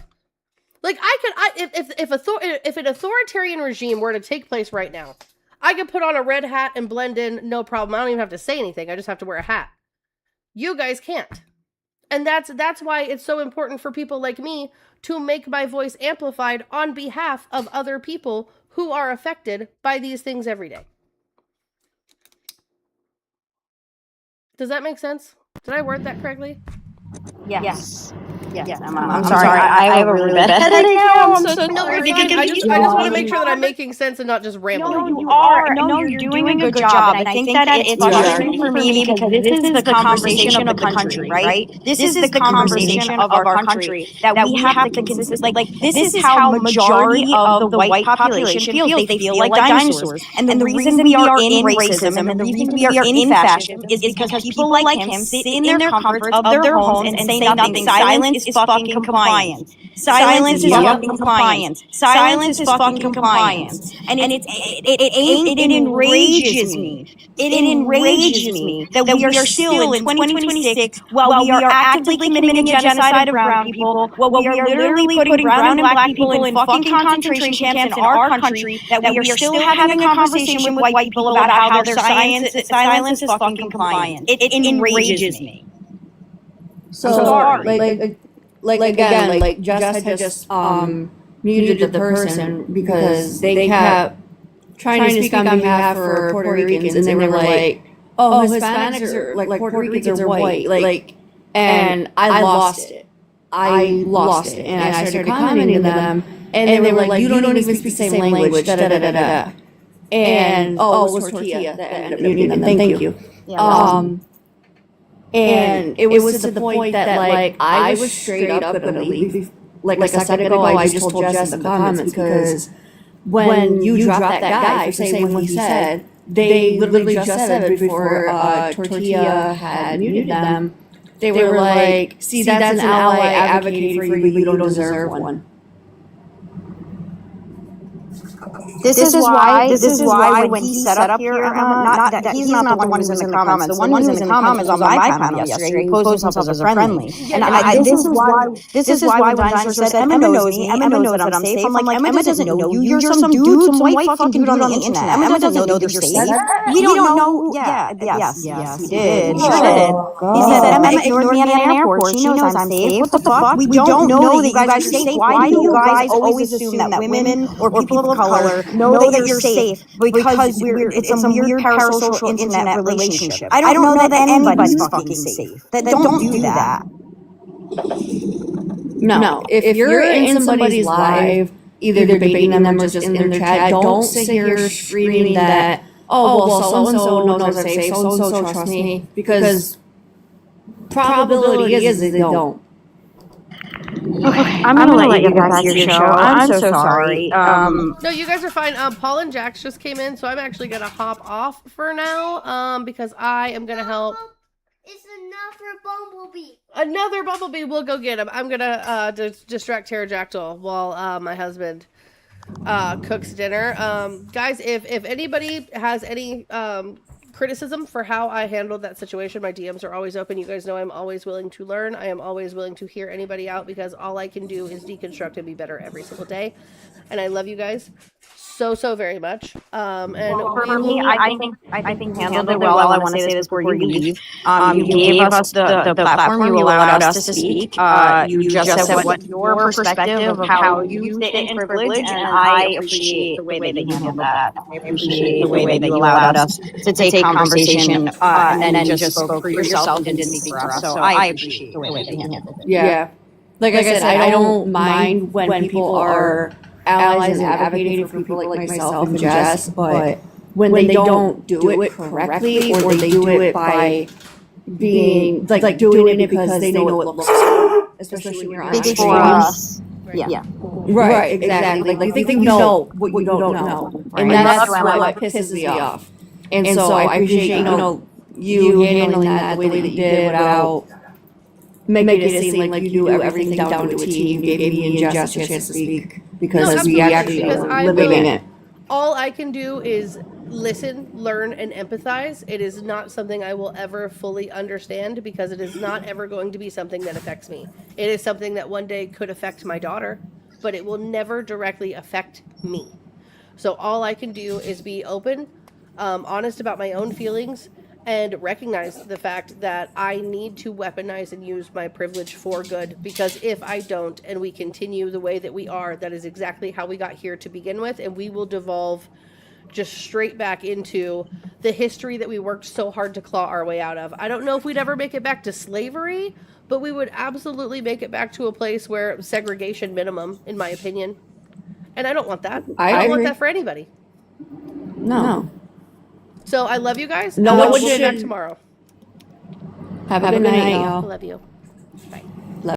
Like, if an authoritarian regime were to take place right now, I could put on a red hat and blend in, no problem. I don't even have to say anything. I just have to wear a hat. You guys can't. And that's why it's so important for people like me to make my voice amplified on behalf of other people who are affected by these things every day. Does that make sense? Did I word that correctly? Yes. I'm sorry. I have a really bad headache now. I'm so sorry. I just want to make sure that I'm making sense and not just rambling. No, you are. No, you're doing a good job. And I think that it's frustrating for me because this is the conversation of the country, right? This is the conversation of our country that we have to consistently, like, this is how majority of the white population feels. They feel like dinosaurs. And the reason we are in racism and the reason we are in fascism is because people like him sit in their comforts of their homes and say nothing. Silence is fucking compliance. Silence is fucking compliance. Silence is fucking compliance. And it enrages me. It enrages me that we are still in 2026 while we are actively committing a genocide of brown people, while we are literally putting brown and black people in fucking concentration camps in our country, that we are still having a conversation with white people about how their silence is fucking compliance. It enrages me. So, like again, like Jess had just muted the person because they kept trying to speak on behalf for Puerto Ricans, and they were like, "Oh, Hispanics are like Puerto Ricans are white," like, and I lost it. I lost it, and I started commenting to them, and they were like, "You don't even speak the same language." Da da da da da. And it was Tortilla that ended up muting them. Thank you. And it was to the point that, like, I was straight up gonna leave. Like a second ago, I just told Jess in the comments because when you dropped that guy for saying what he said, they literally just said it before Tortilla had muted them. They were like, see, that's an ally advocating for you, but you don't deserve one. This is why when he set up here, Emma, he's not the one who's in the comments. The one who's in the comments was on my panel yesterday. He posed himself as friendly. And this is why when Dinosaur said, Emma knows me, Emma knows that I'm safe. I'm like, Emma doesn't know you. You're some dude, some white fucking dude on the internet. Emma doesn't know that you're safe. We don't know. Yes, he did. He sure did. He said, Emma ignored me at an airport. She knows I'm safe. What the fuck? We don't know that you guys are safe. Why do you guys always assume that women or people of color know that you're safe because it's some weird parasocial internet relationship? I don't know that anybody's fucking safe. Don't do that. No. If you're in somebody's live, either debating them or just in their chat, don't sit here screaming that, oh, well, so-and-so knows I'm safe, so-and-so trust me, because probability is they don't. Okay, I'm gonna let you get back to your show. I'm so sorry. No, you guys are fine. Paul and Jax just came in, so I'm actually gonna hop off for now. Because I am gonna help. It's another bumblebee. Another bumblebee. We'll go get him. I'm gonna distract pterodactyl while my husband cooks dinner. Guys, if anybody has any criticism for how I handled that situation, my DMs are always open. You guys know I'm always willing to learn. I am always willing to hear anybody out because all I can do is deconstruct and be better every single day. And I love you guys so very much. And For me, I think you handled it well. I want to say this before you leave. You gave us the platform. You allowed us to speak. You just said what your perspective of how you sit in privilege, and I appreciate the way that you handled that. I appreciate the way that you allowed us to take conversation and then just spoke for yourself and didn't speak for us. So I appreciate the way that you handled it. Yeah. Like I said, I don't mind when people are allies and advocating for people like myself and Jess, but when they don't do it correctly or they do it by being like doing it because they know it looks good, especially when you're on Speak stream. for us. Yeah. Right, exactly. Like you think you know what you don't know, and that's what pisses me off. And so I appreciate you handling that the way that you did without making it seem like you do everything down to a T. You gave me and Jess a chance to speak because we actually are living it. All I can do is listen, learn, and empathize. It is not something I will ever fully understand because it is not ever going to be something that affects me. It is something that one day could affect my daughter, but it will never directly affect me. So all I can do is be open, honest about my own feelings, and recognize the fact that I need to weaponize and use my privilege for good, because if I don't and we continue the way that we are, that is exactly how we got here to begin with, and we will devolve just straight back into the history that we worked so hard to claw our way out of. I don't know if we'd ever make it back to slavery, but we would absolutely make it back to a place where segregation minimum, in my opinion. And I don't want that. I don't want that for anybody. No. So I love you guys. No one we'll should. be back tomorrow. Have a good night, y'all. I love you. Bye.